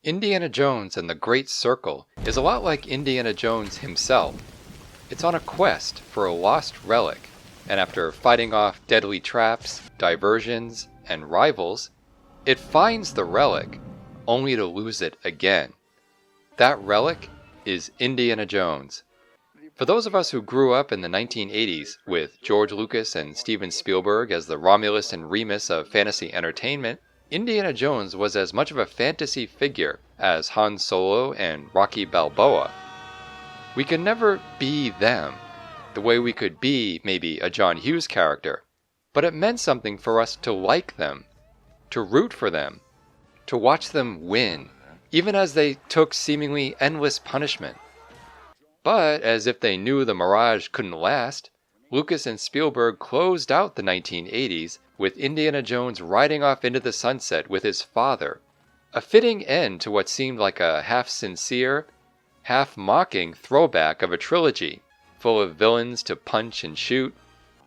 Indiana Jones and the Great Circle is a lot like Indiana Jones himself. It's on a quest for a lost relic, and after fighting off deadly traps, diversions, and rivals, it finds the relic, only to lose it again. That relic is Indiana Jones. For those of us who grew up in the 1980s with George Lucas and Steven Spielberg as the Romulus and Remus of fantasy entertainment, Indiana Jones was as much of a fantasy figure as Han Solo and Rocky Balboa. We could never be them, the way we could be maybe a John Hughes character, but it meant something for us to like them, to root for them, to watch them win, even as they took seemingly endless punishment. But, as if they knew the mirage couldn't last, Lucas and Spielberg closed out the 1980s with Indiana Jones riding off into the sunset with his father, a fitting end to what seemed like a half-sincere, half-mocking throwback of a trilogy, full of villains to punch and shoot,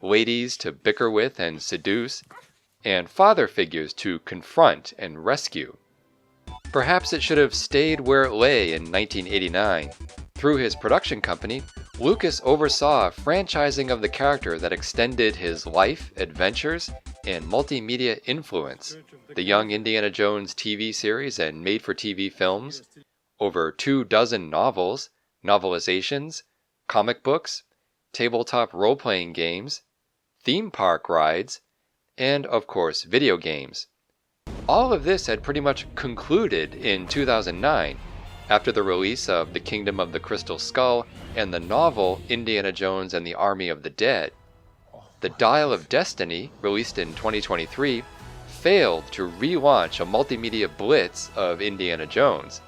ladies to bicker with and seduce, and father figures to confront and rescue. Perhaps it should have stayed where it lay in 1989. Through his production company, Lucas oversaw franchising of the character that extended his life, adventures, and multimedia influence. The Young Indiana Jones TV series and made-for-TV films, over 24 novels, novelizations, comic books, tabletop role-playing games, theme park rides, and of course video games. All of this had pretty much concluded in 2009, after the release of The Kingdom of the Crystal Skull and the novel Indiana Jones and the Army of the Dead. The Dial of Destiny, released in 2023, failed to relaunch a multimedia blitz of Indiana Jones,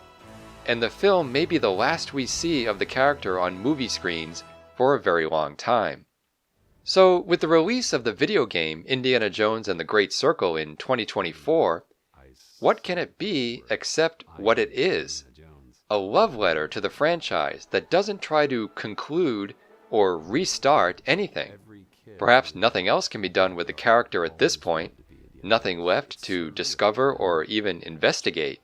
and the film may be the last we see of the character on movie screens for a very long time. So, with the release of the video game Indiana Jones and the Great Circle in 2024, what can it be except what it is? A love letter to the franchise that doesn't try to conclude or restart anything. Perhaps nothing else can be done with the character at this point, nothing left to discover or even investigate.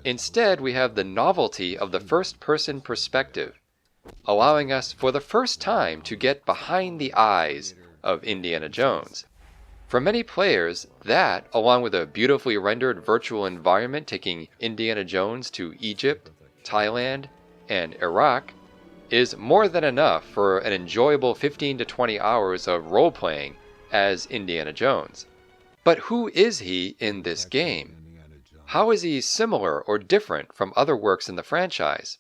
Instead, we have the novelty of the first-person perspective, allowing us for the first time to get behind the eyes of Indiana Jones. For many players, that, along with a beautifully rendered virtual environment taking Indiana Jones to Egypt, Thailand, and Iraq, is more than enough for an enjoyable 15 to 20 hours of role-playing as Indiana Jones. But who is he in this game? How is he similar or different from other works in the franchise?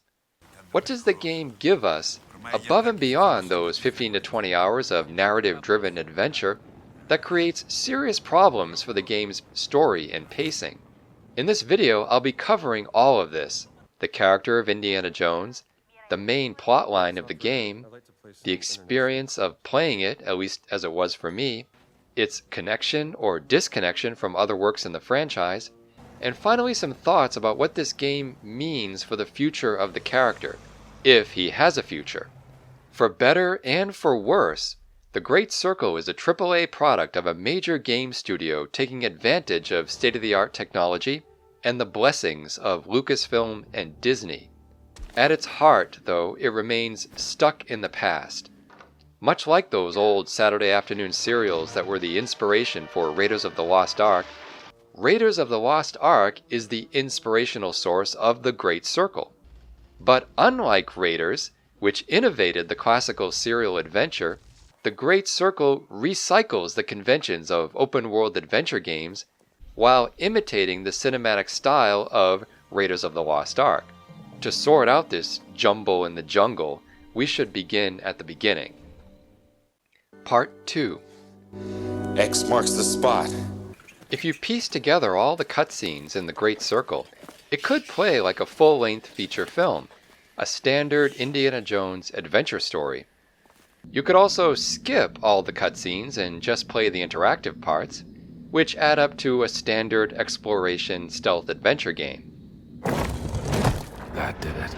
What does the game give us above and beyond those 15 to 20 hours of narrative-driven adventure that creates serious problems for the game's story and pacing? In this video, I'll be covering all of this: the character of Indiana Jones, the main plot line of the game, the experience of playing it, at least as it was for me, its connection or disconnection from other works in the franchise, and finally some thoughts about what this game means for the future of the character, if he has a future. For better and for worse, The Great Circle is a AAA product of a major game studio taking advantage of state-of-the-art technology and the blessings of Lucasfilm and Disney. At its heart, though, it remains stuck in the past. Much like those old Saturday afternoon serials that were the inspiration for Raiders of the Lost Ark, Raiders of the Lost Ark is the inspirational source of The Great Circle. But unlike Raiders, which innovated the classical serial adventure, The Great Circle recycles the conventions of open-world adventure games while imitating the cinematic style of Raiders of the Lost Ark. To sort out this jumble in the jungle, we should begin at the beginning. Part 2. X marks the spot. If you piece together all the cutscenes in The Great Circle, it could play like a full-length feature film, a standard Indiana Jones adventure story. You could also skip all the cutscenes and just play the interactive parts, which add up to a standard exploration stealth adventure game. That did it.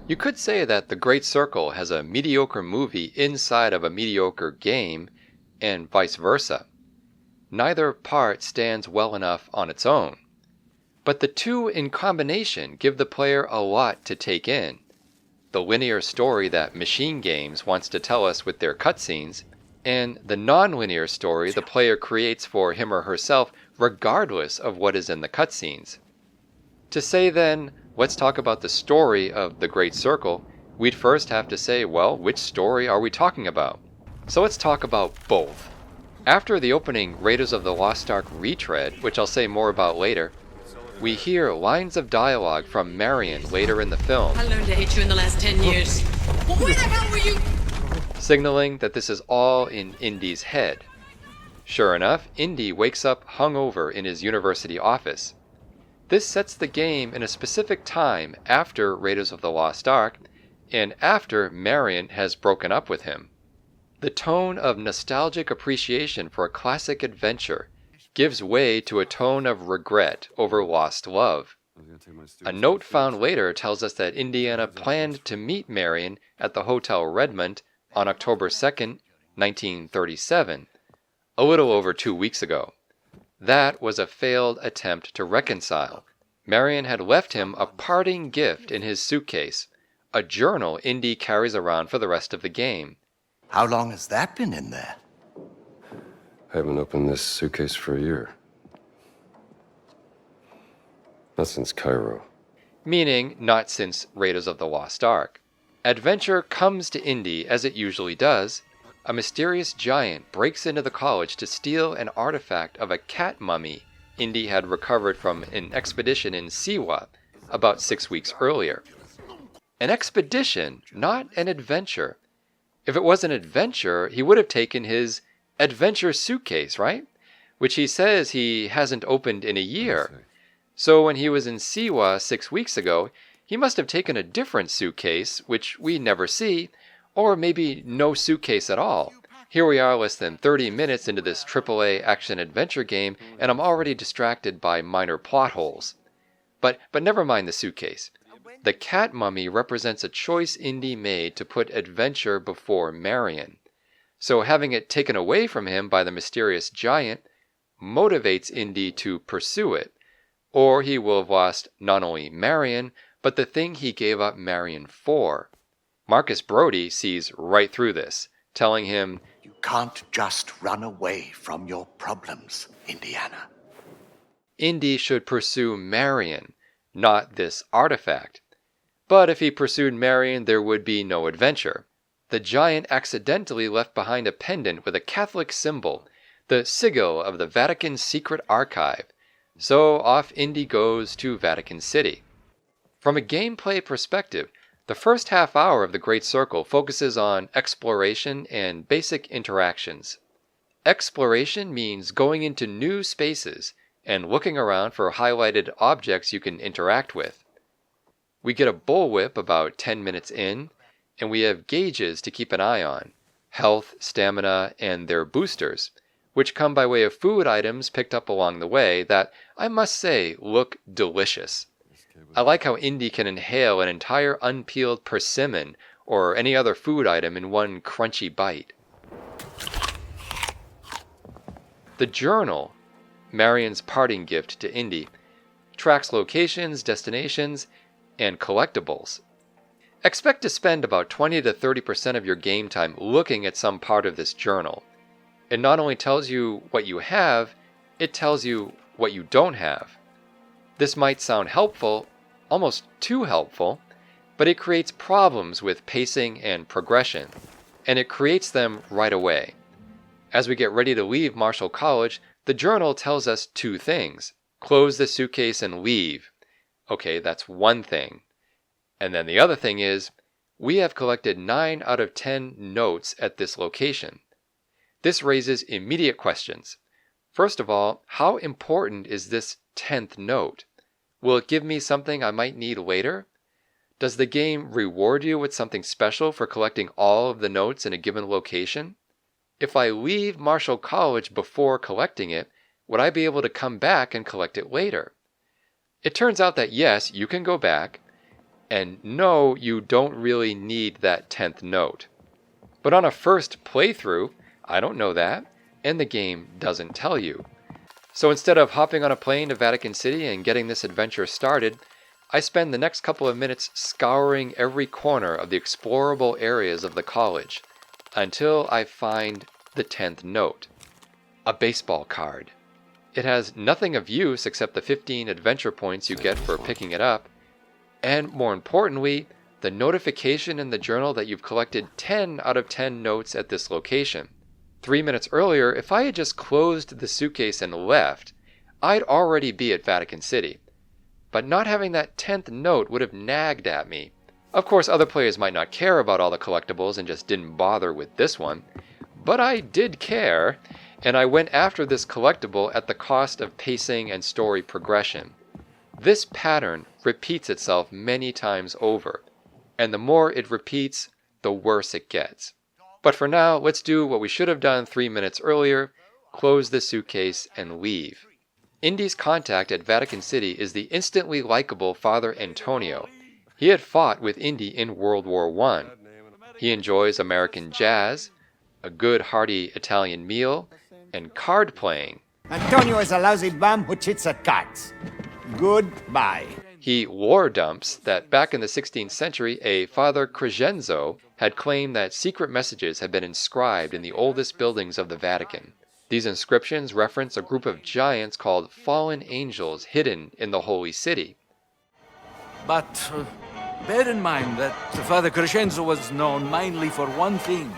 You could say that The Great Circle has a mediocre movie inside of a mediocre game, and vice versa. Neither part stands well enough on its own. But the two in combination give the player a lot to take in. The linear story that Machine Games wants to tell us with their cutscenes, and the non-linear story the player creates for him or herself regardless of what is in the cutscenes. To say then, let's talk about the story of the Great Circle, we'd first have to say, well, which story are we talking about? So let's talk about both. After the opening Raiders of the Lost Ark retread, which I'll say more about later, we hear lines of dialogue from Marion later in the film. I learned to hate you in the last 10 years. Well, where the hell were you? Signaling that this is all in Indy's head. Sure enough, Indy wakes up hungover in his university office. This sets the game in a specific time after Raiders of the Lost Ark, and after Marion has broken up with him. The tone of nostalgic appreciation for a classic adventure gives way to a tone of regret over lost love. A note found later tells us that Indiana planned to meet Marion at the Hotel Redmond on October 2nd, 1937, a little over 2 weeks ago. That was a failed attempt to reconcile. Marion had left him a parting gift in his suitcase, a journal Indy carries around for the rest of the game. How long has that been in there? I haven't opened this suitcase for a year. Not since Cairo. Meaning, not since Raiders of the Lost Ark. Adventure comes to Indy as it usually does. A mysterious giant breaks into the college to steal an artifact of a cat mummy Indy had recovered from an expedition in Siwa about 6 weeks earlier. An expedition, not an adventure. If it was an adventure, he would have taken his adventure suitcase, right? Which he says he hasn't opened in a year. So when he was in Siwa 6 weeks ago, he must have taken a different suitcase, which we never see, or maybe no suitcase at all. Here we are less than 30 minutes into this AAA action-adventure game, and I'm already distracted by minor plot holes. But never mind the suitcase. The cat mummy represents a choice Indy made to put adventure before Marion. So having it taken away from him by the mysterious giant motivates Indy to pursue it, or he will have lost not only Marion, but the thing he gave up Marion for. Marcus Brody sees right through this, telling him, You can't just run away from your problems, Indiana. Indy should pursue Marion, not this artifact. But if he pursued Marion, there would be no adventure. The giant accidentally left behind a pendant with a Catholic symbol, the sigil of the Vatican secret archive. So off Indy goes to Vatican City. From a gameplay perspective, the first half hour of the Great Circle focuses on exploration and basic interactions. Exploration means going into new spaces and looking around for highlighted objects you can interact with. We get a bullwhip about 10 minutes in, and we have gauges to keep an eye on: health, stamina, and their boosters, which come by way of food items picked up along the way that, I must say, look delicious. I like how Indy can inhale an entire unpeeled persimmon or any other food item in one crunchy bite. The journal, Marion's parting gift to Indy, tracks locations, destinations, and collectibles. Expect to spend about 20 to 30% of your game time looking at some part of this journal. It not only tells you what you have, it tells you what you don't have. This might sound helpful, almost too helpful, but it creates problems with pacing and progression, and it creates them right away. As we get ready to leave Marshall College, the journal tells us two things: close the suitcase and leave. Okay, that's one thing. And then the other thing is, we have collected 9 out of 10 notes at this location. This raises immediate questions. First of all, how important is this 10th note? Will it give me something I might need later? Does the game reward you with something special for collecting all of the notes in a given location? If I leave Marshall College before collecting it, would I be able to come back and collect it later? It turns out that yes, you can go back, and no, you don't really need that 10th note. But on a first playthrough, I don't know that, and the game doesn't tell you. So instead of hopping on a plane to Vatican City and getting this adventure started, I spend the next couple of minutes scouring every corner of the explorable areas of the college until I find the 10th note. A baseball card. It has nothing of use except the 15 adventure points you get for picking it up, and more importantly, the notification in the journal that you've collected 10 out of 10 notes at this location. 3 minutes earlier, if I had just closed the suitcase and left, I'd already be at Vatican City. But not having that 10th note would have nagged at me. Of course, other players might not care about all the collectibles and just didn't bother with this one. But I did care, and I went after this collectible at the cost of pacing and story progression. This pattern repeats itself many times over, and the more it repeats, the worse it gets. But for now, let's do what we should have done 3 minutes earlier, close the suitcase and leave. Indy's contact at Vatican City is the instantly likable Father Antonio. He had fought with Indy in World War I. He enjoys American jazz, a good hearty Italian meal, and card playing. Antonio is a lousy bum who cheats at cards. Goodbye. He lore dumps that back in the 16th century, a Father Crescenzo had claimed that secret messages had been inscribed in the oldest buildings of the Vatican. These inscriptions reference a group of giants called fallen angels hidden in the Holy City. But bear in mind that Father Crescenzo was known mainly for one thing.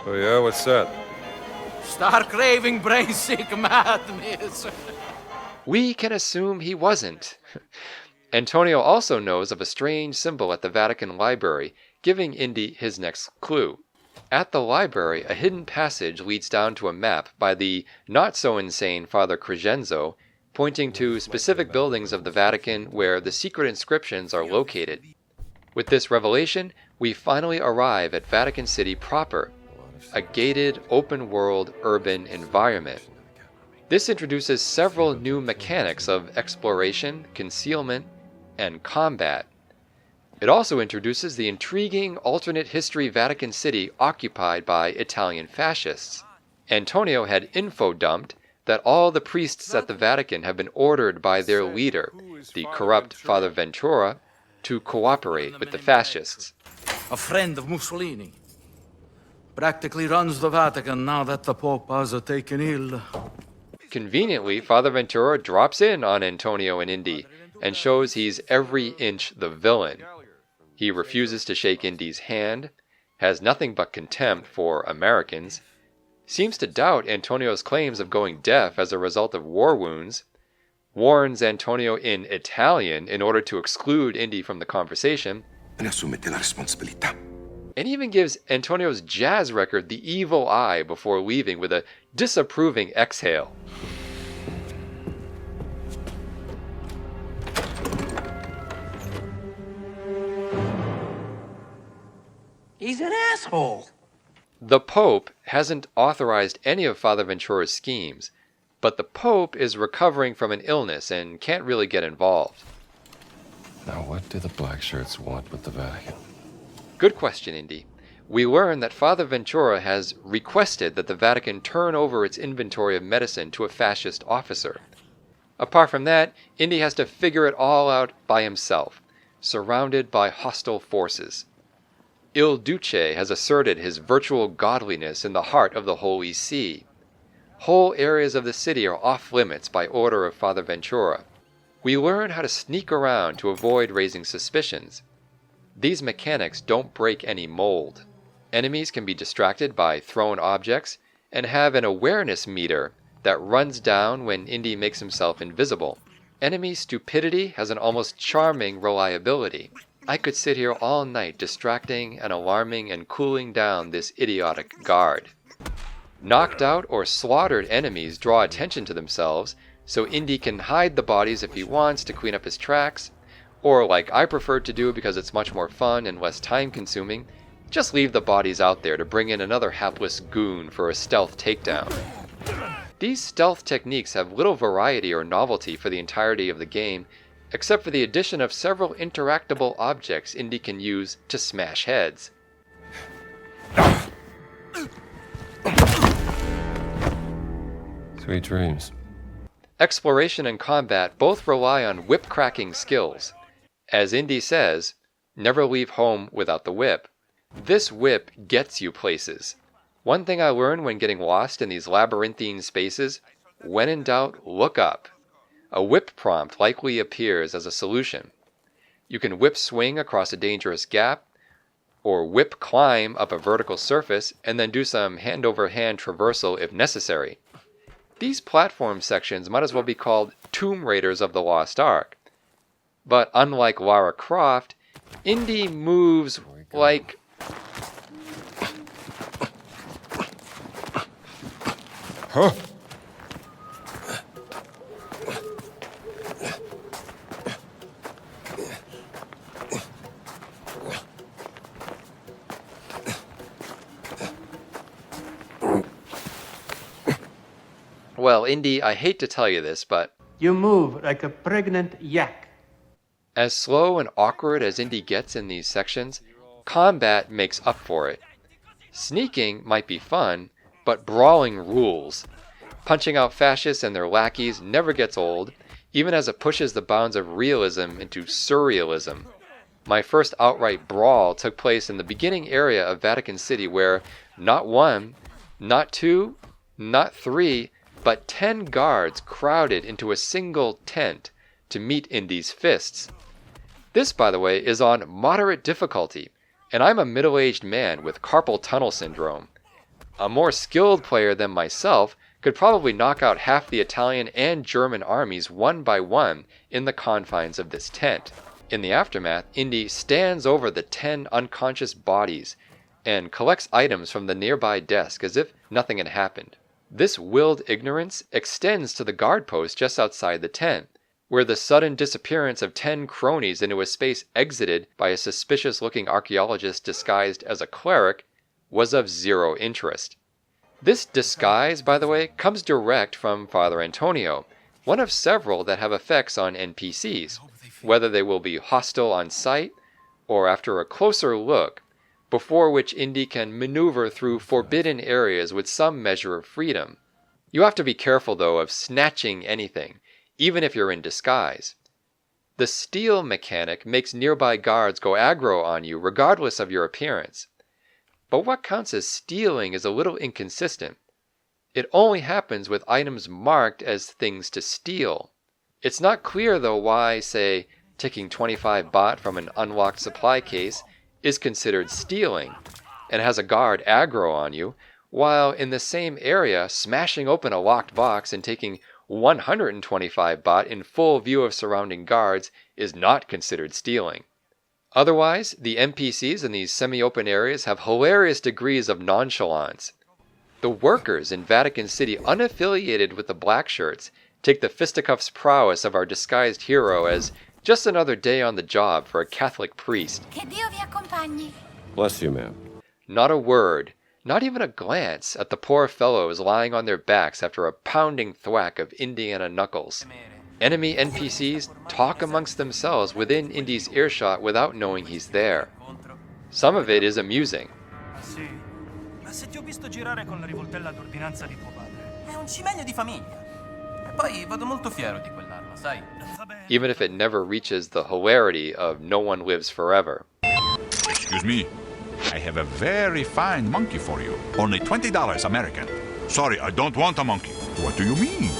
Oh yeah, what's that? Stark raving, brain-sick madness. We can assume he wasn't. Antonio also knows of a strange symbol at the Vatican Library, giving Indy his next clue. At the library, a hidden passage leads down to a map by the not-so-insane Father Crescenzo, pointing to specific buildings of the Vatican where the secret inscriptions are located. With this revelation, we finally arrive at Vatican City proper, a gated, open-world, urban environment. This introduces several new mechanics of exploration, concealment, and combat. It also introduces the intriguing alternate history Vatican City occupied by Italian fascists. Antonio had info dumped that all the priests at the Vatican have been ordered by their leader, the corrupt Father Ventura, to cooperate with the fascists. A friend of Mussolini. Practically runs the Vatican now that the Pope has taken ill. Conveniently, Father Ventura drops in on Antonio and Indy and shows he's every inch the villain. He refuses to shake Indy's hand, has nothing but contempt for Americans, seems to doubt Antonio's claims of going deaf as a result of war wounds, warns Antonio in Italian in order to exclude Indy from the conversation, and even gives Antonio's jazz record the evil eye before leaving with a disapproving exhale. He's an asshole. The Pope hasn't authorized any of Father Ventura's schemes, but the Pope is recovering from an illness and can't really get involved. Now what do the black shirts want with the Vatican? Good question, Indy. We learn that Father Ventura has requested that the Vatican turn over its inventory of medicine to a fascist officer. Apart from that, Indy has to figure it all out by himself, surrounded by hostile forces. Il Duce has asserted his virtual godliness in the heart of the Holy See. Whole areas of the city are off limits by order of Father Ventura. We learn how to sneak around to avoid raising suspicions. These mechanics don't break any mold. Enemies can be distracted by thrown objects and have an awareness meter that runs down when Indy makes himself invisible. Enemy stupidity has an almost charming reliability. I could sit here all night distracting and alarming and cooling down this idiotic guard. Knocked out or slaughtered enemies draw attention to themselves, so Indy can hide the bodies if he wants to clean up his tracks, or like I prefer to do because it's much more fun and less time consuming, just leave the bodies out there to bring in another hapless goon for a stealth takedown. These stealth techniques have little variety or novelty for the entirety of the game, except for the addition of several interactable objects Indy can use to smash heads. Sweet dreams. Exploration and combat both rely on whip-cracking skills. As Indy says, never leave home without the whip. This whip gets you places. One thing I learned when getting lost in these labyrinthine spaces, when in doubt, look up. A whip prompt likely appears as a solution. You can whip swing across a dangerous gap, or whip climb up a vertical surface and then do some hand-over-hand traversal if necessary. These platform sections might as well be called Tomb Raiders of the Lost Ark. But unlike Lara Croft, Indy moves like... Huh? Well, Indy, I hate to tell you this, but... You move like a pregnant yak. As slow and awkward as Indy gets in these sections, combat makes up for it. Sneaking might be fun, but brawling rules. Punching out fascists and their lackeys never gets old, even as it pushes the bounds of realism into surrealism. My first outright brawl took place in the beginning area of Vatican City where not one, not two, not three, but 10 guards crowded into a single tent to meet Indy's fists. This, by the way, is on moderate difficulty, and I'm a middle-aged man with carpal tunnel syndrome. A more skilled player than myself could probably knock out half the Italian and German armies one by one in the confines of this tent. In the aftermath, Indy stands over the 10 unconscious bodies and collects items from the nearby desk as if nothing had happened. This willed ignorance extends to the guard post just outside the tent, where the sudden disappearance of 10 cronies into a space exited by a suspicious-looking archaeologist disguised as a cleric was of zero interest. This disguise, by the way, comes direct from Father Antonio, one of several that have effects on NPCs, whether they will be hostile on sight or after a closer look, before which Indy can maneuver through forbidden areas with some measure of freedom. You have to be careful, though, of snatching anything, even if you're in disguise. The steal mechanic makes nearby guards go aggro on you regardless of your appearance. But what counts as stealing is a little inconsistent. It only happens with items marked as things to steal. It's not clear, though, why, say, taking 25 baht from an unlocked supply case is considered stealing and has a guard aggro on you, while in the same area smashing open a locked box and taking 125 baht in full view of surrounding guards is not considered stealing. Otherwise, the NPCs in these semi-open areas have hilarious degrees of nonchalance. The workers in Vatican City unaffiliated with the black shirts take the fisticuffs prowess of our disguised hero as just another day on the job for a Catholic priest. Che Dio vi accompagni. Bless you, ma'am. Not a word, not even a glance at the poor fellows lying on their backs after a pounding thwack of Indiana knuckles. Enemy NPCs talk amongst themselves within Indy's earshot without knowing he's there. Some of it is amusing. Sì, ma se ti ho visto girare con la rivoltella d'ordinanza di tuo padre. È un cimelio di famiglia. E poi vado molto fiero di quell'arma, sai? Even if it never reaches the hilarity of No One Lives Forever. Excuse me. I have a very fine monkey for you. Only $20 American. Sorry, I don't want a monkey. What do you mean?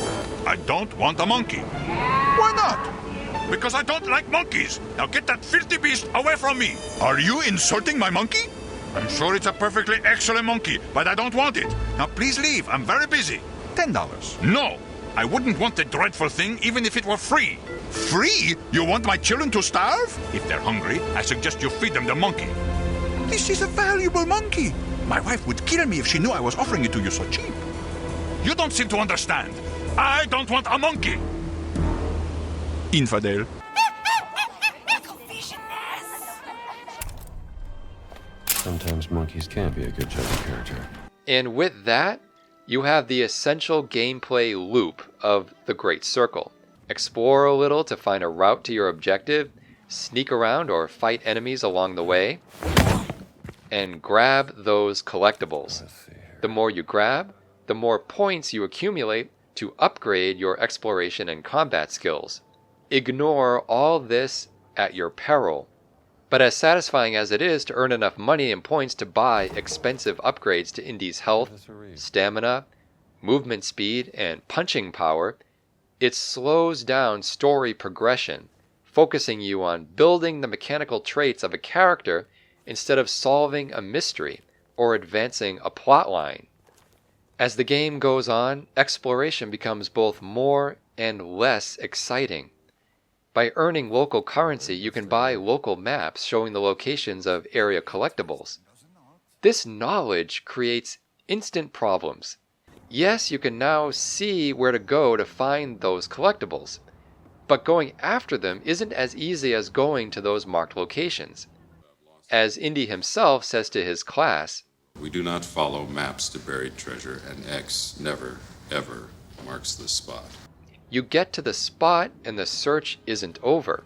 I don't want a monkey. Why not? Because I don't like monkeys. Now get that filthy beast away from me. Are you insulting my monkey? I'm sure it's a perfectly excellent monkey, but I don't want it. Now please leave. I'm very busy. $10. No. I wouldn't want the dreadful thing even if it were free. Free? You want my children to starve? If they're hungry, I suggest you feed them the monkey. This is a valuable monkey. My wife would kill me if she knew I was offering it to you so cheap. You don't seem to understand. I don't want a monkey. Infidel. Sometimes monkeys can be a good judge of character. And with that, you have the essential gameplay loop of the Great Circle. Explore a little to find a route to your objective, sneak around or fight enemies along the way, and grab those collectibles. The more you grab, the more points you accumulate to upgrade your exploration and combat skills. Ignore all this at your peril. But as satisfying as it is to earn enough money and points to buy expensive upgrades to Indy's health, stamina, movement speed, and punching power, it slows down story progression, focusing you on building the mechanical traits of a character instead of solving a mystery or advancing a plot line. As the game goes on, exploration becomes both more and less exciting. By earning local currency, you can buy local maps showing the locations of area collectibles. This knowledge creates instant problems. Yes, you can now see where to go to find those collectibles, but going after them isn't as easy as going to those marked locations. As Indy himself says to his class, We do not follow maps to buried treasure, and X never, ever marks the spot. you get to the spot and the search isn't over.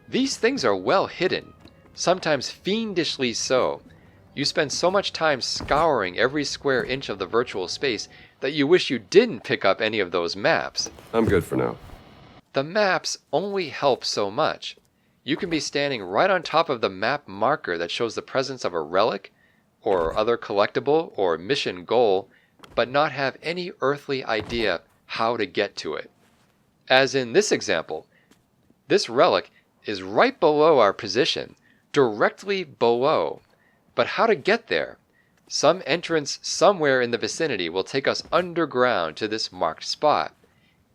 These things are well hidden, sometimes fiendishly so. You spend so much time scouring every square inch of the virtual space that you wish you didn't pick up any of those maps. I'm good for now. The maps only help so much. You can be standing right on top of the map marker that shows the presence of a relic, or other collectible, or mission goal, but not have any earthly idea how to get to it. As in this example, this relic is right below our position, directly below. But how to get there? Some entrance somewhere in the vicinity will take us underground to this marked spot.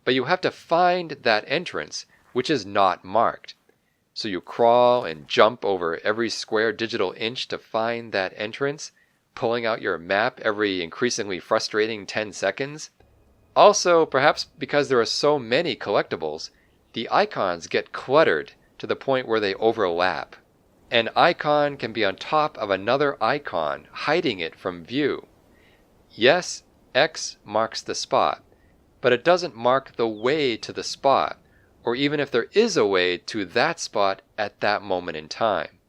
But you have to find that entrance, which is not marked. So you crawl and jump over every square digital inch to find that entrance, pulling out your map every increasingly frustrating 10 seconds. Also, perhaps because there are so many collectibles, the icons get cluttered to the point where they overlap. An icon can be on top of another icon, hiding it from view. Yes, X marks the spot, but it doesn't mark the way to the spot, or even if there is a way to that spot at that moment in time.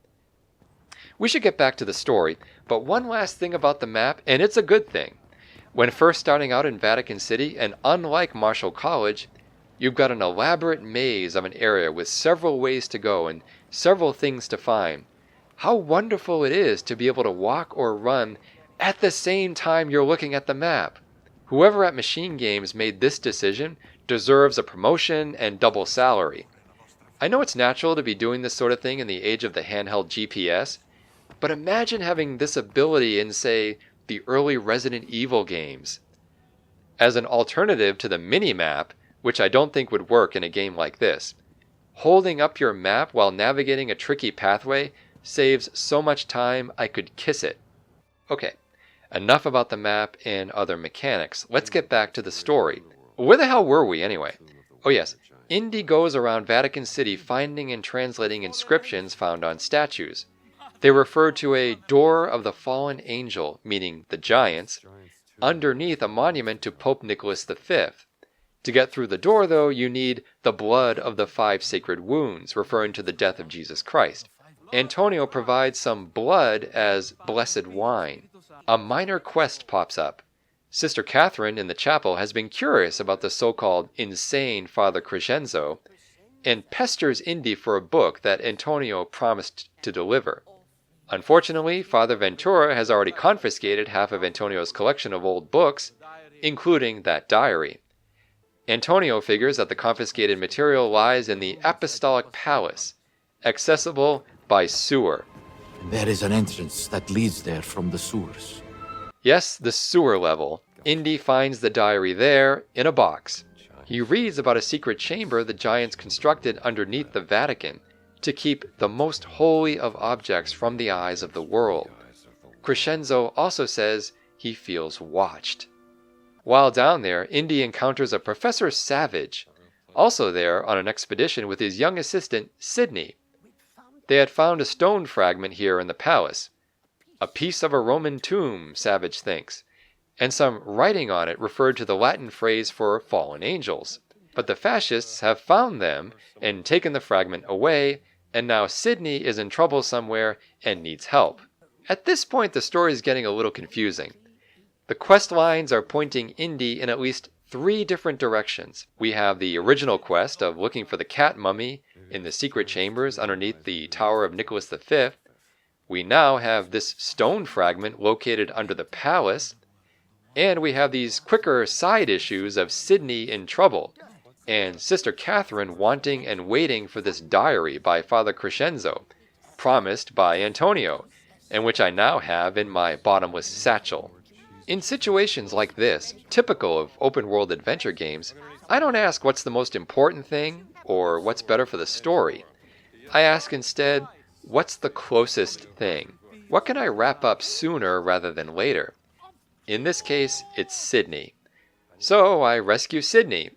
We should get back to the story, but one last thing about the map, and it's a good thing. When first starting out in Vatican City, and unlike Marshall College, you've got an elaborate maze of an area with several ways to go and several things to find. How wonderful it is to be able to walk or run at the same time you're looking at the map. Whoever at Machine Games made this decision deserves a promotion and double salary. I know it's natural to be doing this sort of thing in the age of the handheld GPS, but imagine having this ability in, say, the early Resident Evil games. As an alternative to the mini-map, which I don't think would work in a game like this, holding up your map while navigating a tricky pathway saves so much time I could kiss it. Okay, enough about the map and other mechanics. Let's get back to the story. Where the hell were we anyway? Oh yes, Indy goes around Vatican City finding and translating inscriptions found on statues. They refer to a Door of the Fallen Angel, meaning the Giants, underneath a monument to Pope Nicholas V. To get through the door, though, you need the blood of the 5 sacred wounds, referring to the death of Jesus Christ. Antonio provides some blood as blessed wine. A minor quest pops up. Sister Catherine in the chapel has been curious about the so-called insane Father Crescenzo, and pesters Indy for a book that Antonio promised to deliver. Unfortunately, Father Ventura has already confiscated half of Antonio's collection of old books, including that diary. Antonio figures that the confiscated material lies in the Apostolic Palace, accessible by sewer. There is an entrance that leads there from the sewers. Yes, the sewer level. Indy finds the diary there, in a box. He reads about a secret chamber the Giants constructed underneath the Vatican to keep the most holy of objects from the eyes of the world. Crescenzo also says he feels watched. While down there, Indy encounters a Professor Savage, also there on an expedition with his young assistant, Sidney. They had found a stone fragment here in the palace. A piece of a Roman tomb, Savage thinks, and some writing on it referred to the Latin phrase for fallen angels. But the fascists have found them and taken the fragment away, and now Sidney is in trouble somewhere and needs help. At this point, the story is getting a little confusing. The quest lines are pointing Indy in at least 3 different directions. We have the original quest of looking for the cat mummy in the secret chambers underneath the Tower of Nicholas V. We now have this stone fragment located under the palace. And we have these quicker side issues of Sydney in trouble, and Sister Catherine wanting and waiting for this diary by Father Crescenzo, promised by Antonio, and which I now have in my bottomless satchel. In situations like this, typical of open-world adventure games, I don't ask what's the most important thing, or what's better for the story. I ask instead, what's the closest thing? What can I wrap up sooner rather than later? In this case, it's Sydney. So I rescue Sydney,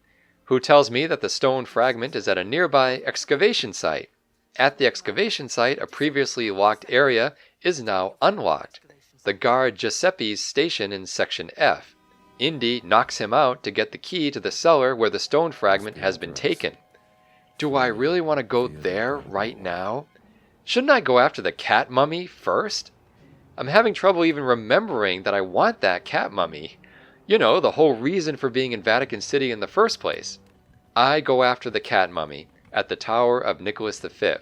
who tells me that the stone fragment is at a nearby excavation site. At the excavation site, a previously locked area is now unlocked. The guard Giuseppe's station in Section F. Indy knocks him out to get the key to the cellar where the stone fragment has been taken. Do I really want to go there right now? Shouldn't I go after the cat mummy first? I'm having trouble even remembering that I want that cat mummy. You know, the whole reason for being in Vatican City in the first place. I go after the cat mummy at the Tower of Nicholas V.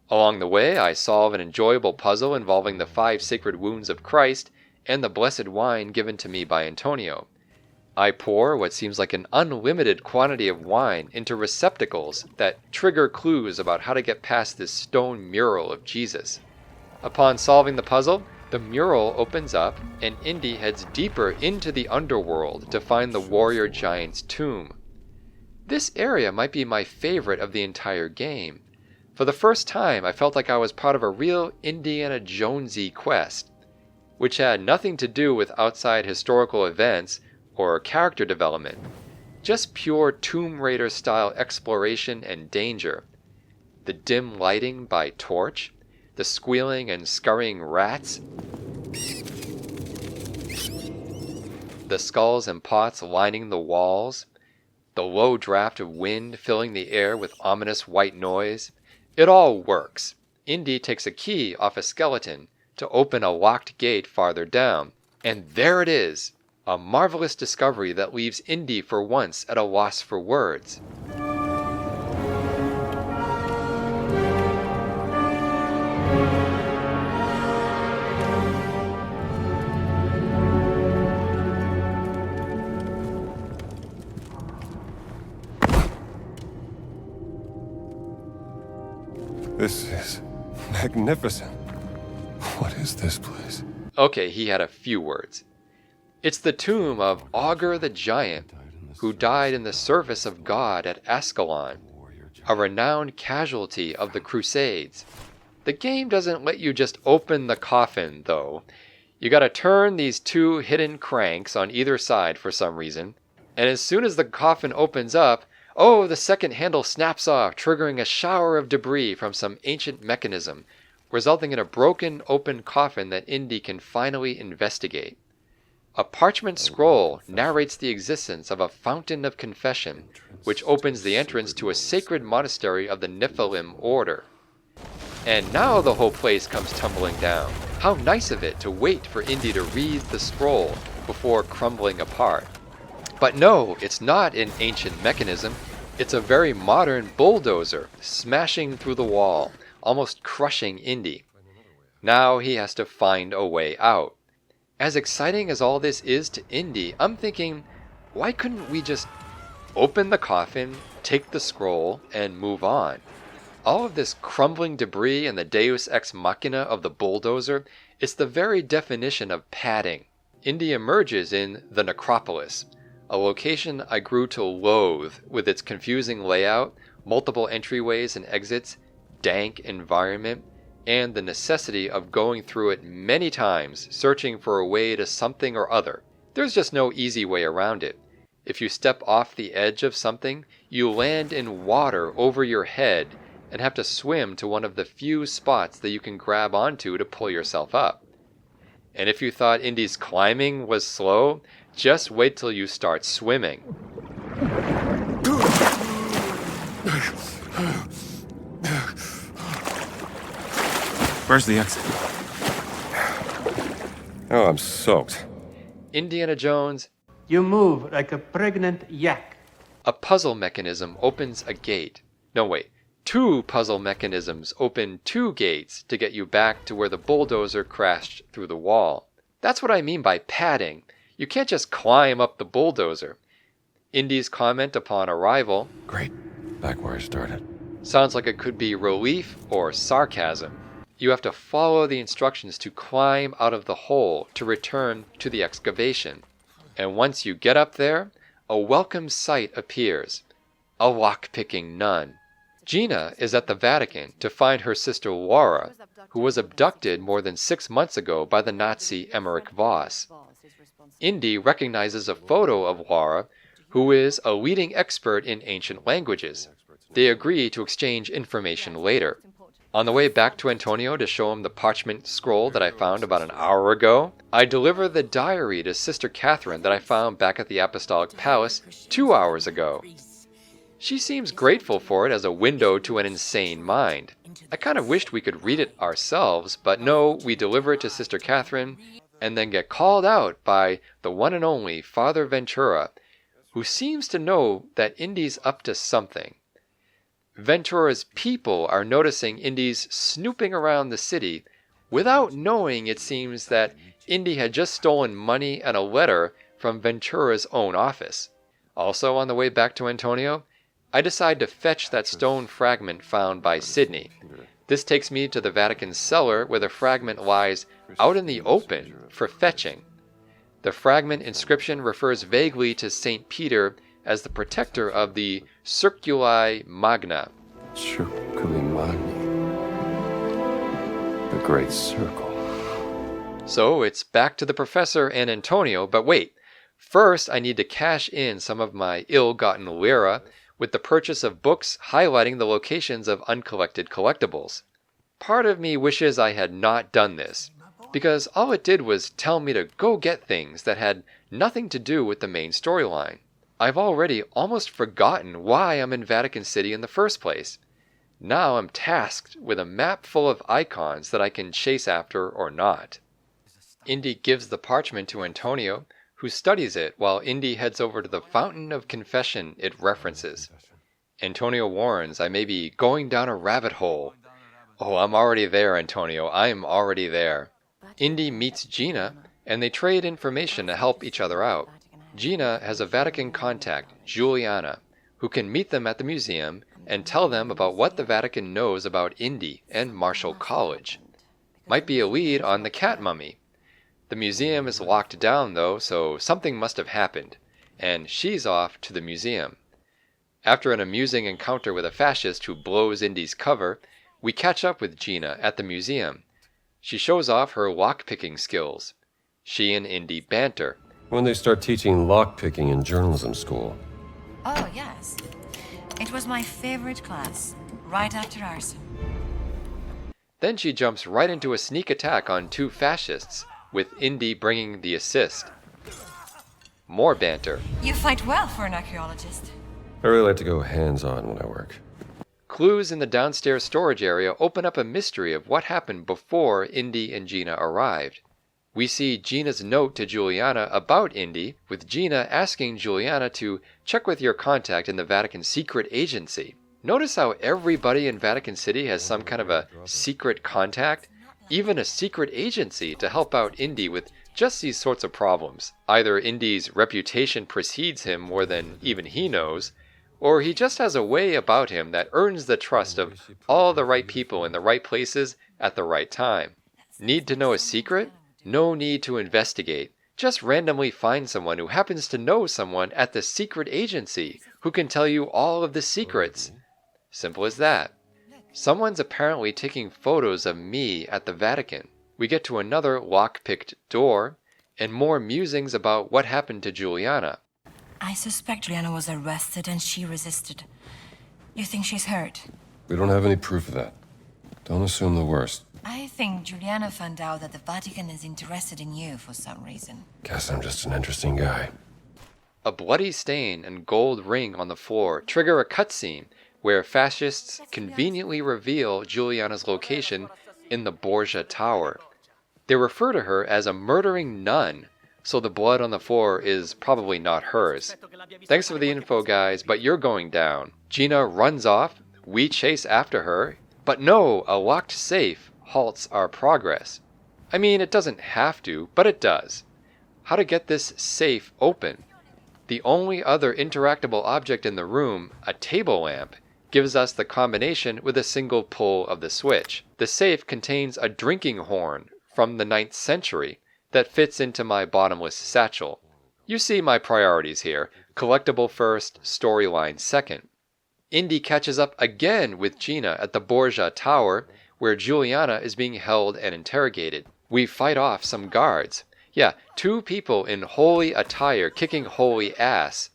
Along the way, I solve an enjoyable puzzle involving the 5 sacred wounds of Christ and the blessed wine given to me by Antonio. I pour what seems like an unlimited quantity of wine into receptacles that trigger clues about how to get past this stone mural of Jesus. Upon solving the puzzle, the mural opens up and Indy heads deeper into the underworld to find the warrior giant's tomb. This area might be my favorite of the entire game. For the first time, I felt like I was part of a real Indiana Jonesy quest, which had nothing to do with outside historical events or character development, just pure Tomb Raider style exploration and danger. The dim lighting by torch, the squealing and scurrying rats, the skulls and pots lining the walls, the low draft of wind filling the air with ominous white noise. It all works. Indy takes a key off a skeleton to open a locked gate farther down. And there it is, a marvelous discovery that leaves Indy for once at a loss for words. This is magnificent. What is this place? Okay, he had a few words. It's the tomb of Augur the Giant, who died in the service of God at Ascalon, a renowned casualty of the Crusades. The game doesn't let you just open the coffin, though. You gotta turn these 2 hidden cranks on either side for some reason, and as soon as the coffin opens up, oh, the second handle snaps off, triggering a shower of debris from some ancient mechanism, resulting in a broken, open coffin that Indy can finally investigate. A parchment scroll narrates the existence of a fountain of confession, which opens the entrance to a sacred monastery of the Nephilim order. And now the whole place comes tumbling down. How nice of it to wait for Indy to read the scroll before crumbling apart. But no, it's not an ancient mechanism. It's a very modern bulldozer smashing through the wall, almost crushing Indy. Now he has to find a way out. As exciting as all this is to Indy, I'm thinking, why couldn't we just open the coffin, take the scroll, and move on? All of this crumbling debris and the deus ex machina of the bulldozer is the very definition of padding. Indy emerges in the necropolis, a location I grew to loathe with its confusing layout, multiple entryways and exits, dank environment, and the necessity of going through it many times searching for a way to something or other. There's just no easy way around it. If you step off the edge of something, you land in water over your head and have to swim to one of the few spots that you can grab onto to pull yourself up. And if you thought Indy's climbing was slow, just wait till you start swimming. Where's the exit? Oh, I'm soaked. Indiana Jones, You move like a pregnant yak. A puzzle mechanism opens a gate. No, wait. 2 puzzle mechanisms open 2 gates to get you back to where the bulldozer crashed through the wall. That's what I mean by padding. You can't just climb up the bulldozer. Indy's comment upon arrival, Great. Back where I started. sounds like it could be relief or sarcasm. You have to follow the instructions to climb out of the hole to return to the excavation. And once you get up there, a welcome sight appears. A lock-picking nun. Gina is at the Vatican to find her sister Laura, who was abducted more than 6 months ago by the Nazi Emmerich Voss. Indy recognizes a photo of Laura, who is a leading expert in ancient languages. They agree to exchange information later. On the way back to Antonio to show him the parchment scroll that I found about an hour ago, I deliver the diary to Sister Catherine that I found back at the Apostolic Palace 2 hours ago. She seems grateful for it as a window to an insane mind. I kind of wished we could read it ourselves, but no, we deliver it to Sister Catherine and then get called out by the one and only Father Ventura, who seems to know that Indy's up to something. Ventura's people are noticing Indy's snooping around the city without knowing, it seems, that Indy had just stolen money and a letter from Ventura's own office. Also, on the way back to Antonio, I decide to fetch that stone fragment found by Sydney. This takes me to the Vatican cellar where the fragment lies out in the open for fetching. The fragment inscription refers vaguely to St. Peter as the protector of the Circuli Magna. Circuli Magni. The Great Circle. So it's back to the professor and Antonio, but wait. First, I need to cash in some of my ill-gotten lira with the purchase of books highlighting the locations of uncollected collectibles. Part of me wishes I had not done this, because all it did was tell me to go get things that had nothing to do with the main storyline. I've already almost forgotten why I'm in Vatican City in the first place. Now I'm tasked with a map full of icons that I can chase after or not. Indy gives the parchment to Antonio, who studies it while Indy heads over to the fountain of confession it references. Antonio warns I may be going down a rabbit hole. Oh, I'm already there, Antonio. I'm already there. Indy meets Gina, and they trade information to help each other out. Gina has a Vatican contact, Juliana, who can meet them at the museum and tell them about what the Vatican knows about Indy and Marshall College. Might be a lead on the cat mummy. The museum is locked down, though, so something must have happened, and she's off to the museum. After an amusing encounter with a fascist who blows Indy's cover, we catch up with Gina at the museum. She shows off her lock-picking skills. She and Indy banter. When they start teaching lockpicking in journalism school. Oh, yes. It was my favorite class, right after arson. Then she jumps right into a sneak attack on 2 fascists, with Indy bringing the assist. More banter. You fight well for an archaeologist. I really like to go hands-on when I work. Clues in the downstairs storage area open up a mystery of what happened before Indy and Gina arrived. We see Gina's note to Juliana about Indy, with Gina asking Juliana to check with your contact in the Vatican secret agency. Notice how everybody in Vatican City has some kind of a secret contact, even a secret agency to help out Indy with just these sorts of problems. Either Indy's reputation precedes him more than even he knows, or he just has a way about him that earns the trust of all the right people in the right places at the right time. Need to know a secret? No need to investigate. Just randomly find someone who happens to know someone at the secret agency who can tell you all of the secrets. Simple as that. Someone's apparently taking photos of me at the Vatican. We get to another lock-picked door, and more musings about what happened to Juliana. I suspect Juliana was arrested and she resisted. You think she's hurt? We don't have any proof of that. Don't assume the worst. I think Juliana found out that the Vatican is interested in you for some reason. Guess I'm just an interesting guy. A bloody stain and gold ring on the floor trigger a cutscene where fascists conveniently reveal Juliana's location in the Borgia Tower. They refer to her as a murdering nun so the blood on the floor is probably not hers. Thanks for the info, guys, but you're going down. Gina runs off, we chase after her, but no, a locked safe halts our progress. I mean, it doesn't have to, but it does. How to get this safe open? The only other interactable object in the room, a table lamp, gives us the combination with a single pull of the switch. The safe contains a drinking horn from the 9th century that fits into my bottomless satchel. You see my priorities here. Collectible first, storyline second. Indy catches up again with Gina at the Borgia Tower, where Juliana is being held and interrogated. We fight off some guards. Yeah, 2 people in holy attire kicking holy ass,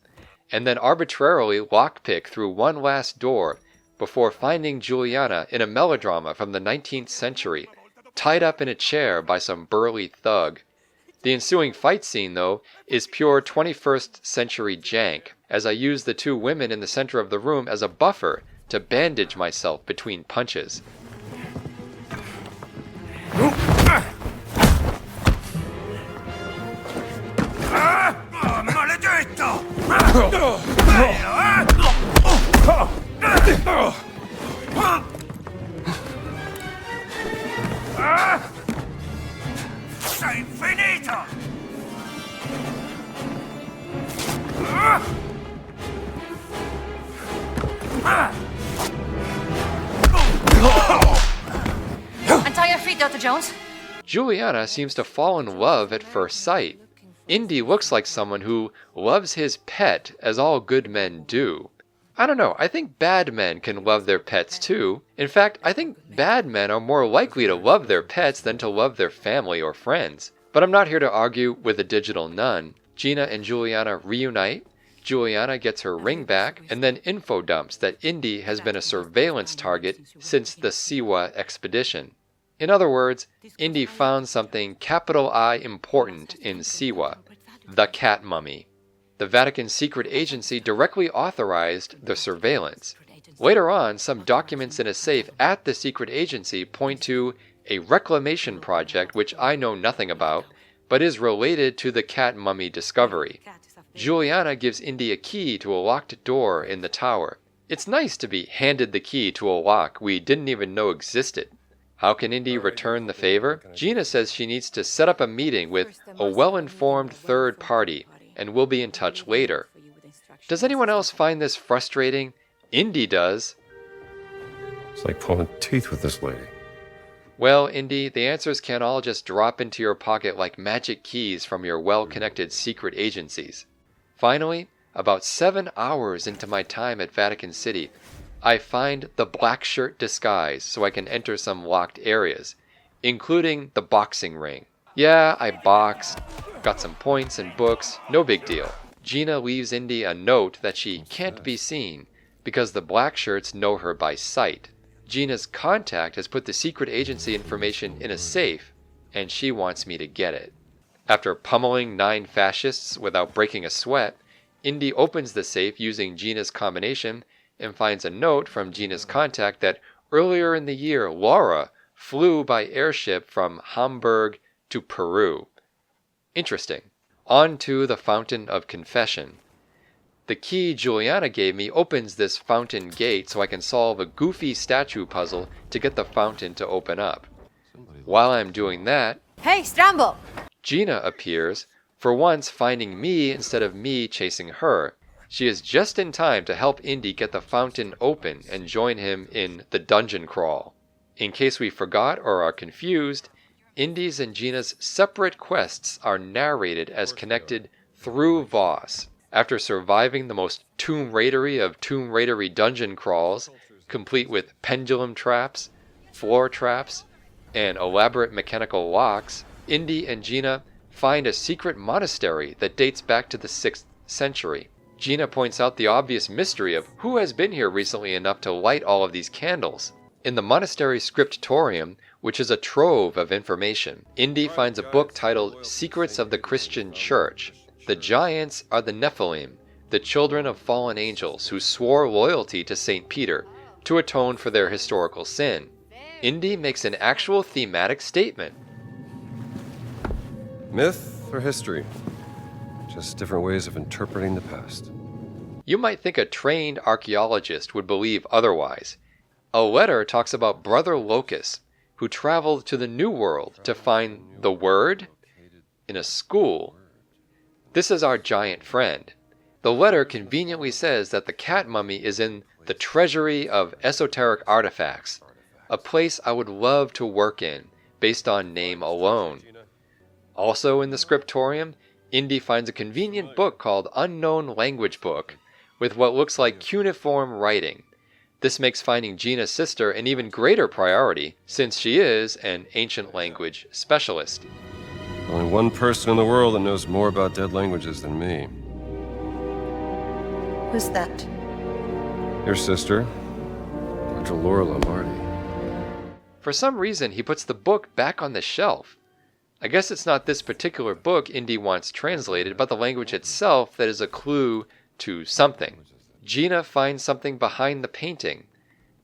and then arbitrarily lockpick through one last door before finding Juliana in a melodrama from the 19th century, tied up in a chair by some burly thug. The ensuing fight scene, though, is pure 21st century jank, as I use the 2 women in the center of the room as a buffer to bandage myself between punches. Maledetto! Sei finito! Untie your feet, Dr. Jones. Juliana seems to fall in love at first sight. Indy looks like someone who loves his pet, as all good men do. I don't know, I think bad men can love their pets too. In fact, I think bad men are more likely to love their pets than to love their family or friends. But I'm not here to argue with a digital nun. Gina and Juliana reunite, Juliana gets her ring back, and then info dumps that Indy has been a surveillance target since the Siwa expedition. In other words, Indy found something capital I important in Siwa, the cat mummy. The Vatican secret agency directly authorized the surveillance. Later on, some documents in a safe at the secret agency point to a reclamation project which I know nothing about, but is related to the cat mummy discovery. Juliana gives Indy a key to a locked door in the tower. It's nice to be handed the key to a lock we didn't even know existed. How can Indy return the favor? Gina says she needs to set up a meeting with a well-informed third party, and we'll be in touch later. Does anyone else find this frustrating? Indy does. It's like pulling teeth with this lady. Well, Indy, the answers can't all just drop into your pocket like magic keys from your well-connected secret agencies. Finally, about 7 hours into my time at Vatican City, I find the black shirt disguise so I can enter some locked areas, including the boxing ring. Yeah, I boxed, got some points and books, no big deal. Gina leaves Indy a note that she can't be seen because the black shirts know her by sight. Gina's contact has put the secret agency information in a safe, and she wants me to get it. After pummeling 9 fascists without breaking a sweat, Indy opens the safe using Gina's combination and finds a note from Gina's contact that earlier in the year, Laura flew by airship from Hamburg to Peru. Interesting. On to the Fountain of Confession. The key Juliana gave me opens this fountain gate so I can solve a goofy statue puzzle to get the fountain to open up. While I'm doing that, Hey, Strambo! Gina appears, for once finding me instead of me chasing her. She is just in time to help Indy get the fountain open and join him in the dungeon crawl. In case we forgot or are confused, Indy's and Gina's separate quests are narrated as connected through Voss. After surviving the most Tomb Raidery of Tomb Raidery dungeon crawls, complete with pendulum traps, floor traps, and elaborate mechanical locks, Indy and Gina find a secret monastery that dates back to the 6th century. Gina points out the obvious mystery of who has been here recently enough to light all of these candles. In the monastery scriptorium, which is a trove of information, Indy finds a book titled Secrets of the Christian Church. The giants are the Nephilim, the children of fallen angels who swore loyalty to St. Peter to atone for their historical sin. Indy makes an actual thematic statement. Myth Both are history. Just different ways of interpreting the past. You might think a trained archaeologist would believe otherwise. A letter talks about Brother Locus, who traveled to the New World to find the Word in a school. This is our giant friend. The letter conveniently says that the cat mummy is in the treasury of esoteric artifacts, a place I would love to work in, based on name alone. Also in the scriptorium, Indy finds a convenient book called Unknown Language Book, with what looks like cuneiform writing. This makes finding Gina's sister an even greater priority, since she is an ancient language specialist. Only one person in the world that knows more about dead languages than me. Who's that? Your sister, Dr. Laura Lombardi. For some reason, he puts the book back on the shelf. I guess it's not this particular book Indy wants translated, but the language itself that is a clue to something. Gina finds something behind the painting.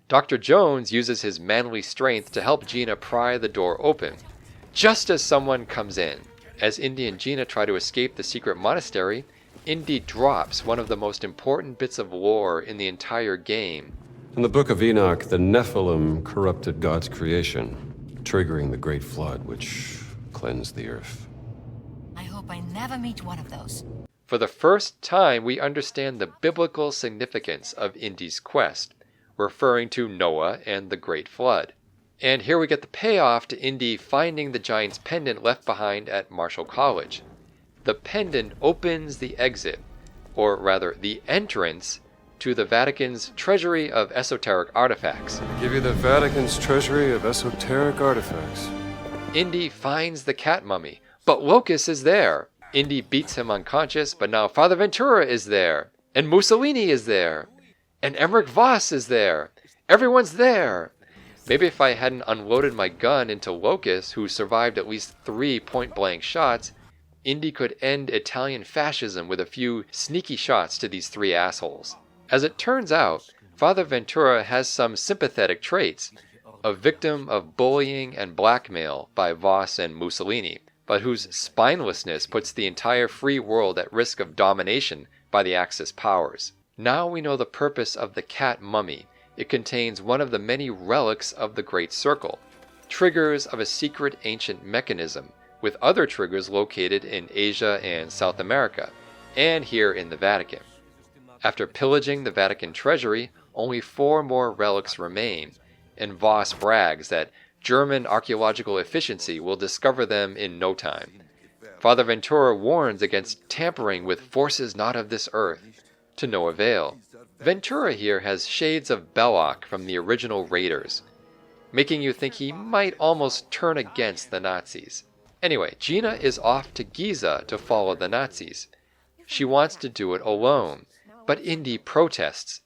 Dr. Jones uses his manly strength to help Gina pry the door open, just as someone comes in. As Indy and Gina try to escape the secret monastery, Indy drops one of the most important bits of lore in the entire game. In the Book of Enoch, the Nephilim corrupted God's creation, triggering the Great Flood, which cleansed the earth. I hope I never meet one of those. For the first time, we understand the biblical significance of Indy's quest, referring to Noah and the Great Flood. And here we get the payoff to Indy finding the giant's pendant left behind at Marshall College. The pendant opens the exit, or rather the entrance, to the Vatican's treasury of esoteric artifacts. I give you the Vatican's treasury of esoteric artifacts. Indy finds the cat mummy, but Locus is there. Indy beats him unconscious, but now Father Ventura is there, and Mussolini is there, and Emmerich Voss is there. Everyone's there. Maybe if I hadn't unloaded my gun into Locus, who survived at least 3 point-blank shots, Indy could end Italian fascism with a few sneaky shots to these 3 assholes. As it turns out, Father Ventura has some sympathetic traits, a victim of bullying and blackmail by Voss and Mussolini, but whose spinelessness puts the entire free world at risk of domination by the Axis powers. Now we know the purpose of the cat mummy. It contains one of the many relics of the Great Circle, triggers of a secret ancient mechanism, with other triggers located in Asia and South America, and here in the Vatican. After pillaging the Vatican treasury, only 4 more relics remain, and Voss brags that German archaeological efficiency will discover them in no time. Father Ventura warns against tampering with forces not of this earth, to no avail. Ventura here has shades of Belloc from the original Raiders, making you think he might almost turn against the Nazis. Anyway, Gina is off to Giza to follow the Nazis. She wants to do it alone, but Indy protests.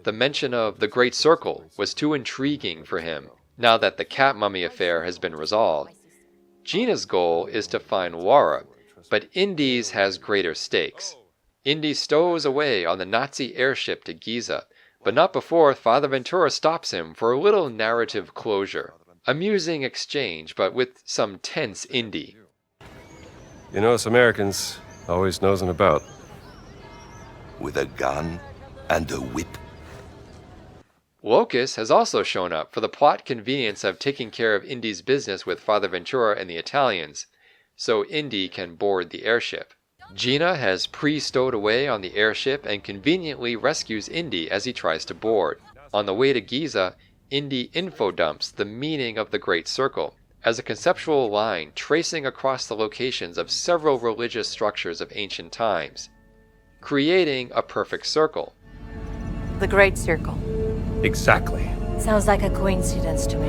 The mention of the Great Circle was too intriguing for him, now that the cat mummy affair has been resolved. Gina's goal is to find Laura, but Indy's has greater stakes. Indy stows away on the Nazi airship to Giza, but not before Father Ventura stops him for a little narrative closure. Amusing exchange, but with some tense Indy. You know, us Americans always nosing about. With a gun and a whip. Locus has also shown up for the plot convenience of taking care of Indy's business with Father Ventura and the Italians, so Indy can board the airship. Gina has pre-stowed away on the airship and conveniently rescues Indy as he tries to board. On the way to Giza, Indy infodumps the meaning of the Great Circle as a conceptual line tracing across the locations of several religious structures of ancient times, creating a perfect circle. The Great Circle. Exactly. Sounds like a coincidence to me.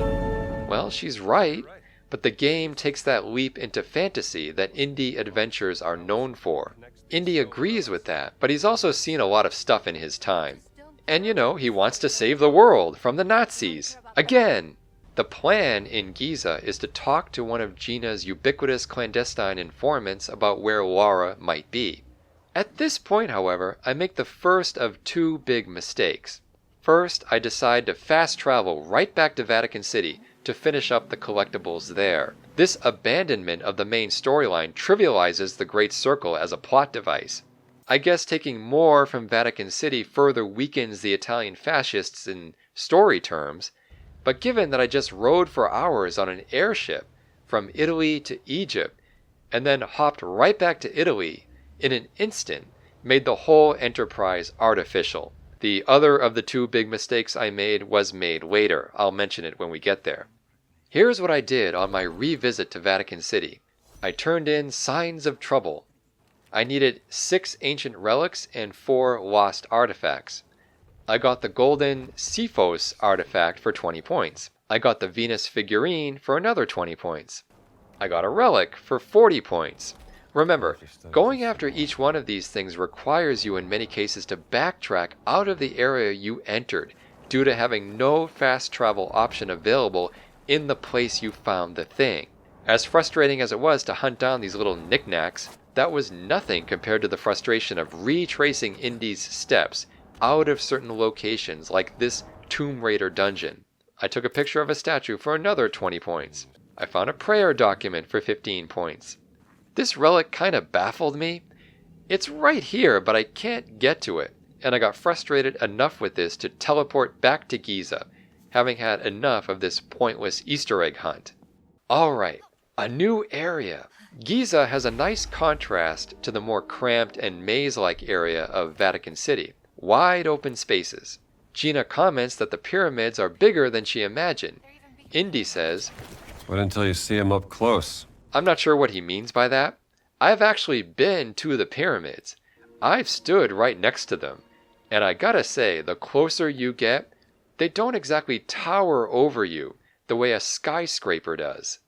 Well, she's right, but the game takes that leap into fantasy that Indy adventures are known for. Indy agrees with that, but he's also seen a lot of stuff in his time. And you know, he wants to save the world from the Nazis. Again! The plan in Giza is to talk to one of Gina's ubiquitous clandestine informants about where Laura might be. At this point, however, I make the first of 2 big mistakes. First, I decide to fast travel right back to Vatican City to to finish up the collectibles there. This abandonment of the main storyline trivializes the Great Circle as a plot device. I guess taking more from Vatican City further weakens the Italian fascists in story terms, but given that I just rode for hours on an airship from Italy to Egypt, and then hopped right back to Italy in an instant, made the whole enterprise artificial. The other of the two big mistakes I made was made later. I'll mention it when we get there. Here's what I did on my revisit to Vatican City. I turned in Signs of Trouble. I needed 6 ancient relics and 4 lost artifacts. I got the golden Siphos artifact for 20 points. I got the Venus figurine for another 20 points. I got a relic for 40 points. Remember, going after each one of these things requires you in many cases to backtrack out of the area you entered due to having no fast travel option available in the place you found the thing. As frustrating as it was to hunt down these little knickknacks, that was nothing compared to the frustration of retracing Indy's steps out of certain locations like this Tomb Raider dungeon. I took a picture of a statue for another 20 points. I found a prayer document for 15 points. This relic kind of baffled me. It's right here, but I can't get to it, and I got frustrated enough with this to teleport back to Giza, having had enough of this pointless Easter egg hunt. Alright, a new area. Giza has a nice contrast to the more cramped and maze-like area of Vatican City. Wide open spaces. Gina comments that the pyramids are bigger than she imagined. Indy says, "Wait until you see them up close." I'm not sure what he means by that. I've actually been to the pyramids. I've stood right next to them. And I gotta say, the closer you get, they don't exactly tower over you the way a skyscraper does.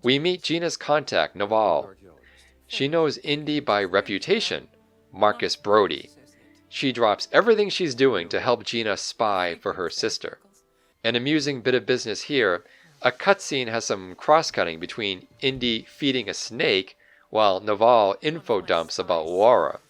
We meet Gina's contact, Naval. She knows Indy by reputation, Marcus Brody. She drops everything she's doing to help Gina spy for her sister. An amusing bit of business here, a cutscene has some cross-cutting between Indy feeding a snake while Naval info dumps about Laura.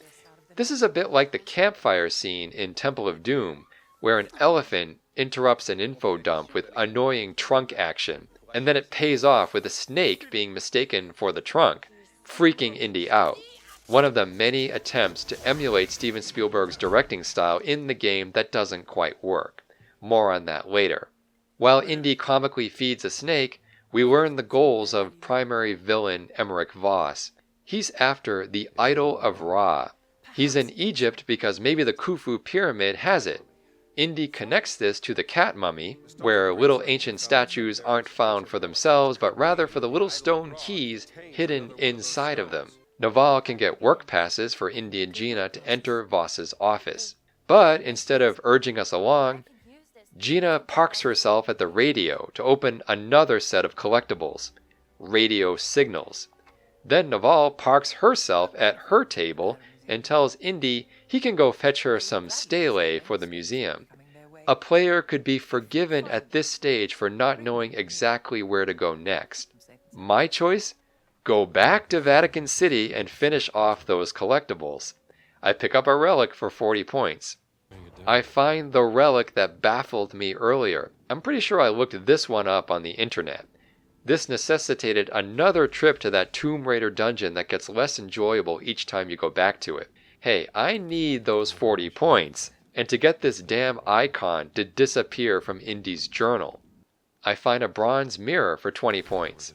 This is a bit like the campfire scene in Temple of Doom, where an elephant interrupts an info dump with annoying trunk action, and then it pays off with a snake being mistaken for the trunk, freaking Indy out. One of the many attempts to emulate Steven Spielberg's directing style in the game that doesn't quite work. More on that later. While Indy comically feeds a snake, we learn the goals of primary villain Emmerich Voss. He's after the Idol of Ra. He's in Egypt because maybe the Khufu pyramid has it. Indy connects this to the cat mummy, where little ancient statues aren't found for themselves, but rather for the little stone keys hidden inside of them. Naval can get work passes for Indy and Gina to enter Voss's office. But instead of urging us along, Gina parks herself at the radio to open another set of collectibles, radio signals. Then Naval parks herself at her table and tells Indy he can go fetch her some stele for the museum. A player could be forgiven at this stage for not knowing exactly where to go next. My choice? Go back to Vatican City and finish off those collectibles. I pick up a relic for 40 points. I find the relic that baffled me earlier. I'm pretty sure I looked this one up on the internet. This necessitated another trip to that Tomb Raider dungeon that gets less enjoyable each time you go back to it. Hey, I need those 40 points, and to get this damn icon to disappear from Indy's journal. I find a bronze mirror for 20 points.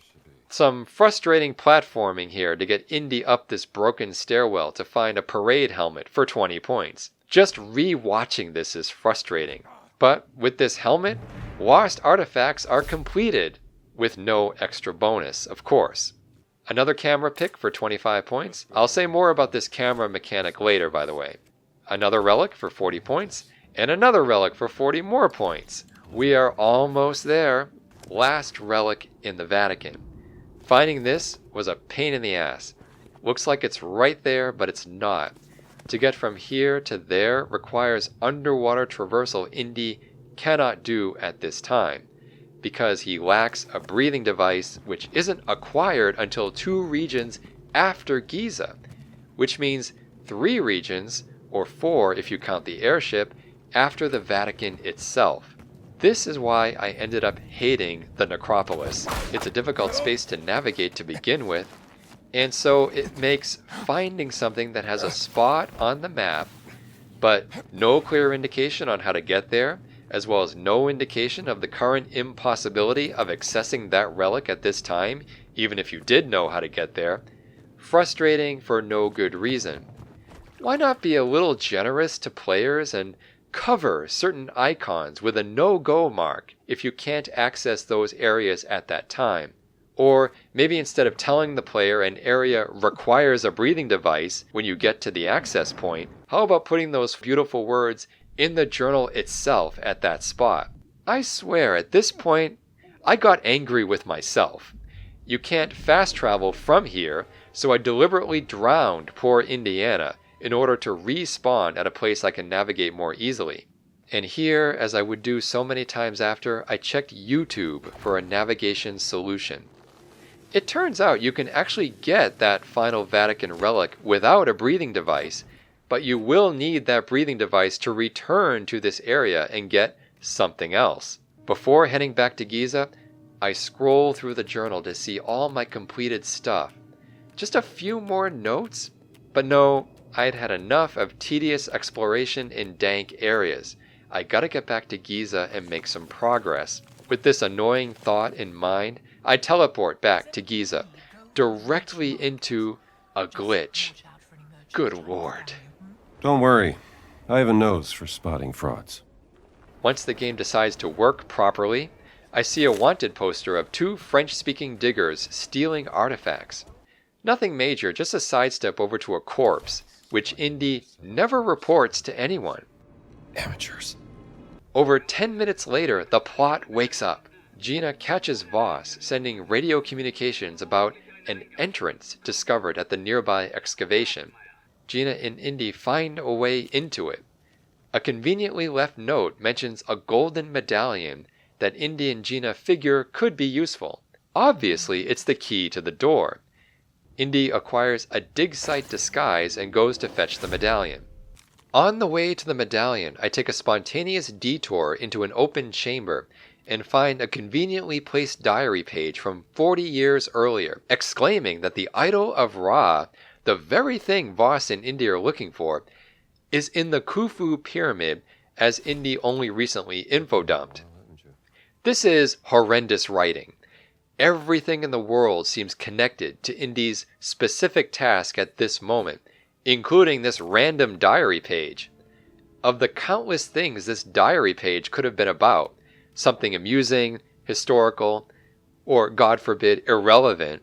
Some frustrating platforming here to get Indy up this broken stairwell to find a parade helmet for 20 points. Just re-watching this is frustrating. But with this helmet, lost artifacts are completed, with no extra bonus, of course. Another camera pick for 25 points. I'll say more about this camera mechanic later, by the way. Another relic for 40 points, and another relic for 40 more points. We are almost there. Last relic in the Vatican. Finding this was a pain in the ass. Looks like it's right there, but it's not. To get from here to there requires underwater traversal Indy cannot do at this time, because he lacks a breathing device which isn't acquired until 2 regions after Giza, which means 3 regions, or 4 if you count the airship, after the Vatican itself. This is why I ended up hating the necropolis. It's a difficult space to navigate to begin with, and so it makes finding something that has a spot on the map, but no clear indication on how to get there, as well as no indication of the current impossibility of accessing that relic at this time, even if you did know how to get there, frustrating for no good reason. Why not be a little generous to players and cover certain icons with a no-go mark if you can't access those areas at that time? Or maybe instead of telling the player an area requires a breathing device when you get to the access point, how about putting those beautiful words in the journal itself at that spot? I swear, at this point, I got angry with myself. You can't fast travel from here, so I deliberately drowned poor Indiana in order to respawn at a place I can navigate more easily. And here, as I would do so many times after, I checked YouTube for a navigation solution. It turns out you can actually get that final Vatican relic without a breathing device, but you will need that breathing device to return to this area and get something else. Before heading back to Giza, I scroll through the journal to see all my completed stuff. Just a few more notes? But no, I'd had enough of tedious exploration in dank areas. I gotta get back to Giza and make some progress. With this annoying thought in mind, I teleport back to Giza, directly into a glitch. Good lord. Don't worry. I have a nose for spotting frauds. Once the game decides to work properly, I see a wanted poster of 2 French-speaking diggers stealing artifacts. Nothing major, just a sidestep over to a corpse, which Indy never reports to anyone. Amateurs. Over 10 minutes later, the plot wakes up. Gina catches Voss sending radio communications about an entrance discovered at the nearby excavation. Gina and Indy find a way into it. A conveniently left note mentions a golden medallion that Indy and Gina figure could be useful. Obviously, it's the key to the door. Indy acquires a dig site disguise and goes to fetch the medallion. On the way to the medallion, I take a spontaneous detour into an open chamber and find a conveniently placed diary page from 40 years earlier, exclaiming that the idol of Ra, the very thing Voss and Indy are looking for, is in the Khufu pyramid, as Indy only recently info-dumped. This is horrendous writing. Everything in the world seems connected to Indy's specific task at this moment, including this random diary page. Of the countless things this diary page could have been about, something amusing, historical, or, God forbid, irrelevant,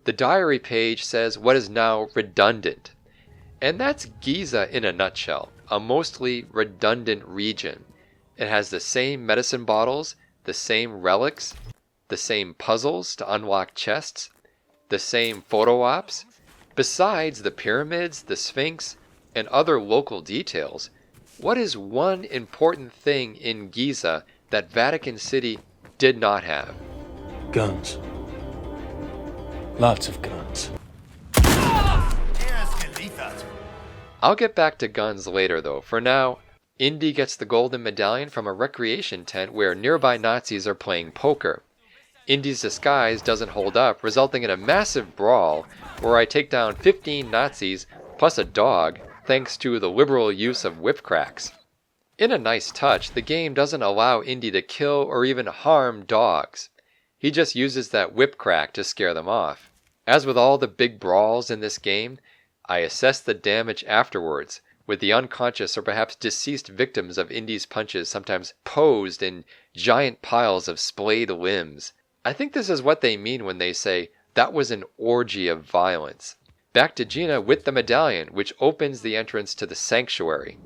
the diary page says what is now redundant. And that's Giza in a nutshell, a mostly redundant region. It has the same medicine bottles, the same relics, the same puzzles to unlock chests, the same photo ops. Besides the pyramids, the Sphinx, and other local details, what is one important thing in Giza that Vatican City did not have? Guns. Lots of guns. I'll get back to guns later though. For now, Indy gets the golden medallion from a recreation tent where nearby Nazis are playing poker. Indy's disguise doesn't hold up, resulting in a massive brawl where I take down 15 Nazis plus a dog thanks to the liberal use of whip cracks. In a nice touch, the game doesn't allow Indy to kill or even harm dogs. He just uses that whip crack to scare them off. As with all the big brawls in this game, I assess the damage afterwards, with the unconscious or perhaps deceased victims of Indy's punches sometimes posed in giant piles of splayed limbs. I think this is what they mean when they say, that was an orgy of violence. Back to Gina with the medallion, which opens the entrance to the sanctuary.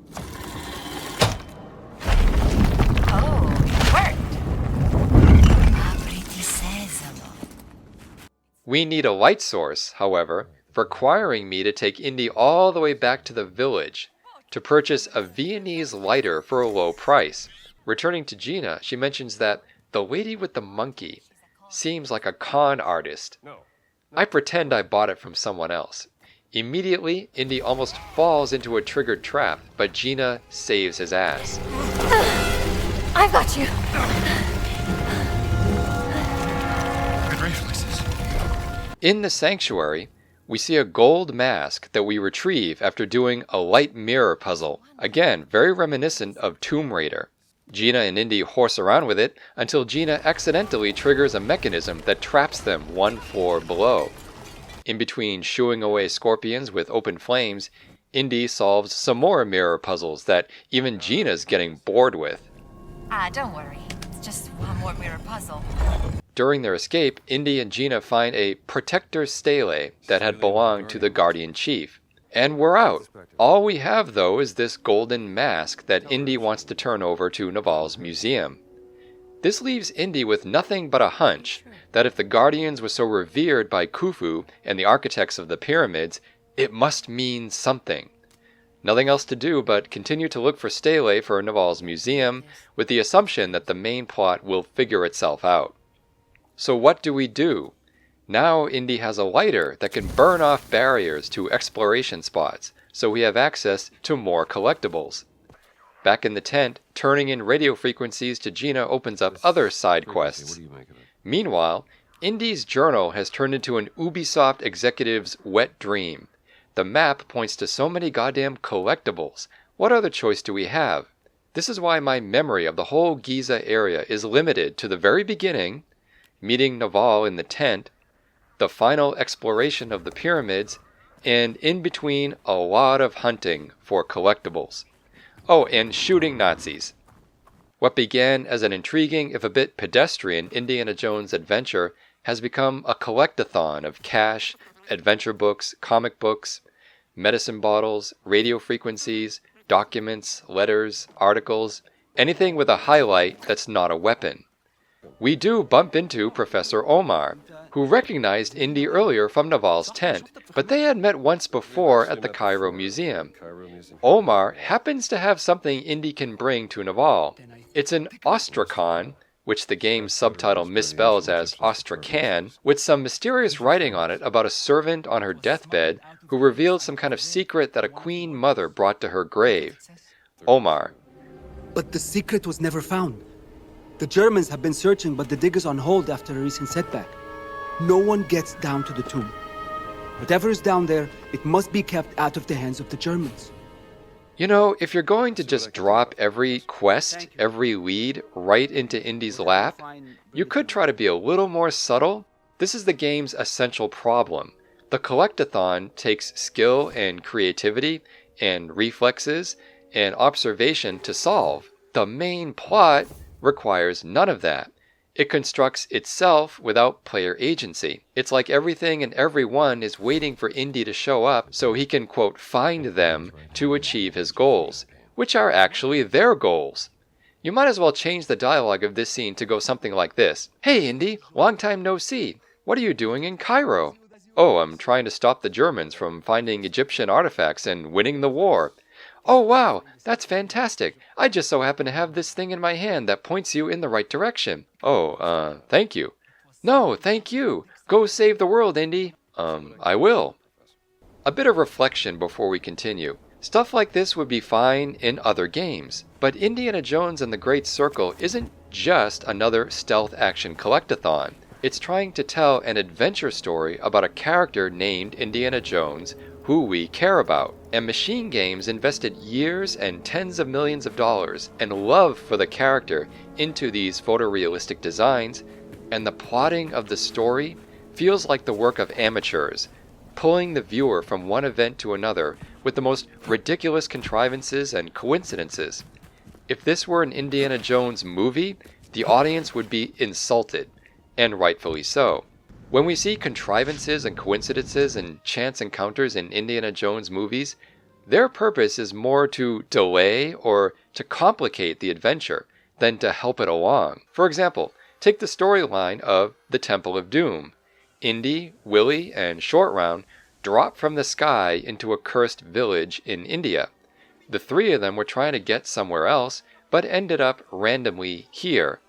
We need a light source, however, requiring me to take Indy all the way back to the village to purchase a Viennese lighter for a low price. Returning to Gina, she mentions that the lady with the monkey seems like a con artist. I pretend I bought it from someone else. Immediately, Indy almost falls into a triggered trap, but Gina saves his ass. I got you. Good reflexes. In the sanctuary, we see a gold mask that we retrieve after doing a light mirror puzzle. Again, very reminiscent of Tomb Raider. Gina and Indy horse around with it until Gina accidentally triggers a mechanism that traps them one floor below. In between shooing away scorpions with open flames, Indy solves some more mirror puzzles that even Gina's getting bored with. Don't worry. It's just one more mirror puzzle. During their escape, Indy and Gina find a protector stele that had belonged to the Guardian Chief. And we're out. All we have, though, is this golden mask that Indy wants to turn over to Naval's museum. This leaves Indy with nothing but a hunch that if the Guardians were so revered by Khufu and the architects of the pyramids, it must mean something. Nothing else to do but continue to look for stele for Naval's museum, with the assumption that the main plot will figure itself out. So what do? Now Indy has a lighter that can burn off barriers to exploration spots, so we have access to more collectibles. Back in the tent, turning in radio frequencies to Gina opens up other side quests. Meanwhile, Indy's journal has turned into an Ubisoft executive's wet dream. The map points to so many goddamn collectibles. What other choice do we have? This is why my memory of the whole Giza area is limited to the very beginning, meeting Naval in the tent, the final exploration of the pyramids, and in between a lot of hunting for collectibles. Oh, and shooting Nazis. What began as an intriguing, if a bit pedestrian, Indiana Jones adventure has become a collectathon of cash, adventure books, comic books, medicine bottles, radio frequencies, documents, letters, articles, anything with a highlight that's not a weapon. We do bump into Professor Omar, who recognized Indy earlier from Naval's tent, but they had met once before at the Cairo Museum. Omar happens to have something Indy can bring to Naval. It's an ostracon, which the game's subtitle misspells as Ostracan, with some mysterious writing on it about a servant on her deathbed who revealed some kind of secret that a queen mother brought to her grave. Omar. But the secret was never found. The Germans have been searching, but the dig is on hold after a recent setback. No one gets down to the tomb. Whatever is down there, it must be kept out of the hands of the Germans. You know, if you're going to just drop every quest, every lead, right into Indy's lap, you could try to be a little more subtle. This is the game's essential problem. The collectathon takes skill and creativity and reflexes and observation to solve. The main plot requires none of that. It constructs itself without player agency. It's like everything and everyone is waiting for Indy to show up so he can, quote, find them to achieve his goals, which are actually their goals. You might as well change the dialogue of this scene to go something like this. Hey Indy, long time no see. What are you doing in Cairo? Oh, I'm trying to stop the Germans from finding Egyptian artifacts and winning the war. Oh wow, that's fantastic. I just so happen to have this thing in my hand that points you in the right direction. Oh, thank you. No, thank you. Go save the world, Indy. I will. A bit of reflection before we continue. Stuff like this would be fine in other games, but Indiana Jones and the Great Circle isn't just another stealth action collectathon. It's trying to tell an adventure story about a character named Indiana Jones who we care about. And Machine Games invested years and tens of millions of dollars and love for the character into these photorealistic designs, and the plotting of the story feels like the work of amateurs, pulling the viewer from one event to another with the most ridiculous contrivances and coincidences. If this were an Indiana Jones movie, the audience would be insulted, and rightfully so. When we see contrivances and coincidences and chance encounters in Indiana Jones movies, their purpose is more to delay or to complicate the adventure than to help it along. For example, take the storyline of The Temple of Doom. Indy, Willie, and Short Round drop from the sky into a cursed village in India. The three of them were trying to get somewhere else, but ended up randomly here.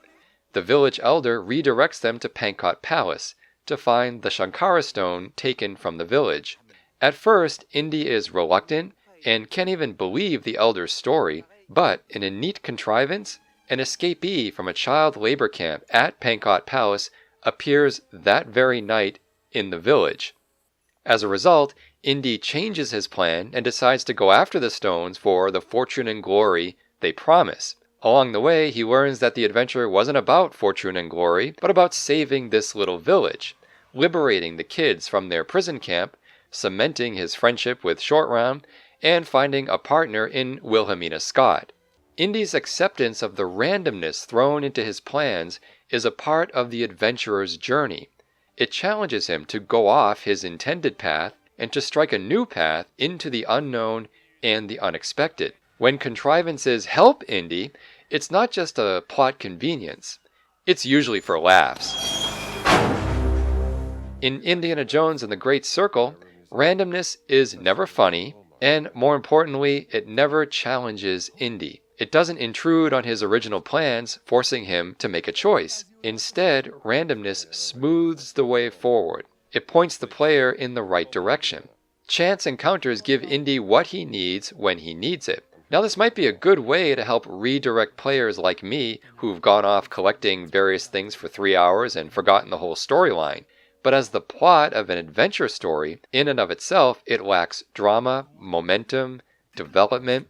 The village elder redirects them to Pankot Palace to find the Shankara stone taken from the village. At first, Indy is reluctant and can't even believe the elder's story, but in a neat contrivance, An escapee from a child labor camp at Pankot Palace appears that very night in the village. As a result, Indy changes his plan and decides to go after the stones for the fortune and glory they promise. Along the way, he learns that the adventure wasn't about fortune and glory, but about saving this little village, liberating the kids from their prison camp, cementing his friendship with Short Round, and finding a partner in Wilhelmina Scott. Indy's acceptance of the randomness thrown into his plans is a part of the adventurer's journey. It challenges him to go off his intended path and to strike a new path into the unknown and the unexpected. When contrivances help Indy, it's not just a plot convenience. It's usually for laughs. In Indiana Jones and the Great Circle, randomness is never funny, and more importantly, it never challenges Indy. It doesn't intrude on his original plans, forcing him to make a choice. Instead, randomness smooths the way forward. It points the player in the right direction. Chance encounters give Indy what he needs when he needs it. Now, this might be a good way to help redirect players like me who've gone off collecting various things for 3 hours and forgotten the whole storyline. But as the plot of an adventure story, in and of itself, it lacks drama, momentum, development,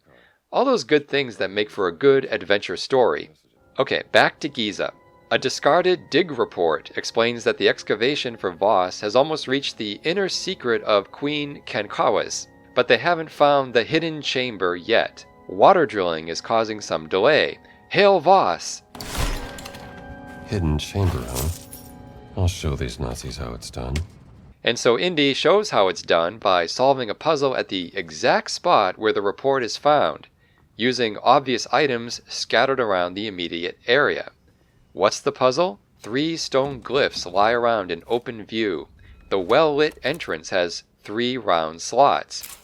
all those good things that make for a good adventure story. Okay, back to Giza. A discarded dig report explains that the excavation for Voss has almost reached the inner secret of Queen Kankawas, but they haven't found the hidden chamber yet. Water drilling is causing some delay. Hail Voss! Hidden chamber, huh? I'll show these Nazis how it's done. And so Indy shows how it's done by solving a puzzle at the exact spot where the report is found, using obvious items scattered around the immediate area. What's the puzzle? 3 stone glyphs lie around in open view. The well-lit entrance has 3 round slots.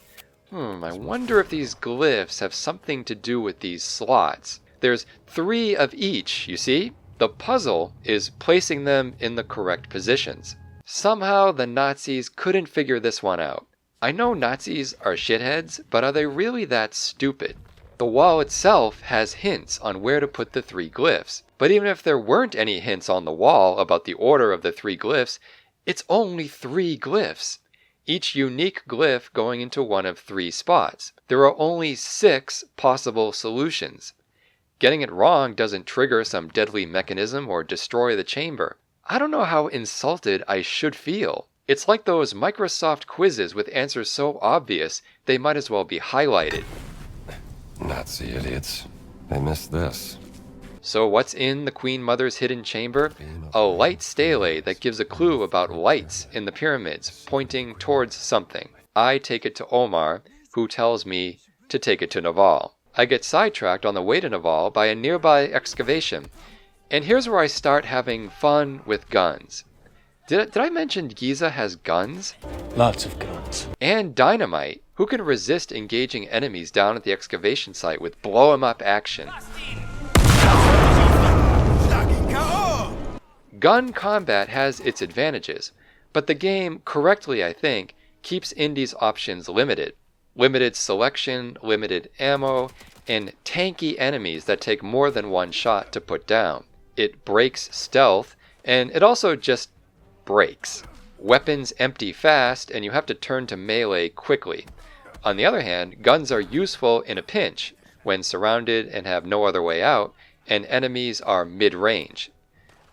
I wonder if these glyphs have something to do with these slots. There's 3 of each, you see? The puzzle is placing them in the correct positions. Somehow the Nazis couldn't figure this one out. I know Nazis are shitheads, but are they really that stupid? The wall itself has hints on where to put the 3 glyphs. But even if there weren't any hints on the wall about the order of the 3 glyphs, it's only 3 glyphs. Each unique glyph going into one of 3 spots. There are only 6 possible solutions. Getting it wrong doesn't trigger some deadly mechanism or destroy the chamber. I don't know how insulted I should feel. It's like those Microsoft quizzes with answers so obvious they might as well be highlighted. Nazi idiots. They missed this. So what's in the Queen Mother's hidden chamber? A light stele that gives a clue about lights in the pyramids pointing towards something. I take it to Omar, who tells me to take it to Naval. I get sidetracked on the way to Naval by a nearby excavation. And here's where I start having fun with guns. Did I mention Giza has guns? Lots of guns. And dynamite. Who can resist engaging enemies down at the excavation site with blow-em-up action? Gun combat has its advantages, but the game, correctly I think, keeps Indy's options limited. Limited selection, limited ammo, and tanky enemies that take more than one shot to put down. It breaks stealth, and it also just breaks. Weapons empty fast, and you have to turn to melee quickly. On the other hand, guns are useful in a pinch, when surrounded and have no other way out, and enemies are mid-range.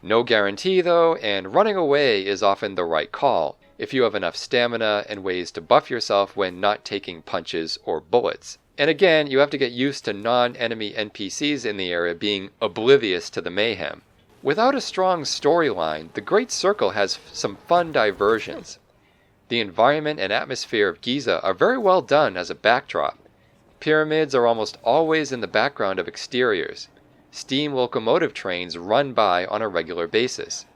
No guarantee though, and running away is often the right call, if you have enough stamina and ways to buff yourself when not taking punches or bullets. And again, you have to get used to non-enemy NPCs in the area being oblivious to the mayhem. Without a strong storyline, the Great Circle has some fun diversions. The environment and atmosphere of Giza are very well done as a backdrop. Pyramids are almost always in the background of exteriors. Steam locomotive trains run by on a regular basis.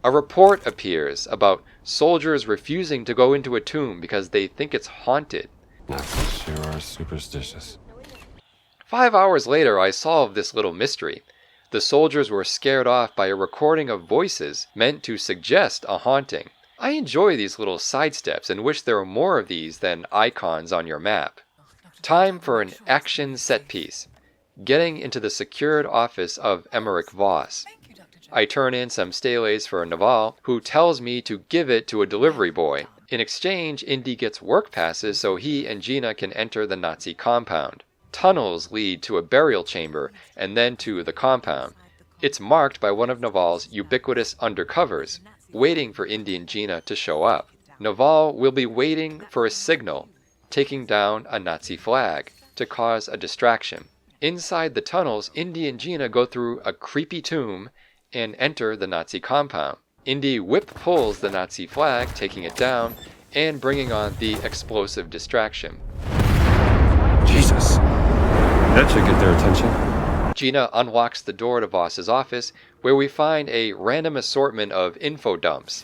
A report appears about soldiers refusing to go into a tomb because they think it's haunted. Nazis sure are superstitious. 5 hours later, I solved this little mystery. The soldiers were scared off by a recording of voices meant to suggest a haunting. I enjoy these little sidesteps and wish there were more of these than icons on your map. Time for an action set piece. getting into the secured office of Emmerich Voss. I turn in some steles for Naval, who tells me to give it to a delivery boy. In exchange, Indy gets work passes so he and Gina can enter the Nazi compound. Tunnels lead to a burial chamber and then to the compound. It's marked by one of Naval's ubiquitous undercovers, waiting for Indy and Gina to show up. Naval will be waiting for a signal, taking down a Nazi flag to cause a distraction. Inside the tunnels, Indy and Gina go through a creepy tomb and enter the Nazi compound. Indy whip-pulls the Nazi flag, taking it down and bringing on the explosive distraction. Jesus! That should get their attention. Gina unlocks the door to Voss's office, where we find a random assortment of info dumps.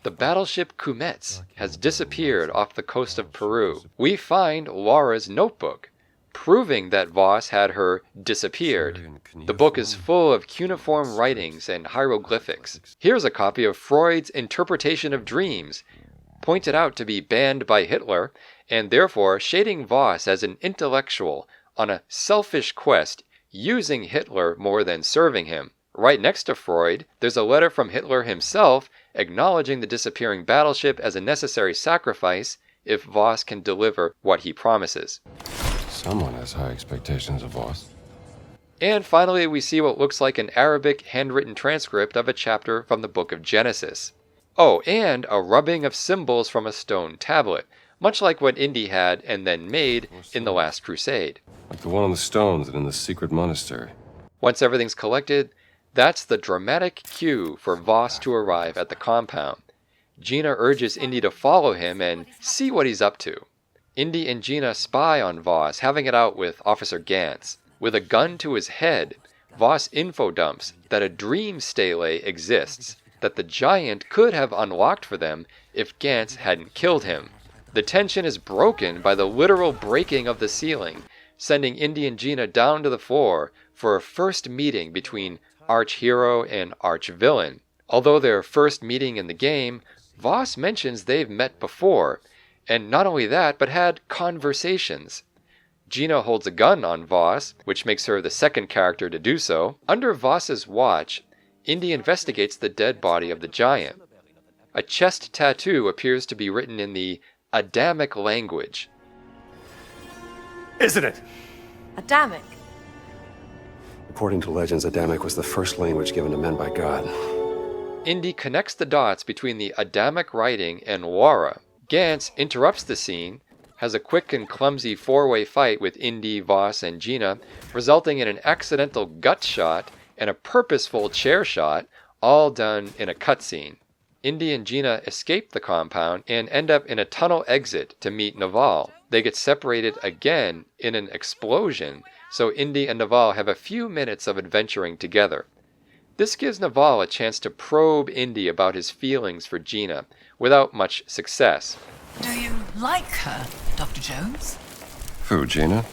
The battleship Kumets has disappeared off the coast of Peru. We find Laura's notebook, proving that Voss had her disappeared. The book is full of cuneiform writings and hieroglyphics. Here's a copy of Freud's interpretation of dreams, pointed out to be banned by Hitler, and therefore shading Voss as an intellectual on a selfish quest using Hitler more than serving him. Right next to Freud, there's a letter from Hitler himself acknowledging the disappearing battleship as a necessary sacrifice if Voss can deliver what he promises. Someone has high expectations of Voss. And finally, we see what looks like an Arabic handwritten transcript of a chapter from the book of Genesis. Oh, and a rubbing of symbols from a stone tablet, much like what Indy had and then made in the Last Crusade. Like the one on the stones and in the secret monastery. Once everything's collected, that's the dramatic cue for Voss to arrive at the compound. Gina urges Indy to follow him and see what he's up to. Indy and Gina spy on Voss, having it out with Officer Gantz. With a gun to his head, Voss info dumps that a dream stele exists that the giant could have unlocked for them if Gantz hadn't killed him. The tension is broken by the literal breaking of the ceiling, sending Indy and Gina down to the floor for a first meeting between arch-hero and arch-villain. Although their first meeting in the game, Voss mentions they've met before, and not only that, but had conversations. Gina holds a gun on Voss, which makes her the second character to do so. Under Voss's watch, Indy investigates the dead body of the giant. A chest tattoo appears to be written in the Adamic language. Isn't it? Adamic. According to legends, Adamic was the first language given to men by God. Indy connects the dots between the Adamic writing and Laura. Gantz interrupts the scene, has a quick and clumsy four-way fight with Indy, Voss, and Gina, resulting in an accidental gut shot and a purposeful chair shot, all done in a cutscene. Indy and Gina escape the compound and end up in a tunnel exit to meet Naval. They get separated again in an explosion, so Indy and Naval have a few minutes of adventuring together. This gives Naval a chance to probe Indy about his feelings for Gina, without much success. Do you like her, Dr. Jones? Who, Gina?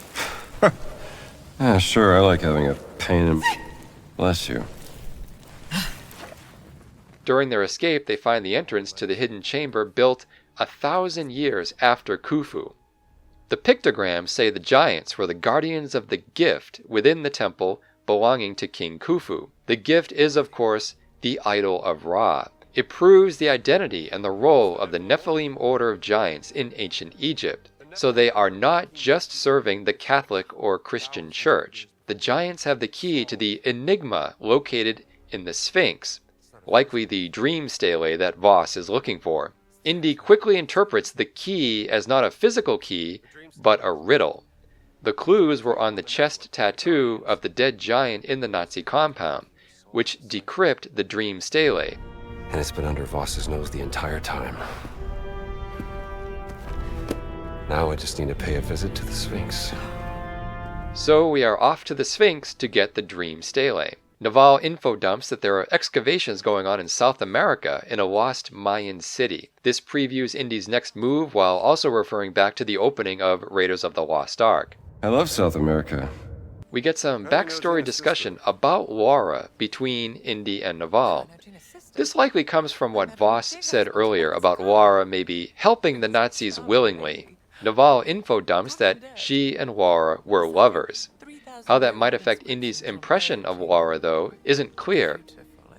Yeah, sure, I like having a pain in... Bless you. During their escape, they find the entrance to the hidden chamber built 1,000 years after Khufu. The pictograms say the giants were the guardians of the gift within the temple belonging to King Khufu. The gift is, of course, the idol of Ra. It proves the identity and the role of the Nephilim order of giants in ancient Egypt. So they are not just serving the Catholic or Christian church. The giants have the key to the enigma located in the Sphinx, likely the dream stele that Voss is looking for. Indy quickly interprets the key as not a physical key, but a riddle. The clues were on the chest tattoo of the dead giant in the Nazi compound, which decrypt the dream stele. And it's been under Voss's nose the entire time. Now I just need to pay a visit to the Sphinx. So we are off to the Sphinx to get the dream stele. Naval info dumps that there are excavations going on in South America in a lost Mayan city. This previews Indy's next move while also referring back to the opening of Raiders of the Lost Ark. I love South America. We get some backstory discussion about Laura between Indy and Naval. This likely comes from what Voss said earlier about Laura maybe helping the Nazis willingly. Naval info dumps that she and Laura were lovers. How that might affect Indy's impression of Laura, though, isn't clear.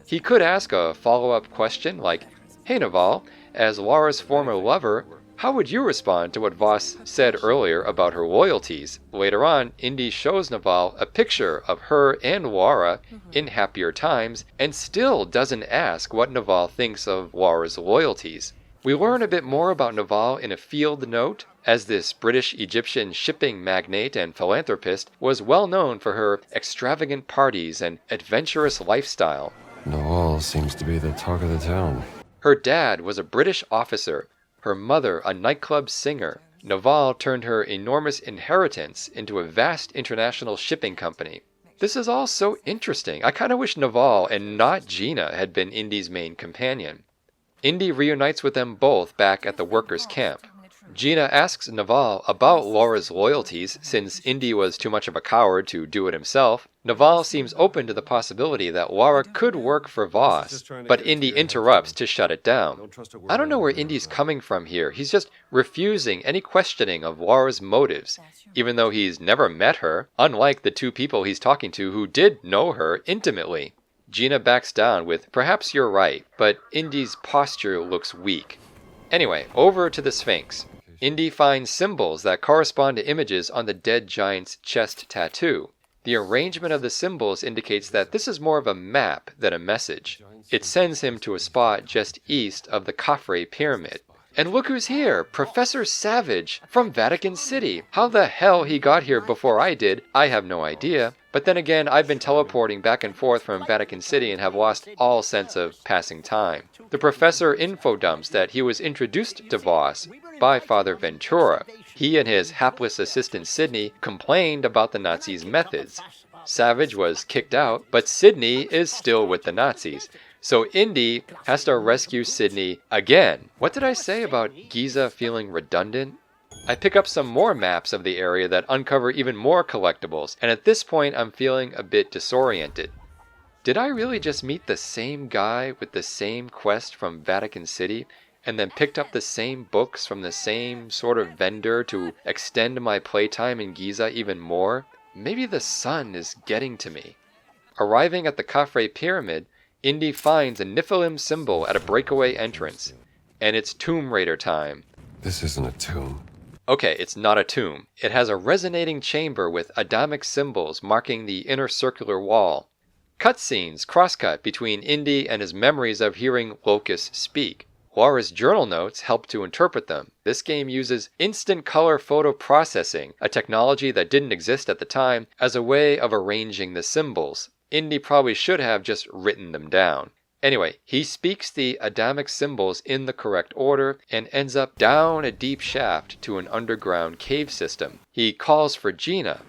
He could ask a follow-up question like, "Hey Naval, as Laura's former lover, how would you respond to what Voss said earlier about her loyalties?" Later on, Indy shows Naval a picture of her and Laura in happier times and still doesn't ask what Naval thinks of Laura's loyalties. We learn a bit more about Naval in a field note, as this British-Egyptian shipping magnate and philanthropist was well known for her extravagant parties and adventurous lifestyle. Naval seems to be the talk of the town. Her dad was a British officer, her mother a nightclub singer. Naval turned her enormous inheritance into a vast international shipping company. This is all so interesting. I kind of wish Naval and not Gina had been Indy's main companion. Indy reunites with them both back at the workers' camp. Gina asks Naval about Laura's loyalties since Indy was too much of a coward to do it himself. Naval seems open to the possibility that Laura could work for Voss, but Indy interrupts to shut it down. I don't know where Indy's coming from here. He's just refusing any questioning of Laura's motives, even though he's never met her, unlike the two people he's talking to who did know her intimately. Gina backs down with, "Perhaps you're right, but Indy's posture looks weak." Anyway, over to the Sphinx. Indy finds symbols that correspond to images on the dead giant's chest tattoo. The arrangement of the symbols indicates that this is more of a map than a message. It sends him to a spot just east of the Khafre Pyramid. And look who's here! Professor Savage from Vatican City. How the hell he got here before I did, I have no idea. But then again, I've been teleporting back and forth from Vatican City and have lost all sense of passing time. The professor infodumps that he was introduced to Voss by Father Ventura. He and his hapless assistant Sydney complained about the Nazis' methods. Savage was kicked out, but Sydney is still with the Nazis. So Indy has to rescue Sydney again. What did I say about Giza feeling redundant? I pick up some more maps of the area that uncover even more collectibles, and at this point I'm feeling a bit disoriented. Did I really just meet the same guy with the same quest from Vatican City, and then picked up the same books from the same sort of vendor to extend my playtime in Giza even more? Maybe the sun is getting to me. Arriving at the Khafre Pyramid, Indy finds a Nephilim symbol at a breakaway entrance, and it's Tomb Raider time. This isn't a tomb. Okay, it's not a tomb. It has a resonating chamber with Adamic symbols marking the inner circular wall. Cutscenes crosscut between Indy and his memories of hearing locusts speak. Laura's journal notes help to interpret them. This game uses instant color photo processing, a technology that didn't exist at the time, as a way of arranging the symbols. Indy probably should have just written them down. Anyway, he speaks the Adamic symbols in the correct order and ends up down a deep shaft to an underground cave system. He calls for Gina,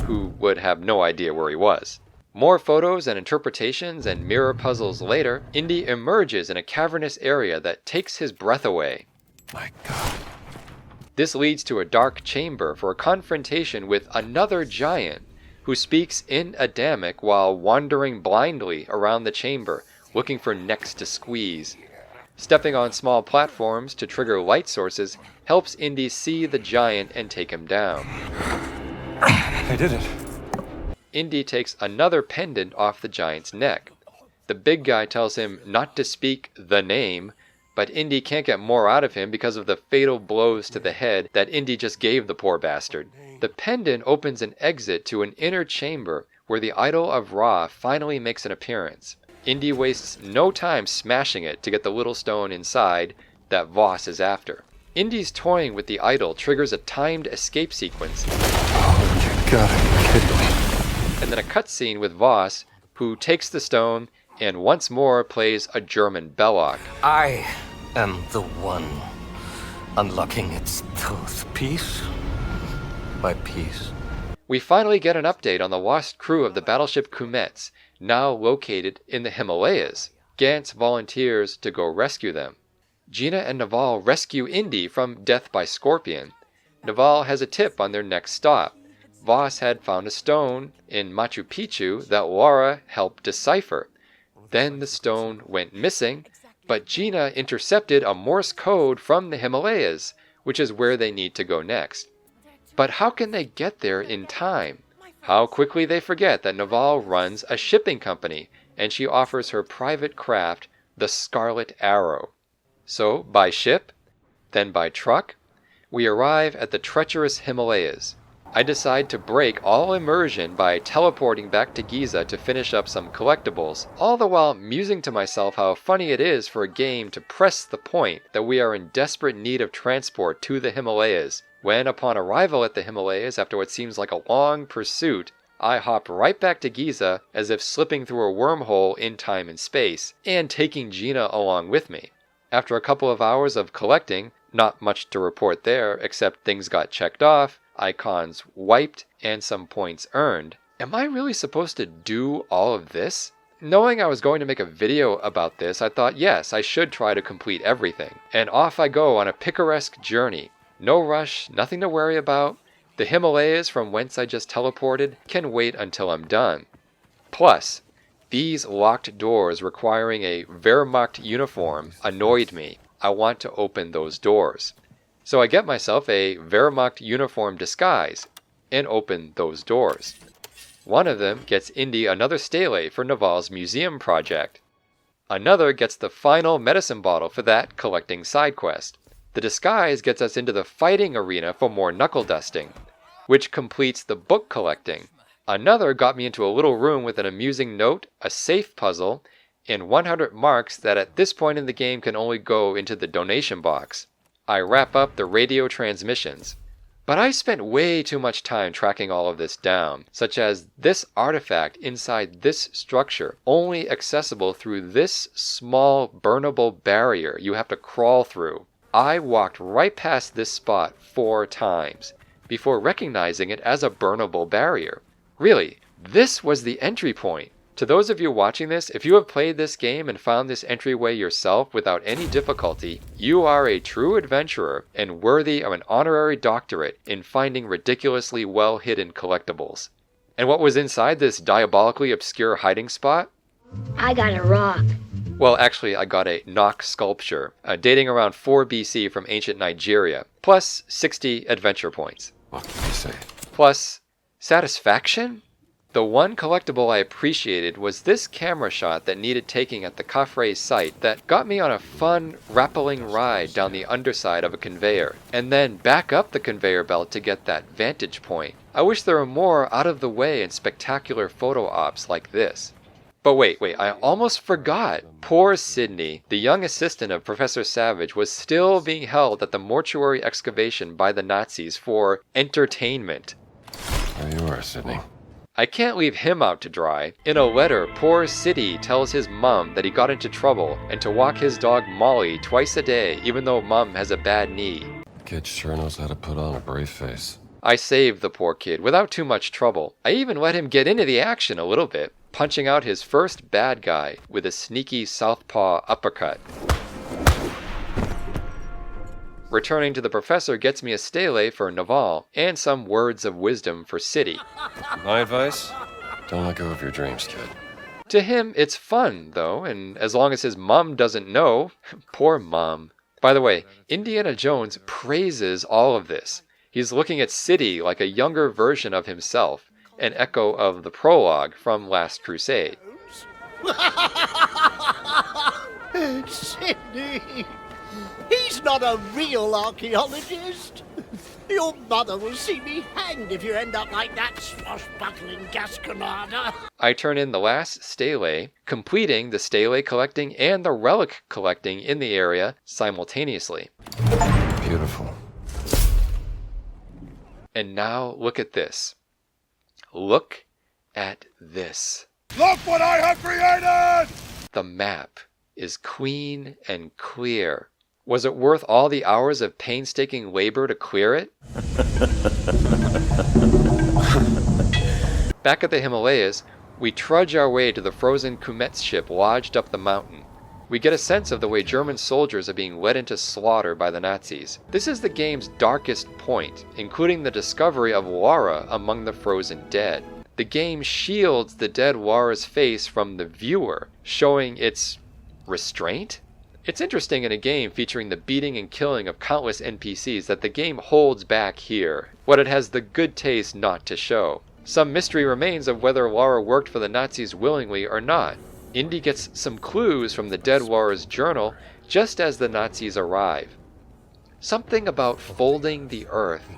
who would have no idea where he was. More photos and interpretations and mirror puzzles later, Indy emerges in a cavernous area that takes his breath away. My God. This leads to a dark chamber for a confrontation with another giant, who speaks in Adamic while wandering blindly around the chamber, looking for necks to squeeze. Stepping on small platforms to trigger light sources helps Indy see the giant and take him down. I did it. Indy takes another pendant off the giant's neck. The big guy tells him not to speak the name, but Indy can't get more out of him because of the fatal blows to the head that Indy just gave the poor bastard. The pendant opens an exit to an inner chamber where the idol of Ra finally makes an appearance. Indy wastes no time smashing it to get the little stone inside that Voss is after. Indy's toying with the idol triggers a timed escape sequence. Oh, you gotta be kidding me. And then a cutscene with Voss, who takes the stone and once more plays a German belloc. I am the one unlocking its tooth piece by piece. We finally get an update on the lost crew of the battleship Kumets, now located in the Himalayas. Gantz volunteers to go rescue them. Gina and Naval rescue Indy from death by scorpion. Naval has a tip on their next stop. Voss had found a stone in Machu Picchu that Laura helped decipher. Then the stone went missing, but Gina intercepted a Morse code from the Himalayas, which is where they need to go next. But how can they get there in time? How quickly they forget that Naval runs a shipping company, and she offers her private craft, the Scarlet Arrow. So, by ship, then by truck, we arrive at the treacherous Himalayas. I decide to break all immersion by teleporting back to Giza to finish up some collectibles, all the while musing to myself how funny it is for a game to press the point that we are in desperate need of transport to the Himalayas, when upon arrival at the Himalayas after what seems like a long pursuit, I hop right back to Giza as if slipping through a wormhole in time and space, and taking Gina along with me. After a couple of hours of collecting, not much to report there except things got checked off, icons wiped, and some points earned. Am I really supposed to do all of this? Knowing I was going to make a video about this, I thought yes, I should try to complete everything. And off I go on a picaresque journey. No rush, nothing to worry about. The Himalayas from whence I just teleported can wait until I'm done. Plus, these locked doors requiring a Wehrmacht uniform annoyed me. I want to open those doors. So I get myself a Wehrmacht uniform disguise and open those doors. One of them gets Indy another stele for Naval's museum project. Another gets the final medicine bottle for that collecting side quest. The disguise gets us into the fighting arena for more knuckle dusting, which completes the book collecting. Another got me into a little room with an amusing note, a safe puzzle, and 100 marks that at this point in the game can only go into the donation box. I wrap up the radio transmissions. But I spent way too much time tracking all of this down, such as this artifact inside this structure, only accessible through this small burnable barrier you have to crawl through. I walked right past this spot 4 times before recognizing it as a burnable barrier. Really, this was the entry point. To those of you watching this, if you have played this game and found this entryway yourself without any difficulty, you are a true adventurer and worthy of an honorary doctorate in finding ridiculously well-hidden collectibles. And what was inside this diabolically obscure hiding spot? I got a rock. Well, actually, I got a Nok sculpture, dating around 4 BC from ancient Nigeria, plus 60 adventure points. What can you say? Plus, satisfaction? The one collectible I appreciated was this camera shot that needed taking at the Khafre site that got me on a fun, rappelling ride down the underside of a conveyor, and then back up the conveyor belt to get that vantage point. I wish there were more out-of-the-way and spectacular photo ops like this. But wait, I almost forgot. Poor Sydney, the young assistant of Professor Savage, was still being held at the mortuary excavation by the Nazis for entertainment. There you are, Sydney. I can't leave him out to dry. In a letter, poor Siddy tells his mum that he got into trouble and to walk his dog Molly twice a day, even though mum has a bad knee. The kid sure knows how to put on a brave face. I saved the poor kid without too much trouble. I even let him get into the action a little bit, punching out his first bad guy with a sneaky southpaw uppercut. Returning to the professor gets me a stele for Naval and some words of wisdom for Siddy. My advice? Don't let go of your dreams, kid. To him, it's fun, though, and as long as his mum doesn't know, poor mum. By the way, Indiana Jones praises all of this. He's looking at Siddy like a younger version of himself, an echo of the prologue from Last Crusade. Sidney! He's not a real archaeologist. Your mother will see me hanged if you end up like that swashbuckling Gasconada. I turn in the last stele, completing the stele collecting and the relic collecting in the area simultaneously. Beautiful. And now look at this. Look at this. Look what I have created! The map is clean and clear. Was it worth all the hours of painstaking labor to clear it? Back at the Himalayas, we trudge our way to the frozen Kumetz ship lodged up the mountain. We get a sense of the way German soldiers are being led into slaughter by the Nazis. This is the game's darkest point, including the discovery of Laura among the frozen dead. The game shields the dead Laura's face from the viewer, showing its restraint? It's interesting in a game featuring the beating and killing of countless NPCs that the game holds back here, what it has the good taste not to show. Some mystery remains of whether Laura worked for the Nazis willingly or not. Indy gets some clues from the dead Laura's journal just as the Nazis arrive. Something about folding the earth.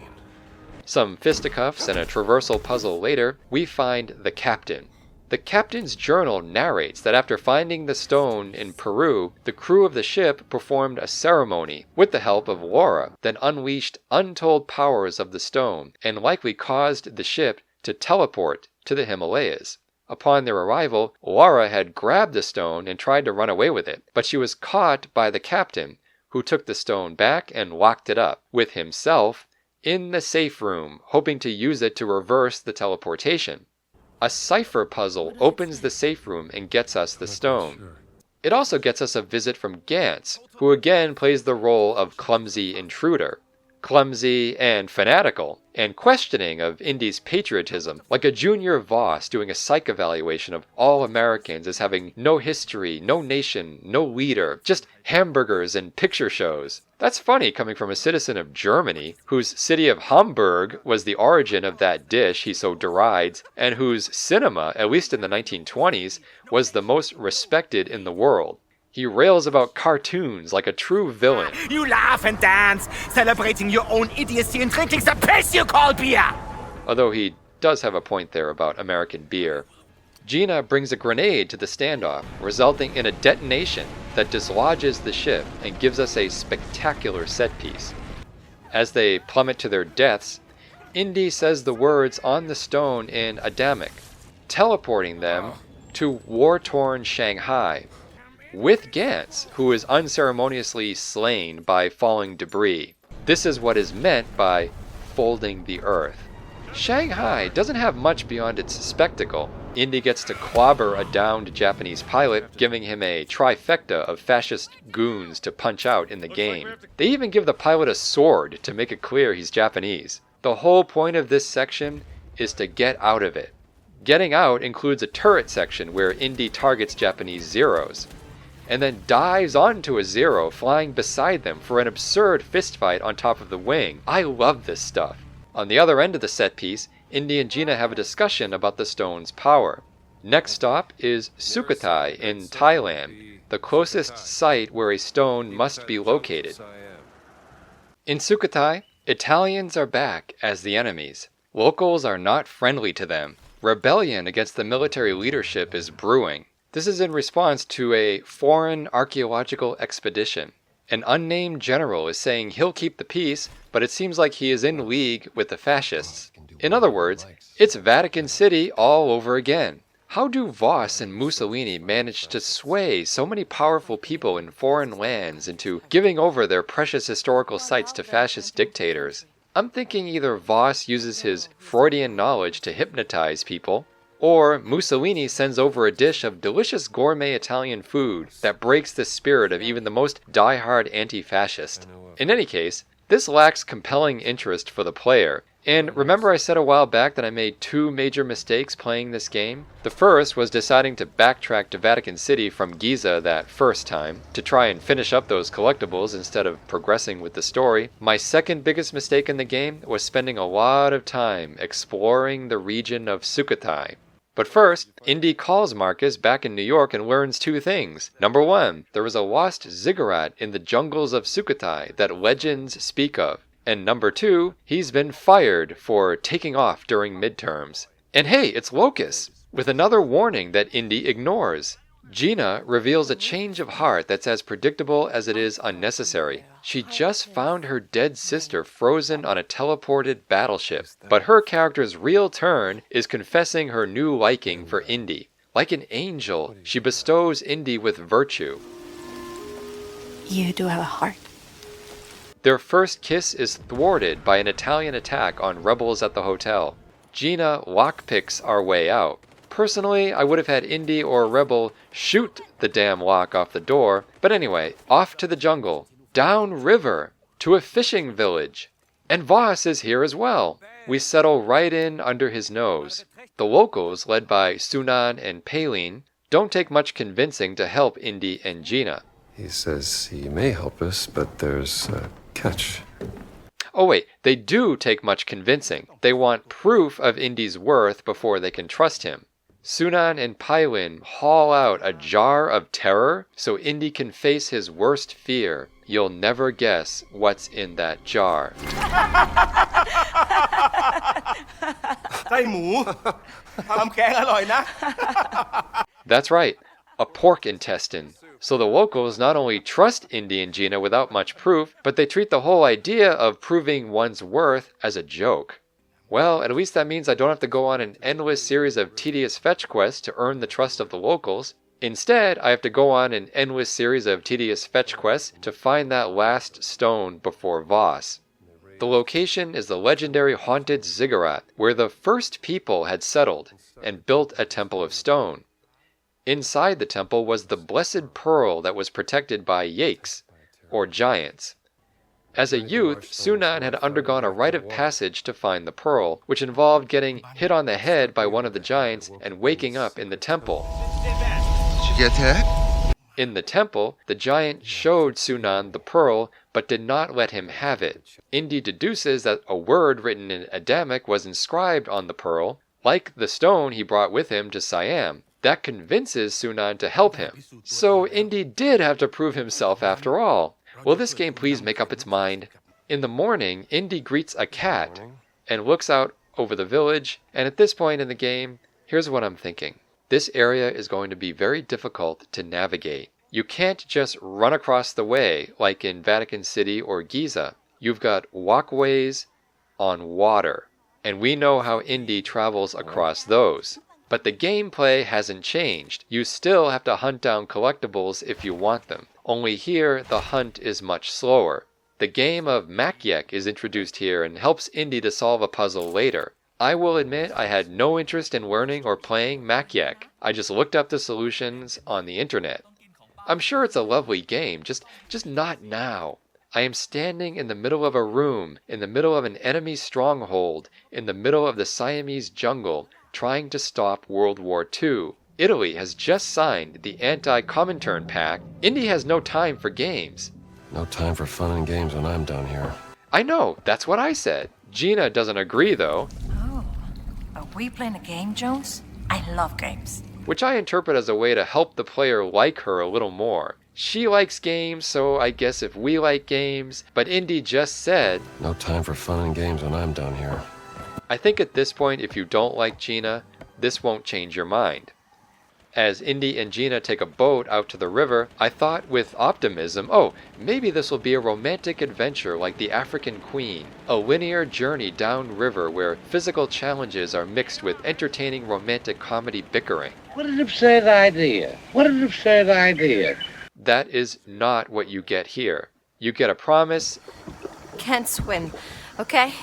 Some fisticuffs and a traversal puzzle later, we find the captain. The captain's journal narrates that after finding the stone in Peru, the crew of the ship performed a ceremony with the help of Laura that unleashed untold powers of the stone and likely caused the ship to teleport to the Himalayas. Upon their arrival, Laura had grabbed the stone and tried to run away with it, but she was caught by the captain, who took the stone back and locked it up, with himself, in the safe room, hoping to use it to reverse the teleportation. A cipher puzzle opens the safe room and gets us the stone. It also gets us a visit from Gantz, who again plays the role of clumsy intruder. Clumsy and fanatical, and questioning of Indy's patriotism, like a junior Voss doing a psych evaluation of all Americans as having no history, no nation, no leader, just hamburgers and picture shows. That's funny coming from a citizen of Germany, whose city of Hamburg was the origin of that dish he so derides, and whose cinema, at least in the 1920s, was the most respected in the world. He rails about cartoons like a true villain. You laugh and dance, celebrating your own idiocy and drinking the piss you call beer! Although he does have a point there about American beer. Gina brings a grenade to the standoff, resulting in a detonation that dislodges the ship and gives us a spectacular set piece. As they plummet to their deaths, Indy says the words on the stone in Adamic, teleporting them to war-torn Shanghai, with Gantz, who is unceremoniously slain by falling debris. This is what is meant by folding the earth. Shanghai doesn't have much beyond its spectacle. Indy gets to clobber a downed Japanese pilot, giving him a trifecta of fascist goons to punch out in the game. They even give the pilot a sword to make it clear he's Japanese. The whole point of this section is to get out of it. Getting out includes a turret section where Indy targets Japanese Zeros, and then dives onto a Zero flying beside them for an absurd fistfight on top of the wing. I love this stuff. On the other end of the set piece, Indy and Gina have a discussion about the stone's power. Next stop is Sukhothai in Thailand, the closest site where a stone must be located. In Sukhothai, Italians are back as the enemies. Locals are not friendly to them. Rebellion against the military leadership is brewing. This is in response to a foreign archaeological expedition. An unnamed general is saying he'll keep the peace, but it seems like he is in league with the fascists. In other words, it's Vatican City all over again. How do Voss and Mussolini manage to sway so many powerful people in foreign lands into giving over their precious historical sites to fascist dictators? I'm thinking either Voss uses his Freudian knowledge to hypnotize people, or Mussolini sends over a dish of delicious gourmet Italian food that breaks the spirit of even the most die-hard anti-fascist. In any case, this lacks compelling interest for the player. And remember I said a while back that I made two major mistakes playing this game? The first was deciding to backtrack to Vatican City from Giza that first time, to try and finish up those collectibles instead of progressing with the story. My second biggest mistake in the game was spending a lot of time exploring the region of Sukhothai. But first, Indy calls Marcus back in New York and learns two things. Number one, there was a lost ziggurat in the jungles of Sukhothai that legends speak of. And number two, he's been fired for taking off during midterms. And hey, it's Locus, with another warning that Indy ignores. Gina reveals a change of heart that's as predictable as it is unnecessary. She just found her dead sister frozen on a teleported battleship, but her character's real turn is confessing her new liking for Indy. Like an angel, she bestows Indy with virtue. You do have a heart. Their first kiss is thwarted by an Italian attack on rebels at the hotel. Gina lockpicks our way out. Personally, I would have had Indy or a rebel shoot the damn lock off the door, but anyway, off to the jungle, down river, to a fishing village. And Voss is here as well. We settle right in under his nose. The locals, led by Sunan and Palin, don't take much convincing to help Indy and Gina. He says he may help us, but there's a catch. Oh wait, they do take much convincing. They want proof of Indy's worth before they can trust him. Sunan and Pailin haul out a jar of terror so Indy can face his worst fear. You'll never guess what's in that jar. ไส้หมู ทำแกงอร่อยนะ That's right, a pork intestine. So the locals not only trust Indy and Gina without much proof, but they treat the whole idea of proving one's worth as a joke. Well, at least that means I don't have to go on an endless series of tedious fetch quests to earn the trust of the locals. Instead, I have to go on an endless series of tedious fetch quests to find that last stone before Voss. The location is the legendary haunted ziggurat, where the first people had settled and built a temple of stone. Inside the temple was the blessed pearl that was protected by Hijinks, or giants. As a youth, Sunan had undergone a rite of passage to find the pearl, which involved getting hit on the head by one of the giants and waking up in the temple. Did you get that? In the temple, the giant showed Sunan the pearl, but did not let him have it. Indy deduces that a word written in Adamic was inscribed on the pearl, like the stone he brought with him to Siam. That convinces Sunan to help him. So Indy did have to prove himself after all. Will this game please make up its mind? In the morning, Indy greets a cat and looks out over the village, and at this point in the game, here's what I'm thinking. This area is going to be very difficult to navigate. You can't just run across the way like in Vatican City or Giza. You've got walkways on water, and we know how Indy travels across those. But the gameplay hasn't changed. You still have to hunt down collectibles if you want them. Only here, the hunt is much slower. The game of Makyek is introduced here and helps Indy to solve a puzzle later. I will admit I had no interest in learning or playing Makyek. I just looked up the solutions on the internet. I'm sure it's a lovely game, just not now. I am standing in the middle of a room, in the middle of an enemy stronghold, in the middle of the Siamese jungle, trying to stop World War II. Italy has just signed the Anti-Comintern Pact. Indy has no time for games. No time for fun and games when I'm down here. I know, that's what I said. Gina doesn't agree, though. Oh, are we playing a game, Jones? I love games. Which I interpret as a way to help the player like her a little more. She likes games, so I guess if we like games, but Indy just said, no time for fun and games when I'm down here. I think at this point, if you don't like Gina, this won't change your mind. As Indy and Gina take a boat out to the river, I thought with optimism, oh, maybe this will be a romantic adventure like The African Queen, a linear journey downriver where physical challenges are mixed with entertaining romantic comedy bickering. What an absurd idea. What an absurd idea. That is not what you get here. You get a promise. Can't swim, okay?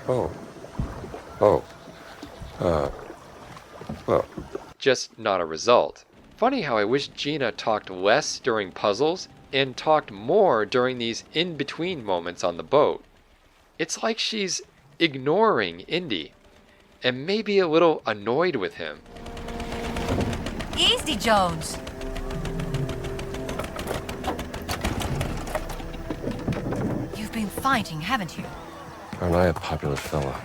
Well. Just not a result. Funny how I wish Gina talked less during puzzles and talked more during these in-between moments on the boat. It's like she's ignoring Indy and maybe a little annoyed with him. Easy, Jones. You've been fighting, haven't you? Aren't I a popular fella?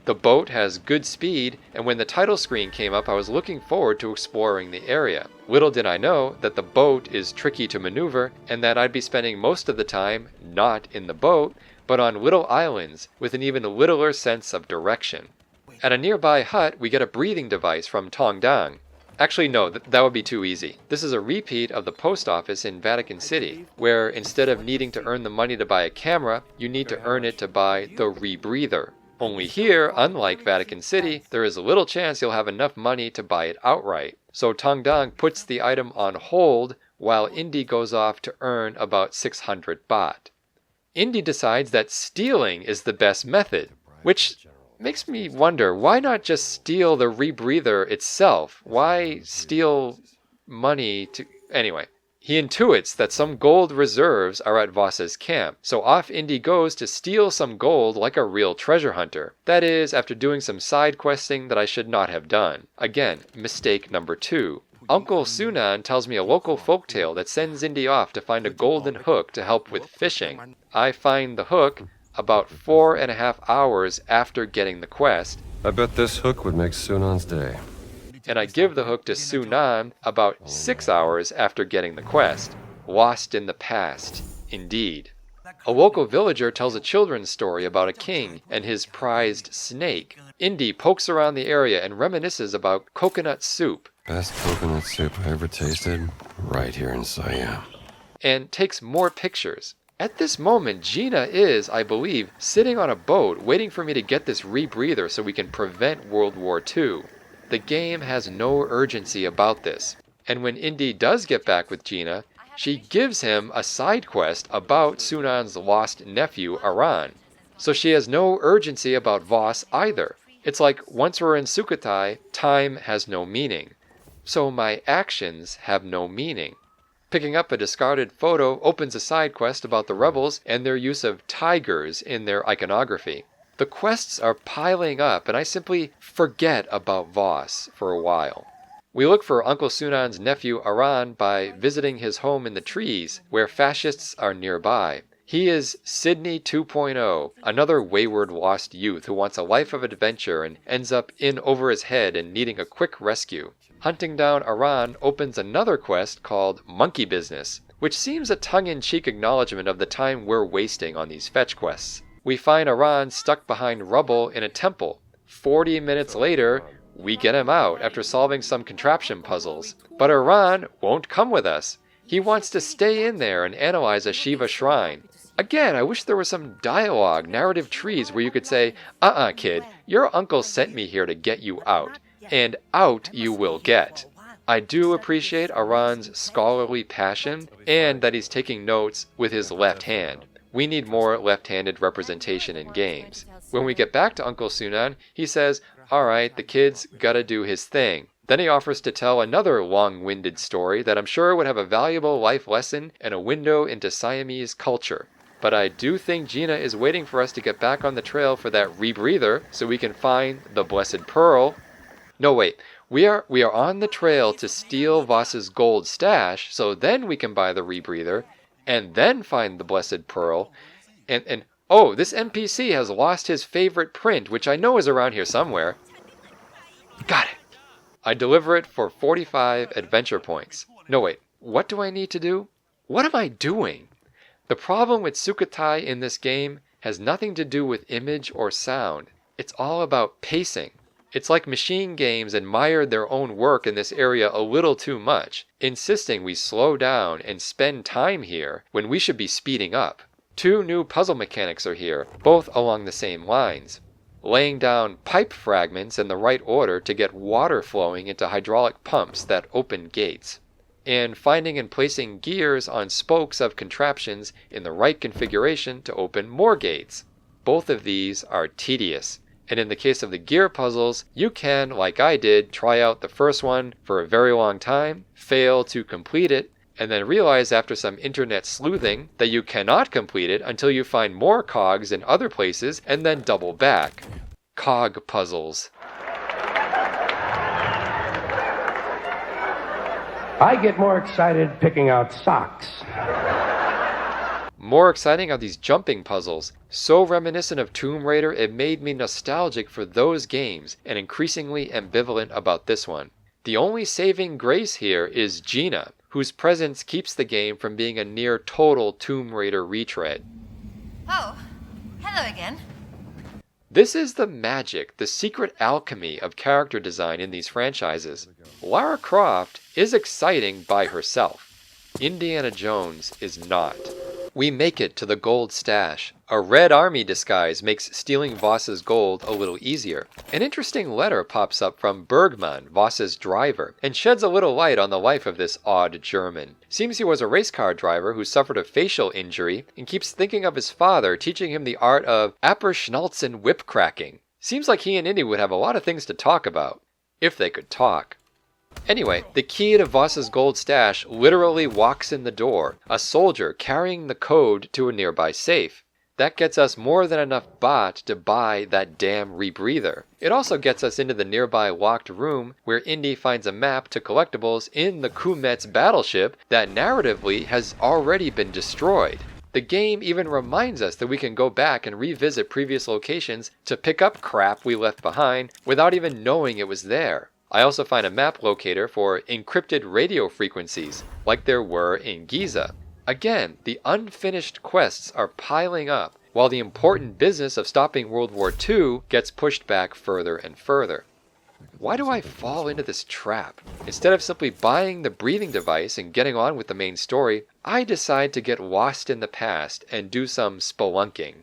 The boat has good speed, and when the title screen came up, I was looking forward to exploring the area. Little did I know that the boat is tricky to maneuver, and that I'd be spending most of the time not in the boat, but on little islands with an even littler sense of direction. At a nearby hut, we get a breathing device from Tongdang. Actually, no, that would be too easy. This is a repeat of the post office in Vatican City, where instead of needing to earn the money to buy a camera, you need to earn it to buy the rebreather. Only here, unlike Vatican City, there is little chance you'll have enough money to buy it outright. So Tongdang puts the item on hold while Indy goes off to earn about 600 baht. Indy decides that stealing is the best method, which makes me wonder, why not just steal the rebreather itself? Why steal money to... Anyway. He intuits that some gold reserves are at Voss's camp, so off Indy goes to steal some gold like a real treasure hunter. That is, after doing some side questing that I should not have done. Again, mistake number 2. Uncle Sunan tells me a local folktale that sends Indy off to find a golden hook to help with fishing. I find the hook, about 4.5 hours after getting the quest. I bet this hook would make Sunan's day. And I give the hook to Sunan about 6 hours after getting the quest. Lost in the past, indeed. A local villager tells a children's story about a king and his prized snake. Indy pokes around the area and reminisces about coconut soup. Best coconut soup I ever tasted, right here in Siam. And takes more pictures. At this moment, Gina is, I believe, sitting on a boat waiting for me to get this rebreather so we can prevent World War II. The game has no urgency about this. And when Indy does get back with Gina, she gives him a side quest about Sunan's lost nephew, Aran. So she has no urgency about Voss either. It's like once we're in Sukhothai, time has no meaning. So my actions have no meaning. Picking up a discarded photo opens a side quest about the rebels and their use of tigers in their iconography. The quests are piling up and I simply forget about Voss for a while. We look for Uncle Sunan's nephew Aran by visiting his home in the trees, where fascists are nearby. He is Sydney 2.0, another wayward lost youth who wants a life of adventure and ends up in over his head and needing a quick rescue. Hunting down Aran opens another quest called Monkey Business, which seems a tongue-in-cheek acknowledgement of the time we're wasting on these fetch quests. We find Aran stuck behind rubble in a temple. 40 minutes later, we get him out after solving some contraption puzzles. But Aran won't come with us. He wants to stay in there and analyze a Shiva shrine. Again, I wish there was some dialogue, narrative trees where you could say, kid, your uncle sent me here to get you out. And out you will get. I do appreciate Aran's scholarly passion and that he's taking notes with his left hand. We need more left-handed representation in games. When we get back to Uncle Sunan, he says, alright, the kid's gotta do his thing. Then he offers to tell another long-winded story that I'm sure would have a valuable life lesson and a window into Siamese culture. But I do think Gina is waiting for us to get back on the trail for that rebreather so we can find the Blessed Pearl. No, wait. We are on the trail to steal Voss's gold stash, so then we can buy the rebreather, and then find the Blessed Pearl. And oh, this NPC has lost his favorite print, which I know is around here somewhere. Got it. I deliver it for 45 adventure points. No, wait. What do I need to do? What am I doing? The problem with Sukhothai in this game has nothing to do with image or sound. It's all about pacing. It's like machine games admired their own work in this area a little too much, insisting we slow down and spend time here when we should be speeding up. 2 new puzzle mechanics are here, both along the same lines. Laying down pipe fragments in the right order to get water flowing into hydraulic pumps that open gates. And finding and placing gears on spokes of contraptions in the right configuration to open more gates. Both of these are tedious. And in the case of the gear puzzles, you can, like I did, try out the first one for a very long time, fail to complete it, and then realize after some internet sleuthing that you cannot complete it until you find more cogs in other places and then double back. Cog puzzles. I get more excited picking out socks. More exciting are these jumping puzzles. So reminiscent of Tomb Raider, it made me nostalgic for those games and increasingly ambivalent about this one. The only saving grace here is Gina, whose presence keeps the game from being a near total Tomb Raider retread. Oh, hello again. This is the magic, the secret alchemy of character design in these franchises. Lara Croft is exciting by herself. Indiana Jones is not. We make it to the gold stash. A Red Army disguise makes stealing Voss's gold a little easier. An interesting letter pops up from Bergman, Voss's driver, and sheds a little light on the life of this odd German. Seems he was a race car driver who suffered a facial injury and keeps thinking of his father teaching him the art of Apperschnalzen whip cracking. Seems like he and Indy would have a lot of things to talk about. If they could talk. Anyway, the key to Voss's gold stash literally walks in the door, a soldier carrying the code to a nearby safe. That gets us more than enough baht to buy that damn rebreather. It also gets us into the nearby locked room where Indy finds a map to collectibles in the Kumets battleship that narratively has already been destroyed. The game even reminds us that we can go back and revisit previous locations to pick up crap we left behind without even knowing it was there. I also find a map locator for encrypted radio frequencies, like there were in Giza. Again, the unfinished quests are piling up, while the important business of stopping World War II gets pushed back further and further. Why do I fall into this trap? Instead of simply buying the breathing device and getting on with the main story, I decide to get lost in the past and do some spelunking.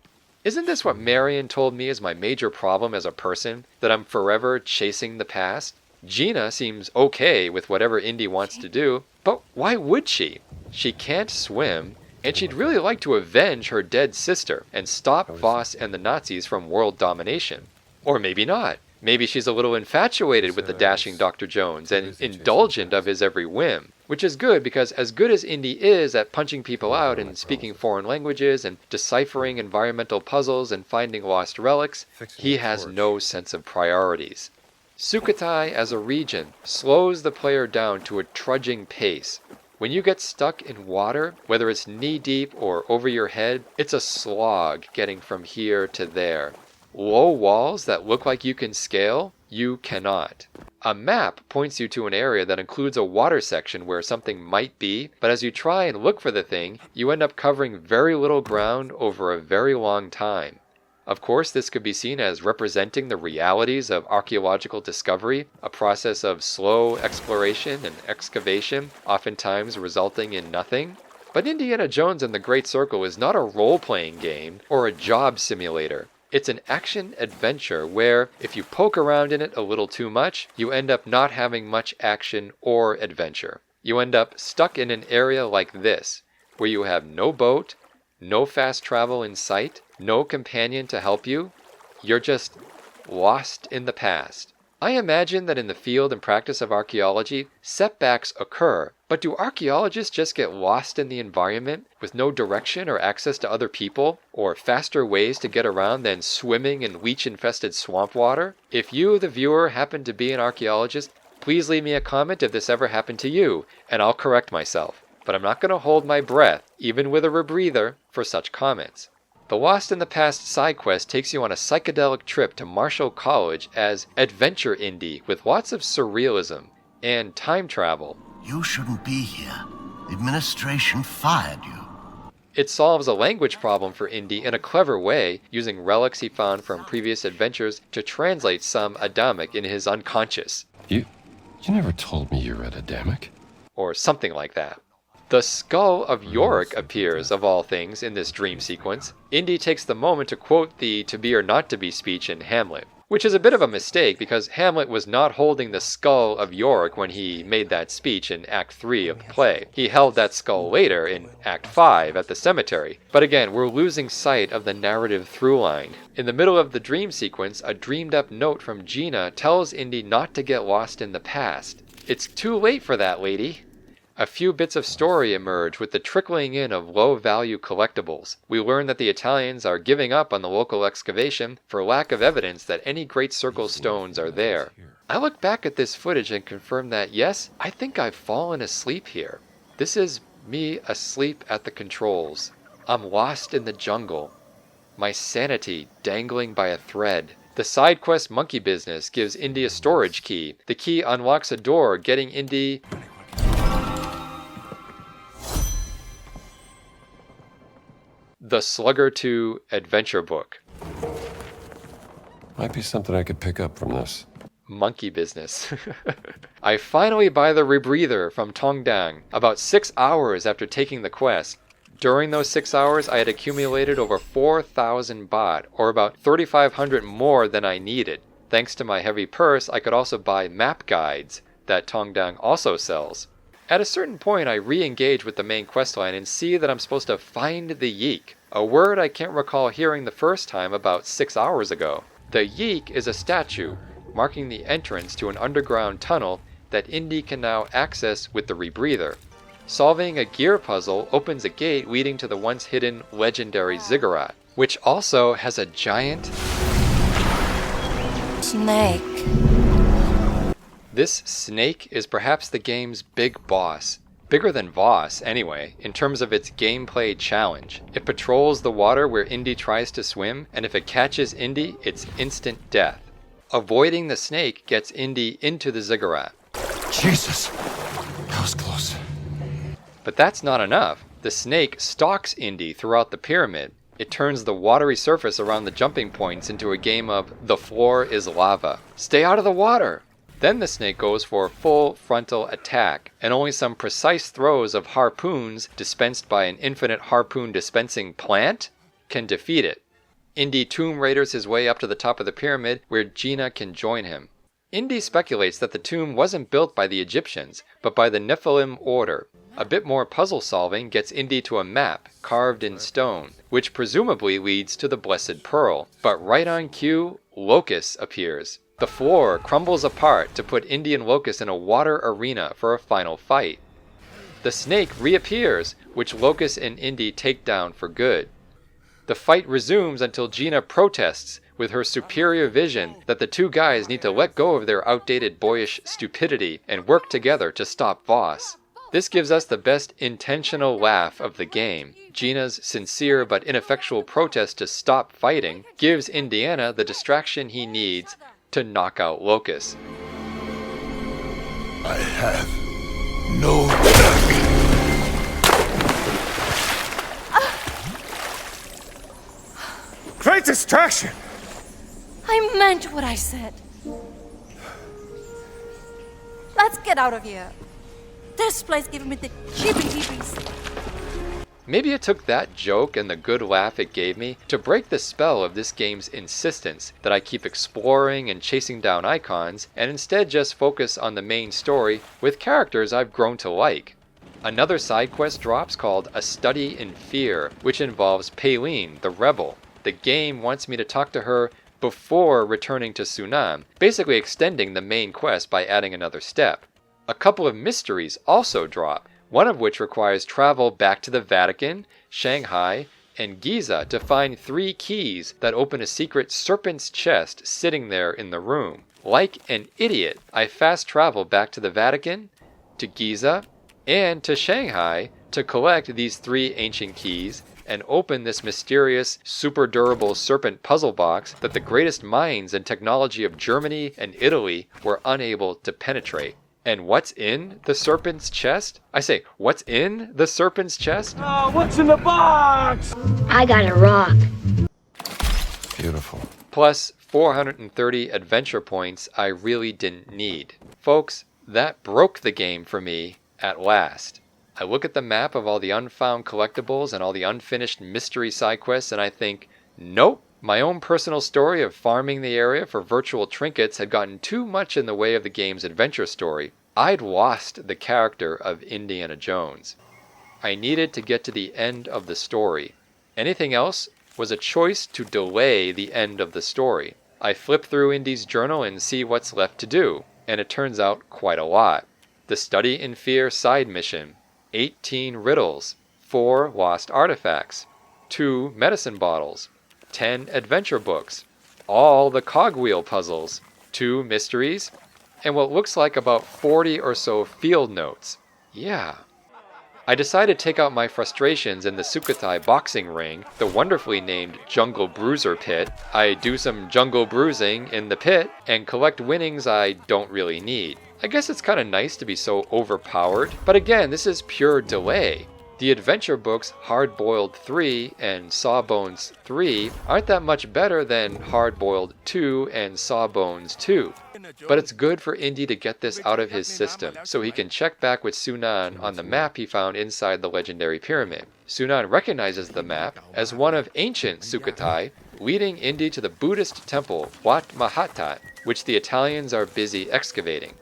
Isn't this what Marion told me is my major problem as a person, that I'm forever chasing the past? Gina seems okay with whatever Indy wants to do, but why would she? She can't swim, and she'd really like to avenge her dead sister and stop Voss and the Nazis from world domination. Or maybe not. Maybe she's a little infatuated with the dashing Dr. Jones and indulgent of his every whim, which is good because as good as Indy is at punching people out and speaking foreign languages and deciphering environmental puzzles and finding lost relics, he has no sense of priorities. Sukhothai as a region slows the player down to a trudging pace. When you get stuck in water, whether it's knee-deep or over your head, it's a slog getting from here to there. Low walls that look like you can scale, you cannot. A map points you to an area that includes a water section where something might be, but as you try and look for the thing, you end up covering very little ground over a very long time. Of course, this could be seen as representing the realities of archaeological discovery, a process of slow exploration and excavation, oftentimes resulting in nothing. But Indiana Jones and the Great Circle is not a role-playing game or a job simulator. It's an action-adventure where, if you poke around in it a little too much, you end up not having much action or adventure. You end up stuck in an area like this, where you have no boat, no fast travel in sight, no companion to help you. You're just lost in the past. I imagine that in the field and practice of archaeology, setbacks occur, but do archaeologists just get lost in the environment with no direction or access to other people, or faster ways to get around than swimming in leech-infested swamp water? If you, the viewer, happen to be an archaeologist, please leave me a comment if this ever happened to you, and I'll correct myself. But I'm not going to hold my breath, even with a rebreather, for such comments. The Lost in the Past side quest takes you on a psychedelic trip to Marshall College as Adventure Indie with lots of surrealism and time travel. You shouldn't be here. The administration fired you. It solves a language problem for Indy in a clever way, using relics he found from previous adventures to translate some Adamic in his unconscious. You never told me you read Adamic. Or something like that. The skull of Yorick appears, of all things, in this dream sequence. Indy takes the moment to quote the to be or not to be speech in Hamlet, which is a bit of a mistake because Hamlet was not holding the skull of Yorick when he made that speech in Act 3 of the play. He held that skull later in Act 5 at the cemetery. But again, we're losing sight of the narrative through line. In the middle of the dream sequence, a dreamed up note from Gina tells Indy not to get lost in the past. It's too late for that, lady. A few bits of story emerge with the trickling in of low-value collectibles. We learn that the Italians are giving up on the local excavation for lack of evidence that any Great Circle stones are there. I look back at this footage and confirm that, yes, I think I've fallen asleep here. This is me asleep at the controls. I'm lost in the jungle. My sanity dangling by a thread. The side quest monkey business gives Indy a storage key. The key unlocks a door, getting Indy... The Slugger 2 Adventure Book. Might be something I could pick up from this. Monkey business. I finally buy the rebreather from Tongdang, about 6 hours after taking the quest. During those 6 hours, I had accumulated over 4,000 baht, or about 3,500 more than I needed. Thanks to my heavy purse, I could also buy map guides that Tongdang also sells. At a certain point, I re-engage with the main questline and see that I'm supposed to find the yeek, a word I can't recall hearing the first time about 6 hours ago. The yeek is a statue, marking the entrance to an underground tunnel that Indy can now access with the rebreather. Solving a gear puzzle opens a gate leading to the once hidden legendary ziggurat, which also has a giant snake. This snake is perhaps the game's big boss. bigger than Voss anyway, in terms of its gameplay challenge. It patrols the water where Indy tries to swim, and if it catches Indy, it's instant death. Avoiding the snake gets Indy into the ziggurat. Jesus, that was close. But that's not enough. The snake stalks Indy throughout the pyramid. It turns the watery surface around the jumping points into a game of the floor is lava. Stay out of the water! Then the snake goes for a full frontal attack, and only some precise throws of harpoons dispensed by an infinite harpoon dispensing plant can defeat it. Indy Tomb Raiders his way up to the top of the pyramid where Gina can join him. Indy speculates that the tomb wasn't built by the Egyptians, but by the Nephilim order. A bit more puzzle solving gets Indy to a map carved in stone, which presumably leads to the Blessed Pearl. But right on cue, Locus appears. The floor crumbles apart to put Indy and Locus in a water arena for a final fight. The snake reappears, which Locus and Indy take down for good. The fight resumes until Gina protests with her superior vision that the two guys need to let go of their outdated boyish stupidity and work together to stop Voss. This gives us the best intentional laugh of the game. Gina's sincere but ineffectual protest to stop fighting gives Indiana the distraction he needs to knock out Locus. I have no Great distraction! I meant what I said. Let's get out of here. This place giving me the heebie-jeebies. Maybe it took that joke and the good laugh it gave me to break the spell of this game's insistence that I keep exploring and chasing down icons and instead just focus on the main story with characters I've grown to like. Another side quest drops called A Study in Fear, which involves Peileen, the rebel. The game wants me to talk to her before returning to Sunan, basically extending the main quest by adding another step. A couple of mysteries also drop, one of which requires travel back to the Vatican, Shanghai, and Giza to find 3 keys that open a secret serpent's chest sitting there in the room. Like an idiot, I fast travel back to the Vatican, to Giza, and to Shanghai to collect these 3 ancient keys and open this mysterious, super durable serpent puzzle box that the greatest minds and technology of Germany and Italy were unable to penetrate. And what's in the serpent's chest? I say, what's in the serpent's chest? Oh, what's in the box? I got a rock. Beautiful. Plus 430 adventure points I really didn't need. Folks, that broke the game for me at last. I look at the map of all the unfound collectibles and all the unfinished mystery side quests and I think, nope. My own personal story of farming the area for virtual trinkets had gotten too much in the way of the game's adventure story. I'd lost the character of Indiana Jones. I needed to get to the end of the story. Anything else was a choice to delay the end of the story. I flip through Indy's journal and see what's left to do, and it turns out quite a lot. The Study in Fear side mission, 18 riddles, 4 lost artifacts, 2 medicine bottles, 10 adventure books, all the cogwheel puzzles, 2 mysteries, and what looks like about 40 or so field notes. Yeah. I decided to take out my frustrations in the Sukhothai boxing ring, the wonderfully named Jungle Bruiser Pit. I do some jungle bruising in the pit and collect winnings I don't really need. I guess it's kind of nice to be so overpowered, but again, this is pure delay. The adventure books Hard Boiled 3 and Sawbones 3 aren't that much better than Hard Boiled 2 and Sawbones 2. But it's good for Indy to get this out of his system, so he can check back with Sunan on the map he found inside the legendary pyramid. Sunan recognizes the map as one of ancient Sukhothai, leading Indy to the Buddhist temple Wat Mahathat, which the Italians are busy excavating.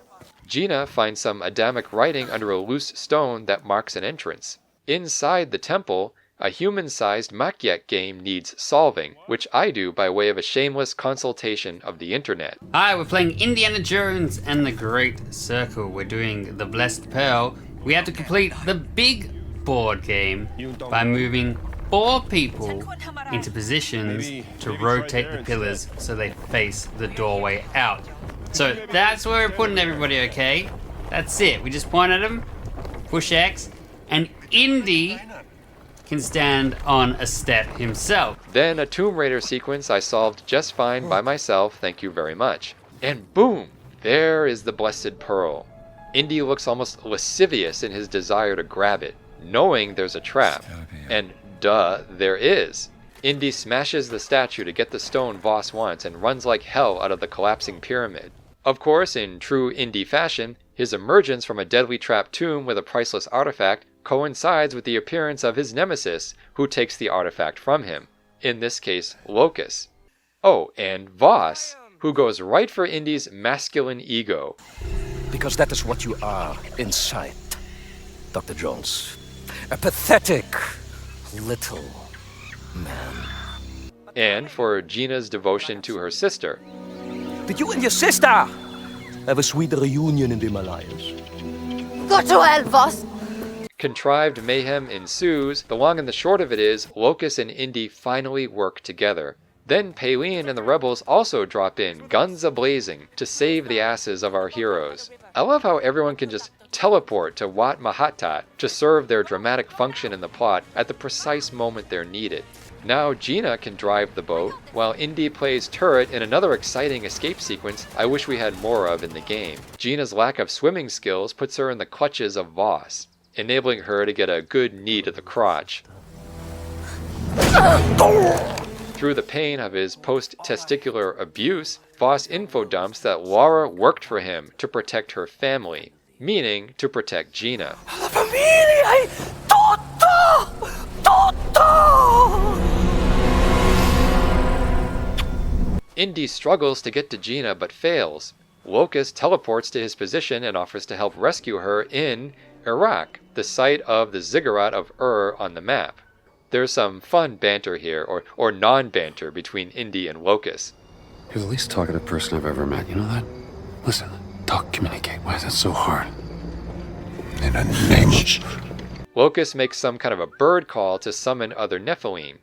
Gina finds some Adamic writing under a loose stone that marks an entrance. Inside the temple, a human-sized maquette game needs solving, which I do by way of a shameless consultation of the internet. Hi, we're playing Indiana Jones and the Great Circle. We're doing the Blessed Pearl. We have to complete the big board game by moving 4 people into positions to rotate the pillars so they face the doorway out. So that's where we're putting everybody, okay? That's it. We just point at them, push X, and Indy can stand on a step himself. Then a Tomb Raider sequence I solved just fine by myself, thank you very much. And boom! There is the Blessed Pearl. Indy looks almost lascivious in his desire to grab it, knowing there's a trap. And duh, there is. Indy smashes the statue to get the stone Voss wants and runs like hell out of the collapsing pyramid. Of course, in true Indy fashion, his emergence from a deadly trapped tomb with a priceless artifact coincides with the appearance of his nemesis, who takes the artifact from him, in this case, Locus. Oh, and Voss, who goes right for Indy's masculine ego. Because that is what you are inside, Dr. Jones. A pathetic little man. And for Gina's devotion to her sister. Did you and your sister have a sweet reunion in the Himalayas? Go to hell, Voss! Contrived mayhem ensues. The long and the short of it is, Locus and Indy finally work together. Then Paylene and the rebels also drop in, guns a-blazing, to save the asses of our heroes. I love how everyone can just teleport to Wat Mahattat to serve their dramatic function in the plot at the precise moment they're needed. Now Gina can drive the boat, while Indy plays turret in another exciting escape sequence I wish we had more of in the game. Gina's lack of swimming skills puts her in the clutches of Voss, enabling her to get a good knee to the crotch. Through the pain of his post-testicular abuse, Voss info-dumps that Laura worked for him to protect her family, meaning to protect Gina. Indy struggles to get to Gina but fails. Locus teleports to his position and offers to help rescue her in Iraq, the site of the ziggurat of Ur on the map. There's some fun banter here, or non-banter, between Indy and Locus. You're the least talkative person I've ever met, you know that? Listen, talk, communicate. Why is that so hard? In a name. Locus makes some kind of a bird call to summon other Nephilim.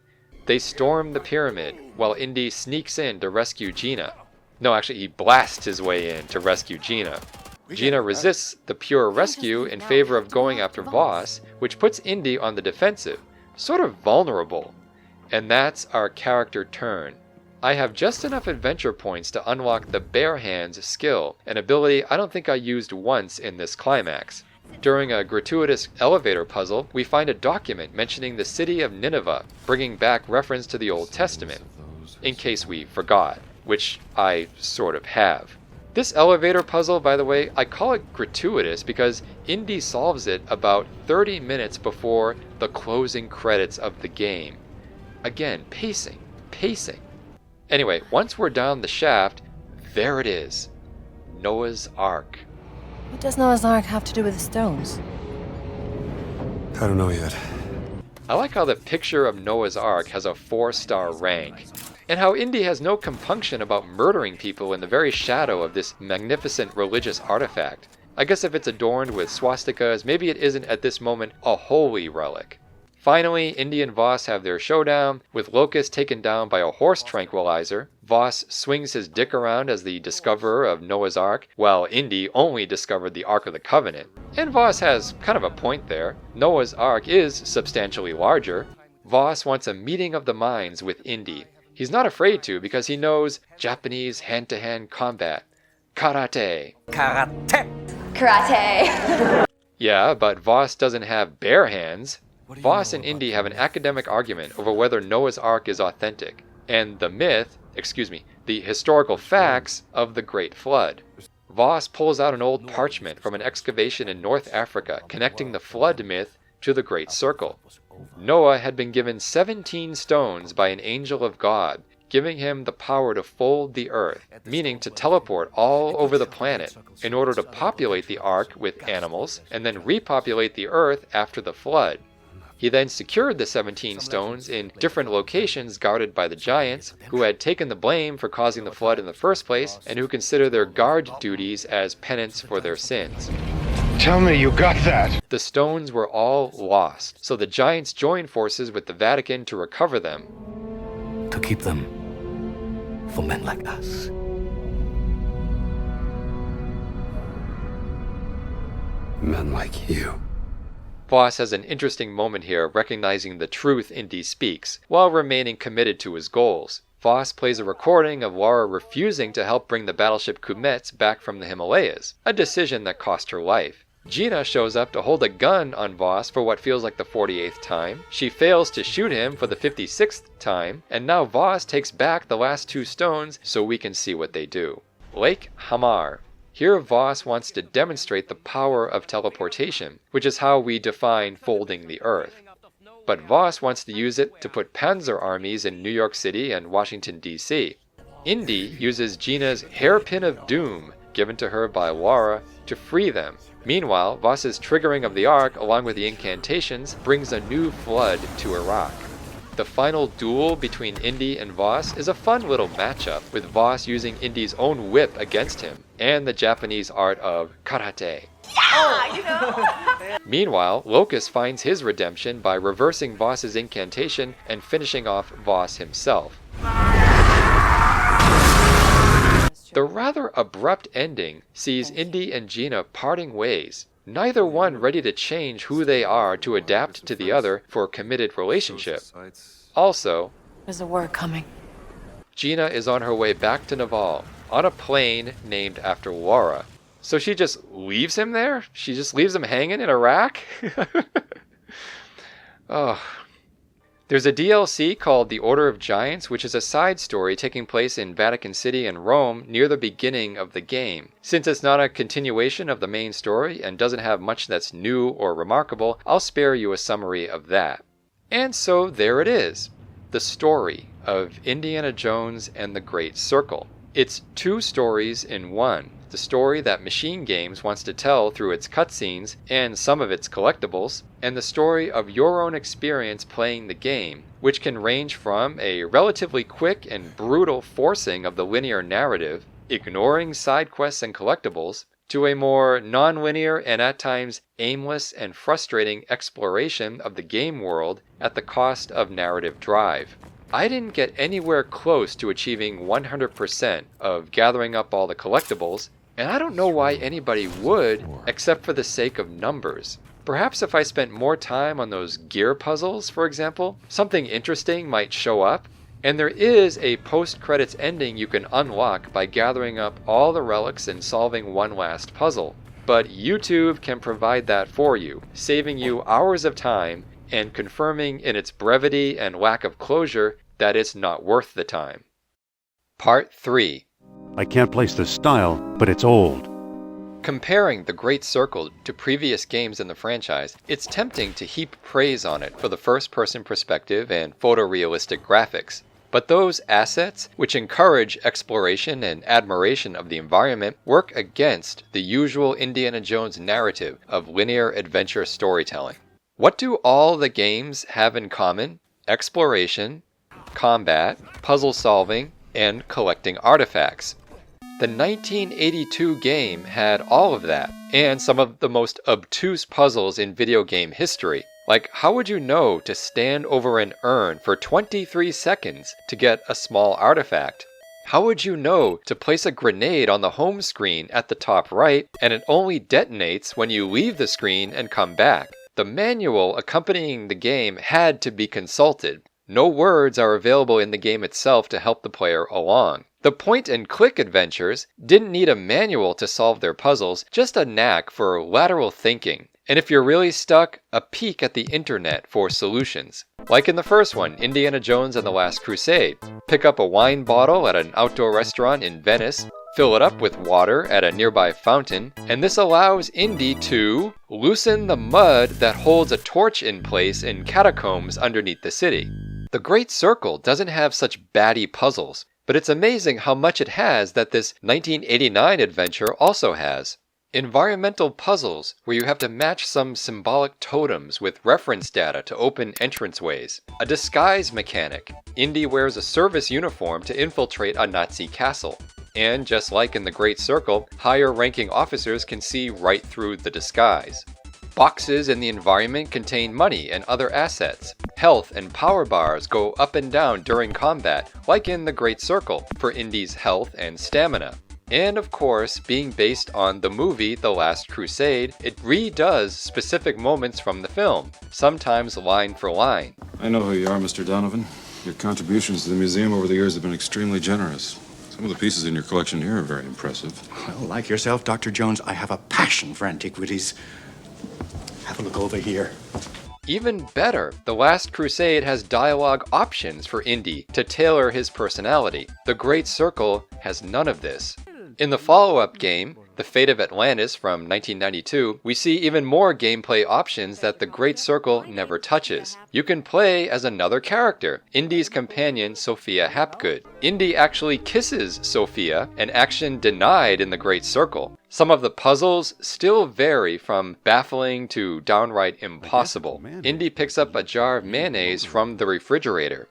They storm the pyramid, while Indy sneaks in to rescue Gina. No, actually, he blasts his way in to rescue Gina. Gina resists the pure rescue in favor of going after Voss, which puts Indy on the defensive, sort of vulnerable. And that's our character turn. I have just enough adventure points to unlock the bare hands skill, an ability I don't think I used once in this climax. During a gratuitous elevator puzzle, we find a document mentioning the city of Nineveh, bringing back reference to the Old Testament, in case we forgot, which I sort of have. This elevator puzzle, by the way, I call it gratuitous because Indy solves it about 30 minutes before the closing credits of the game. Again, pacing. Anyway, once we're down the shaft, there it is. Noah's Ark. What does Noah's Ark have to do with the stones? I don't know yet. I like how the picture of Noah's Ark has a 4-star rank, and how Indy has no compunction about murdering people in the very shadow of this magnificent religious artifact. I guess if it's adorned with swastikas, maybe it isn't at this moment a holy relic. Finally, Indy and Voss have their showdown, with Locus taken down by a horse tranquilizer. Voss swings his dick around as the discoverer of Noah's Ark, while Indy only discovered the Ark of the Covenant. And Voss has kind of a point there. Noah's Ark is substantially larger. Voss wants a meeting of the minds with Indy. He's not afraid to because he knows Japanese hand-to-hand combat. Karate. Karate. Yeah, but Voss doesn't have bare hands. Voss and Indy have an academic argument over whether Noah's Ark is authentic, and the historical facts of the Great Flood. Voss pulls out an old parchment from an excavation in North Africa connecting the flood myth to the Great Circle. Noah had been given 17 stones by an angel of God, giving him the power to fold the earth, meaning to teleport all over the planet in order to populate the ark with animals and then repopulate the earth after the flood. He then secured the 17 stones in different locations guarded by the giants, who had taken the blame for causing the flood in the first place and who consider their guard duties as penance for their sins. Tell me you got that! The stones were all lost, so the giants joined forces with the Vatican to recover them. To keep them for men like us. Men like you. Voss has an interesting moment here recognizing the truth Indy speaks, while remaining committed to his goals. Voss plays a recording of Laura refusing to help bring the battleship Kumets back from the Himalayas, a decision that cost her life. Gina shows up to hold a gun on Voss for what feels like the 48th time. She fails to shoot him for the 56th time, and now Voss takes back the last 2 stones so we can see what they do. Lake Hamar. Here Voss wants to demonstrate the power of teleportation, which is how we define folding the earth. But Voss wants to use it to put panzer armies in New York City and Washington, D.C. Indy uses Gina's hairpin of doom, given to her by Laura, to free them. Meanwhile, Voss's triggering of the Ark, along with the incantations, brings a new flood to Iraq. The final duel between Indy and Voss is a fun little matchup, with Voss using Indy's own whip against him, and the Japanese art of karate. Meanwhile, Locust finds his redemption by reversing Voss's incantation and finishing off Voss himself. The rather abrupt ending sees Indy and Gina parting ways, neither one ready to change who they are to adapt to the other for a committed relationship. Also, there's a war coming. Gina is on her way back to Naval, on a plane named after Laura. So she just leaves him there? She just leaves him hanging in Iraq? Oh. There's a DLC called The Order of Giants, which is a side story taking place in Vatican City and Rome near the beginning of the game. Since it's not a continuation of the main story and doesn't have much that's new or remarkable, I'll spare you a summary of that. And so there it is, the story of Indiana Jones and the Great Circle. It's 2 stories in one. The story that Machine Games wants to tell through its cutscenes and some of its collectibles, and the story of your own experience playing the game, which can range from a relatively quick and brutal forcing of the linear narrative, ignoring side quests and collectibles, to a more non-linear and at times aimless and frustrating exploration of the game world at the cost of narrative drive. I didn't get anywhere close to achieving 100% of gathering up all the collectibles, and I don't know why anybody would, except for the sake of numbers. Perhaps if I spent more time on those gear puzzles, for example, something interesting might show up. And there is a post-credits ending you can unlock by gathering up all the relics and solving one last puzzle. But YouTube can provide that for you, saving you hours of time and confirming in its brevity and lack of closure that it's not worth the time. Part 3. I can't place the style, but it's old. Comparing The Great Circle to previous games in the franchise, it's tempting to heap praise on it for the first-person perspective and photorealistic graphics. But those assets, which encourage exploration and admiration of the environment, work against the usual Indiana Jones narrative of linear adventure storytelling. What do all the games have in common? Exploration, combat, puzzle solving, and collecting artifacts. The 1982 game had all of that, and some of the most obtuse puzzles in video game history. Like, how would you know to stand over an urn for 23 seconds to get a small artifact? How would you know to place a grenade on the home screen at the top right, and it only detonates when you leave the screen and come back? The manual accompanying the game had to be consulted. No words are available in the game itself to help the player along. The point-and-click adventures didn't need a manual to solve their puzzles, just a knack for lateral thinking. And if you're really stuck, a peek at the internet for solutions. Like in the first one, Indiana Jones and the Last Crusade. Pick up a wine bottle at an outdoor restaurant in Venice, fill it up with water at a nearby fountain, and this allows Indy to loosen the mud that holds a torch in place in catacombs underneath the city. The Great Circle doesn't have such batty puzzles, but it's amazing how much it has that this 1989 adventure also has. Environmental puzzles, where you have to match some symbolic totems with reference data to open entranceways. A disguise mechanic. Indy wears a service uniform to infiltrate a Nazi castle. And just like in the Great Circle, higher-ranking officers can see right through the disguise. Boxes in the environment contain money and other assets. Health and power bars go up and down during combat, like in the Great Circle, for Indy's health and stamina. And of course, being based on the movie The Last Crusade, it redoes specific moments from the film, sometimes line for line. I know who you are, Mr. Donovan. Your contributions to the museum over the years have been extremely generous. Some of the pieces in your collection here are very impressive. Well, like yourself, Dr. Jones, I have a passion for antiquities. Have a look over here. Even better, The Last Crusade has dialogue options for Indy to tailor his personality. The Great Circle has none of this. In the follow-up game, The Fate of Atlantis from 1992, we see even more gameplay options that the Great Circle never touches. You can play as another character, Indy's companion Sophia Hapgood. Indy actually kisses Sophia, an action denied in the Great Circle. Some of the puzzles still vary from baffling to downright impossible. Indy picks up a jar of mayonnaise from the refrigerator.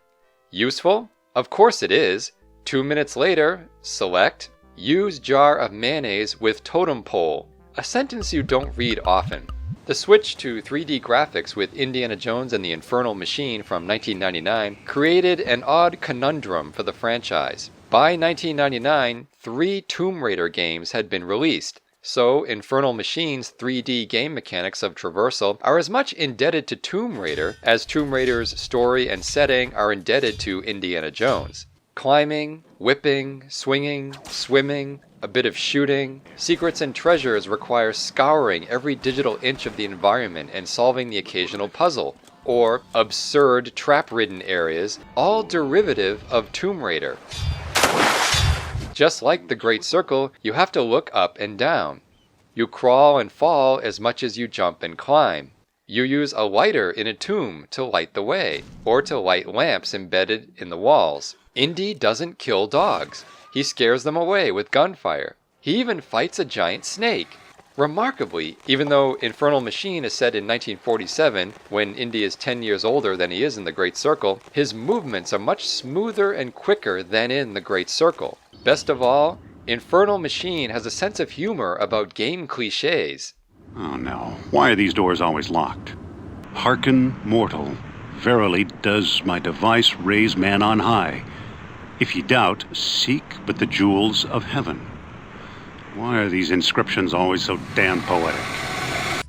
Useful? Of course it is. 2 minutes later, select Use jar of mayonnaise with totem pole, a sentence you don't read often. The switch to 3D graphics with Indiana Jones and the Infernal Machine from 1999 created an odd conundrum for the franchise. By 1999, 3 Tomb Raider games had been released, so Infernal Machine's 3D game mechanics of traversal are as much indebted to Tomb Raider as Tomb Raider's story and setting are indebted to Indiana Jones. Climbing, whipping, swinging, swimming, a bit of shooting. Secrets and treasures require scouring every digital inch of the environment and solving the occasional puzzle. Or absurd trap-ridden areas, all derivative of Tomb Raider. Just like the Great Circle, you have to look up and down. You crawl and fall as much as you jump and climb. You use a lighter in a tomb to light the way, or to light lamps embedded in the walls. Indy doesn't kill dogs. He scares them away with gunfire. He even fights a giant snake. Remarkably, even though Infernal Machine is set in 1947, when Indy is 10 years older than he is in the Great Circle, his movements are much smoother and quicker than in the Great Circle. Best of all, Infernal Machine has a sense of humor about game cliches. Oh no, why are these doors always locked? Hearken, mortal, verily does my device raise man on high. If ye doubt, seek but the jewels of heaven. Why are these inscriptions always so damn poetic?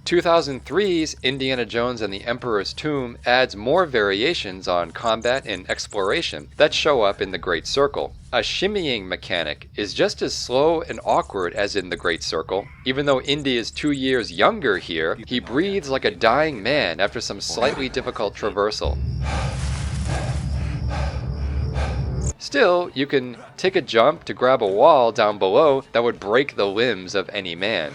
2003's Indiana Jones and the Emperor's Tomb adds more variations on combat and exploration that show up in the Great Circle. A shimmying mechanic is just as slow and awkward as in the Great Circle. Even though Indy is 2 years younger here, he breathes like a dying man after some slightly difficult traversal. Still, you can take a jump to grab a wall down below that would break the limbs of any man.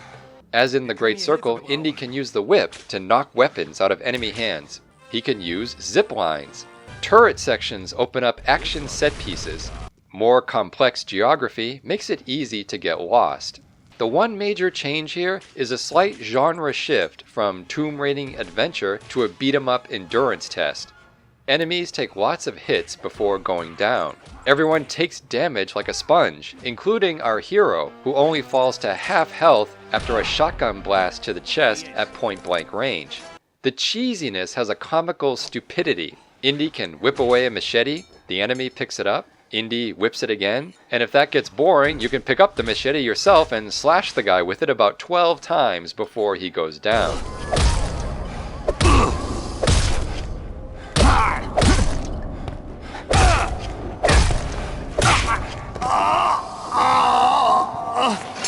As in the Great Circle, Indy can use the whip to knock weapons out of enemy hands. He can use zip lines. Turret sections open up action set pieces. More complex geography makes it easy to get lost. The one major change here is a slight genre shift from tomb raiding adventure to a beat-em-up endurance test. Enemies take lots of hits before going down. Everyone takes damage like a sponge, including our hero, who only falls to half health after a shotgun blast to the chest at point-blank range. The cheesiness has a comical stupidity. Indy can whip away a machete, the enemy picks it up, Indy whips it again, and if that gets boring, you can pick up the machete yourself and slash the guy with it about 12 times before he goes down.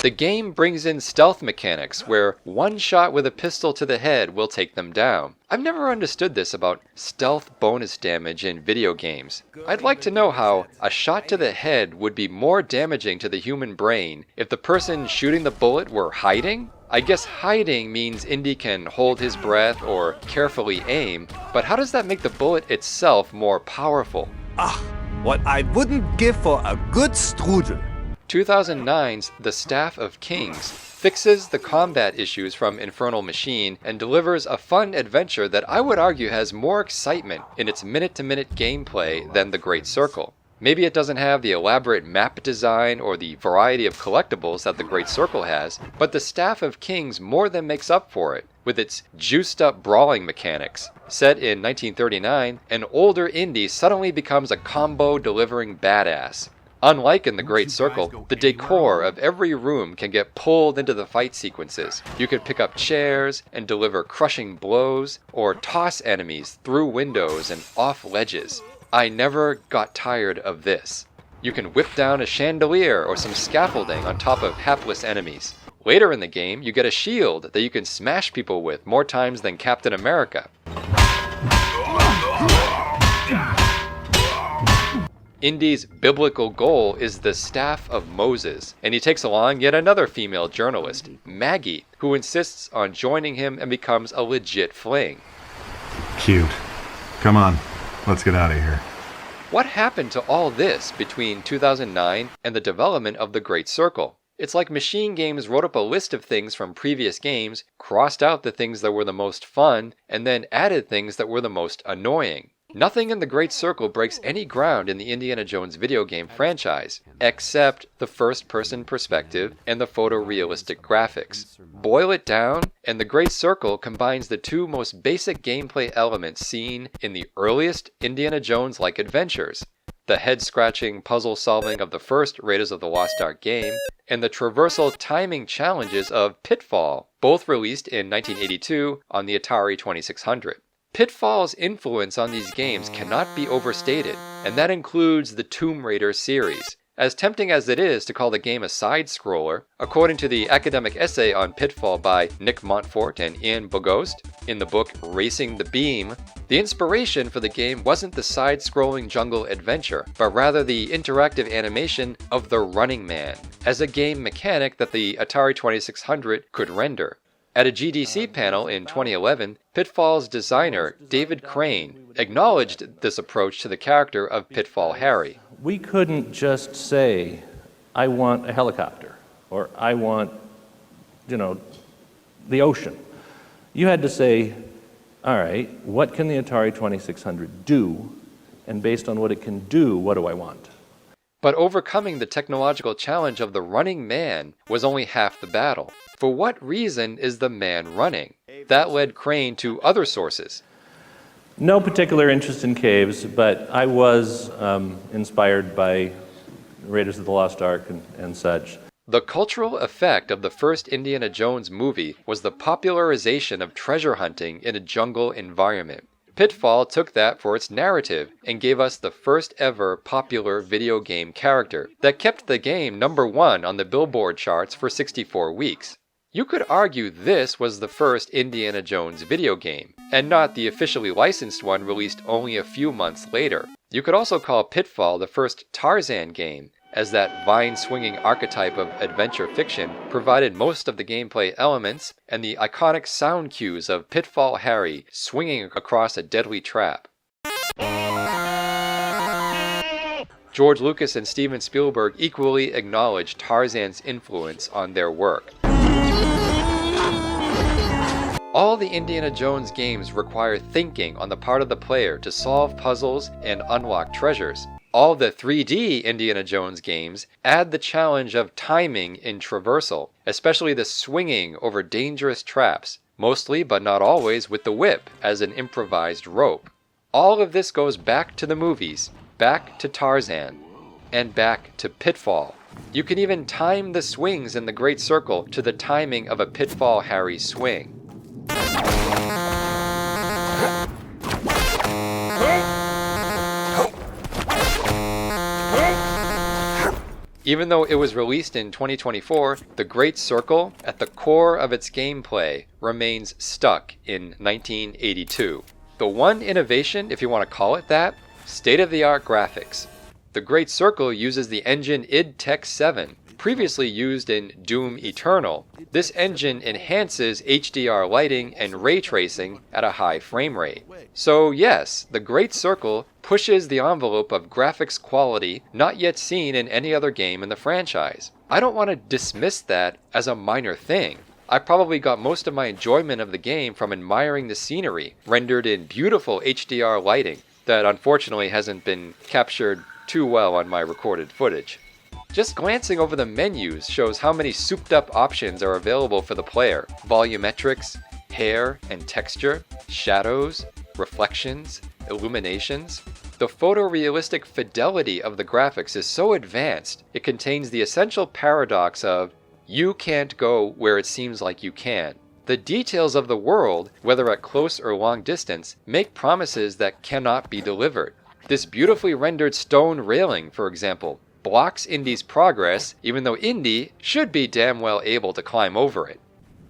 The game brings in stealth mechanics, where one shot with a pistol to the head will take them down. I've never understood this about stealth bonus damage in video games. I'd like to know how a shot to the head would be more damaging to the human brain if the person shooting the bullet were hiding? I guess hiding means Indy can hold his breath or carefully aim, but how does that make the bullet itself more powerful? What I wouldn't give for a good strudel. 2009's The Staff of Kings fixes the combat issues from Infernal Machine and delivers a fun adventure that I would argue has more excitement in its minute-to-minute gameplay than The Great Circle. Maybe it doesn't have the elaborate map design or the variety of collectibles that The Great Circle has, but The Staff of Kings more than makes up for it with its juiced-up brawling mechanics. Set in 1939, an older Indy suddenly becomes a combo-delivering badass. Unlike in the Great Circle, the decor of every room can get pulled into the fight sequences. You can pick up chairs and deliver crushing blows, or toss enemies through windows and off ledges. I never got tired of this. You can whip down a chandelier or some scaffolding on top of hapless enemies. Later in the game, you get a shield that you can smash people with more times than Captain America. Indy's biblical goal is the Staff of Moses, and he takes along yet another female journalist, Maggie, who insists on joining him and becomes a legit fling. Cute. Come on, let's get out of here. What happened to all this between 2009 and the development of the Great Circle? It's like Machine Games wrote up a list of things from previous games, crossed out the things that were the most fun, and then added things that were the most annoying. Nothing in the Great Circle breaks any ground in the Indiana Jones video game franchise, except the first-person perspective and the photorealistic graphics. Boil it down, and the Great Circle combines the two most basic gameplay elements seen in the earliest Indiana Jones-like adventures: the head-scratching puzzle solving of the first Raiders of the Lost Ark game, and the traversal timing challenges of Pitfall, both released in 1982 on the Atari 2600. Pitfall's influence on these games cannot be overstated, and that includes the Tomb Raider series. As tempting as it is to call the game a side-scroller, according to the academic essay on Pitfall by Nick Montfort and Ian Bogost in the book Racing the Beam, the inspiration for the game wasn't the side-scrolling jungle adventure, but rather the interactive animation of the Running Man, as a game mechanic that the Atari 2600 could render. At a GDC panel in 2011, Pitfall's designer, David Crane, acknowledged this approach to the character of Pitfall Harry. We couldn't just say, I want a helicopter, or I want, the ocean. You had to say, all right, what can the Atari 2600 do? And based on what it can do, what do I want? But overcoming the technological challenge of the running man was only half the battle. For what reason is the man running? That led Crane to other sources. No particular interest in caves, but I was inspired by Raiders of the Lost Ark and such. The cultural effect of the first Indiana Jones movie was the popularization of treasure hunting in a jungle environment. Pitfall took that for its narrative and gave us the first ever popular video game character that kept the game #1 on the Billboard charts for 64 weeks. You could argue this was the first Indiana Jones video game, and not the officially licensed one released only a few months later. You could also call Pitfall the first Tarzan game, as that vine-swinging archetype of adventure fiction provided most of the gameplay elements and the iconic sound cues of Pitfall Harry swinging across a deadly trap. George Lucas and Steven Spielberg equally acknowledged Tarzan's influence on their work. All the Indiana Jones games require thinking on the part of the player to solve puzzles and unlock treasures. All the 3D Indiana Jones games add the challenge of timing in traversal, especially the swinging over dangerous traps, mostly but not always with the whip as an improvised rope. All of this goes back to the movies, back to Tarzan, and back to Pitfall. You can even time the swings in the Great Circle to the timing of a Pitfall Harry swing. Even though it was released in 2024, the Great Circle, at the core of its gameplay, remains stuck in 1982. The one innovation, if you want to call it that, state-of-the-art graphics. The Great Circle uses the engine id Tech 7, previously used in Doom Eternal. This engine enhances HDR lighting and ray tracing at a high frame rate. So yes, the Great Circle pushes the envelope of graphics quality not yet seen in any other game in the franchise. I don't want to dismiss that as a minor thing. I probably got most of my enjoyment of the game from admiring the scenery, rendered in beautiful HDR lighting that unfortunately hasn't been captured too well on my recorded footage. Just glancing over the menus shows how many souped-up options are available for the player. Volumetrics, hair and texture, shadows, reflections, illuminations. The photorealistic fidelity of the graphics is so advanced, it contains the essential paradox of, you can't go where it seems like you can. The details of the world, whether at close or long distance, make promises that cannot be delivered. This beautifully rendered stone railing, for example, blocks Indy's progress, even though Indy should be damn well able to climb over it.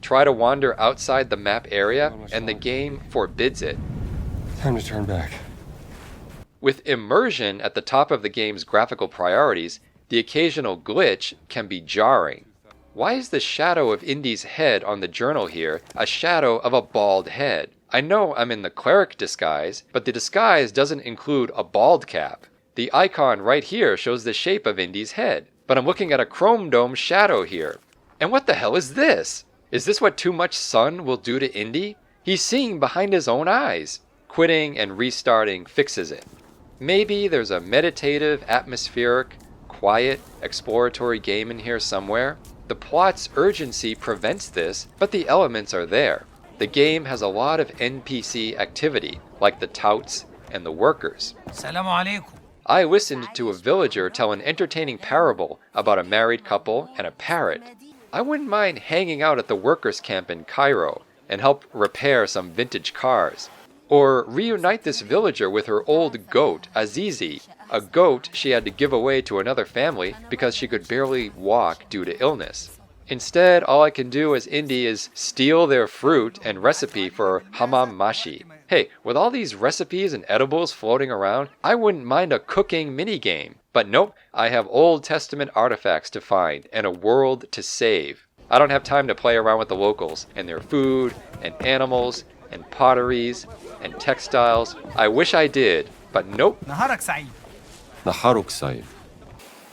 Try to wander outside the map area, and the game forbids it. Time to turn back. With immersion at the top of the game's graphical priorities, the occasional glitch can be jarring. Why is the shadow of Indy's head on the journal here a shadow of a bald head? I know I'm in the cleric disguise, but the disguise doesn't include a bald cap. The icon right here shows the shape of Indy's head, but I'm looking at a chrome dome shadow here. And what the hell is this? Is this what too much sun will do to Indy? He's seeing behind his own eyes. Quitting and restarting fixes it. Maybe there's a meditative, atmospheric, quiet, exploratory game in here somewhere. The plot's urgency prevents this, but the elements are there. The game has a lot of NPC activity, like the touts and the workers. Salamu alaikum. I listened to a villager tell an entertaining parable about a married couple and a parrot. I wouldn't mind hanging out at the workers' camp in Cairo and help repair some vintage cars. Or reunite this villager with her old goat, Azizi, a goat she had to give away to another family because she could barely walk due to illness. Instead, all I can do as Indy is steal their fruit and recipe for hamam mashi. Hey, with all these recipes and edibles floating around, I wouldn't mind a cooking minigame. But nope, I have Old Testament artifacts to find and a world to save. I don't have time to play around with the locals and their food and animals and potteries and textiles. I wish I did, but nope. Naharuk Said.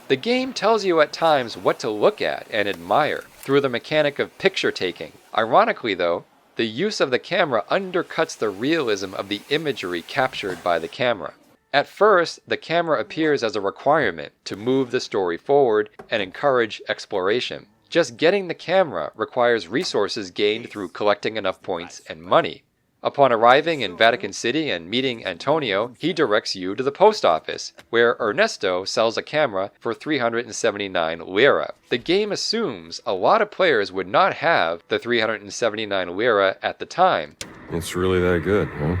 The game tells you at times what to look at and admire through the mechanic of picture taking. Ironically though, the use of the camera undercuts the realism of the imagery captured by the camera. At first, the camera appears as a requirement to move the story forward and encourage exploration. Just getting the camera requires resources gained through collecting enough points and money. Upon arriving in Vatican City and meeting Antonio, he directs you to the post office, where Ernesto sells a camera for 379 lira. The game assumes a lot of players would not have the 379 lira at the time. It's really that good, huh?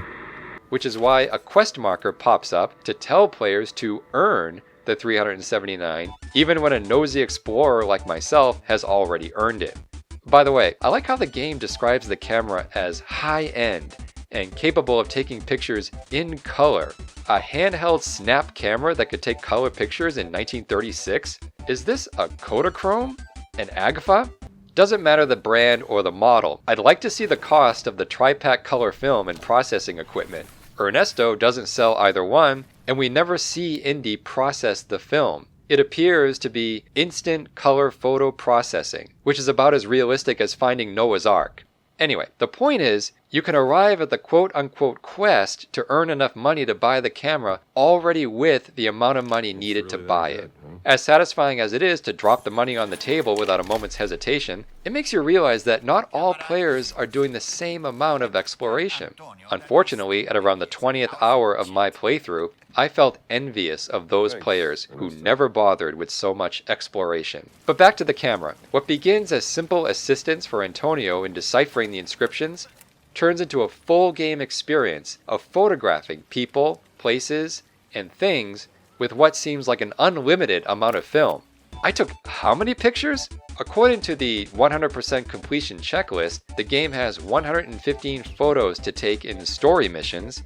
Which is why a quest marker pops up to tell players to earn the 379, even when a nosy explorer like myself has already earned it. By the way, I like how the game describes the camera as high-end and capable of taking pictures in color. A handheld snap camera that could take color pictures in 1936? Is this a Kodachrome? An Agfa? Doesn't matter the brand or the model. I'd like to see the cost of the tri-pack color film and processing equipment. Ernesto doesn't sell either one, and we never see Indy process the film. It appears to be instant color photo processing, which is about as realistic as finding Noah's Ark. Anyway, the point is, you can arrive at the quote-unquote quest to earn enough money to buy the camera already with the amount of money needed to buy it. As satisfying as it is to drop the money on the table without a moment's hesitation, it makes you realize that not all players are doing the same amount of exploration. Unfortunately, at around the 20th hour of my playthrough, I felt envious of those players who never bothered with so much exploration. But back to the camera. What begins as simple assistance for Antonio in deciphering the inscriptions turns into a full game experience of photographing people, places, and things with what seems like an unlimited amount of film. I took how many pictures? According to the 100% completion checklist, the game has 115 photos to take in story missions,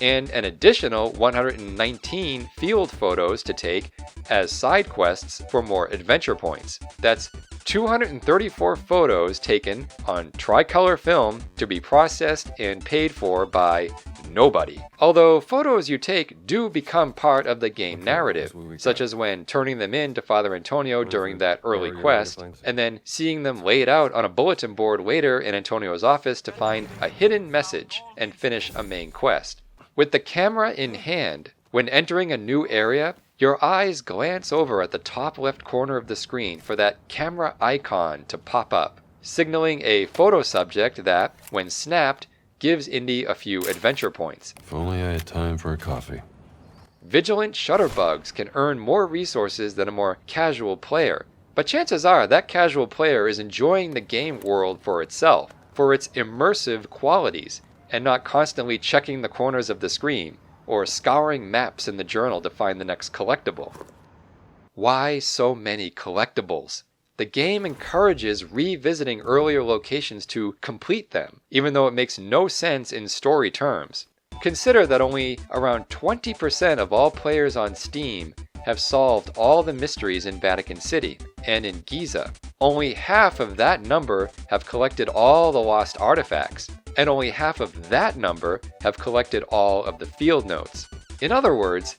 and an additional 119 field photos to take as side quests for more adventure points. That's 234 photos taken on tricolor film to be processed and paid for by nobody. Although photos you take do become part of the game narrative, such as when turning them in to Father Antonio during that early quest, and then seeing them laid out on a bulletin board later in Antonio's office to find a hidden message and finish a main quest. With the camera in hand, when entering a new area, your eyes glance over at the top left corner of the screen for that camera icon to pop up, signaling a photo subject that, when snapped, gives Indy a few adventure points. If only I had time for a coffee. Vigilant shutterbugs can earn more resources than a more casual player, but chances are that casual player is enjoying the game world for itself, for its immersive qualities, and not constantly checking the corners of the screen or scouring maps in the journal to find the next collectible. Why so many collectibles? The game encourages revisiting earlier locations to complete them, even though it makes no sense in story terms. Consider that only around 20% of all players on Steam have solved all the mysteries in Vatican City and in Giza. Only half of that number have collected all the lost artifacts, and only half of that number have collected all of the field notes. In other words,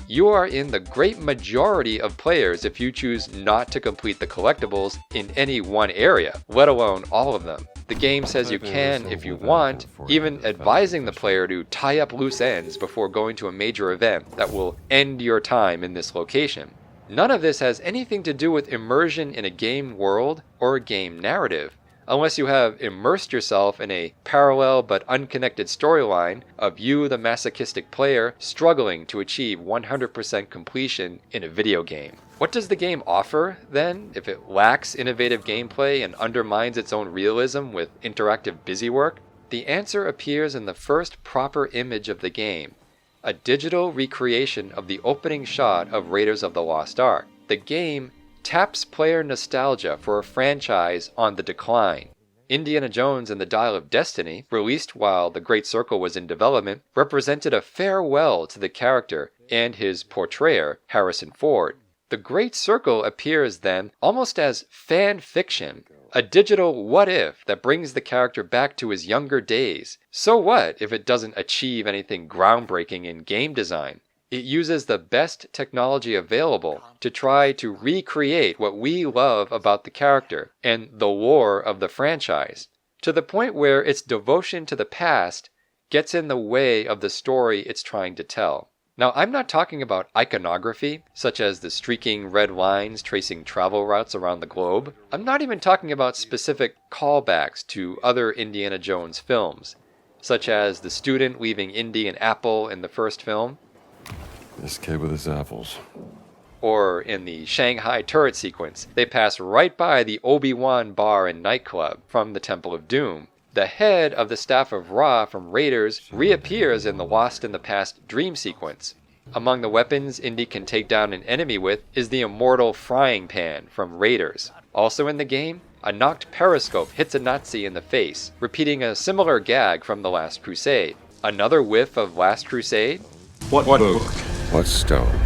you are in the great majority of players if you choose not to complete the collectibles in any one area, let alone all of them. The game says you can if you want, even advising the player to tie up loose ends before going to a major event that will end your time in this location. None of this has anything to do with immersion in a game world or a game narrative, unless you have immersed yourself in a parallel but unconnected storyline of you, the masochistic player, struggling to achieve 100% completion in a video game. What does the game offer, then, if it lacks innovative gameplay and undermines its own realism with interactive busywork? The answer appears in the first proper image of the game, a digital recreation of the opening shot of Raiders of the Lost Ark. The game taps player nostalgia for a franchise on the decline. Indiana Jones and the Dial of Destiny, released while The Great Circle was in development, represented a farewell to the character and his portrayer, Harrison Ford. The Great Circle appears then almost as fan fiction, a digital what-if that brings the character back to his younger days. So what if it doesn't achieve anything groundbreaking in game design? It uses the best technology available to try to recreate what we love about the character and the lore of the franchise, to the point where its devotion to the past gets in the way of the story it's trying to tell. Now, I'm not talking about iconography, such as the streaking red lines tracing travel routes around the globe. I'm not even talking about specific callbacks to other Indiana Jones films, such as the student leaving Indy an apple in the first film, this kid with his apples. Or in the Shanghai turret sequence, they pass right by the Obi-Wan bar and nightclub from the Temple of Doom. The head of the Staff of Ra from Raiders reappears in the Lost in the Past dream sequence. Among the weapons Indy can take down an enemy with is the immortal frying pan from Raiders. Also in the game, a knocked periscope hits a Nazi in the face, repeating a similar gag from The Last Crusade. Another whiff of Last Crusade? What book? What stone?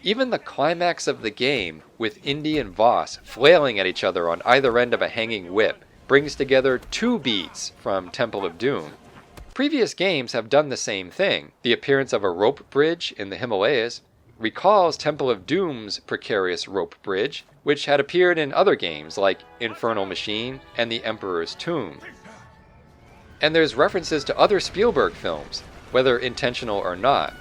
Even the climax of the game, with Indy and Voss flailing at each other on either end of a hanging whip, brings together two beats from Temple of Doom. Previous games have done the same thing. The appearance of a rope bridge in the Himalayas recalls Temple of Doom's precarious rope bridge, which had appeared in other games like Infernal Machine and The Emperor's Tomb. And there's references to other Spielberg films, whether intentional or not.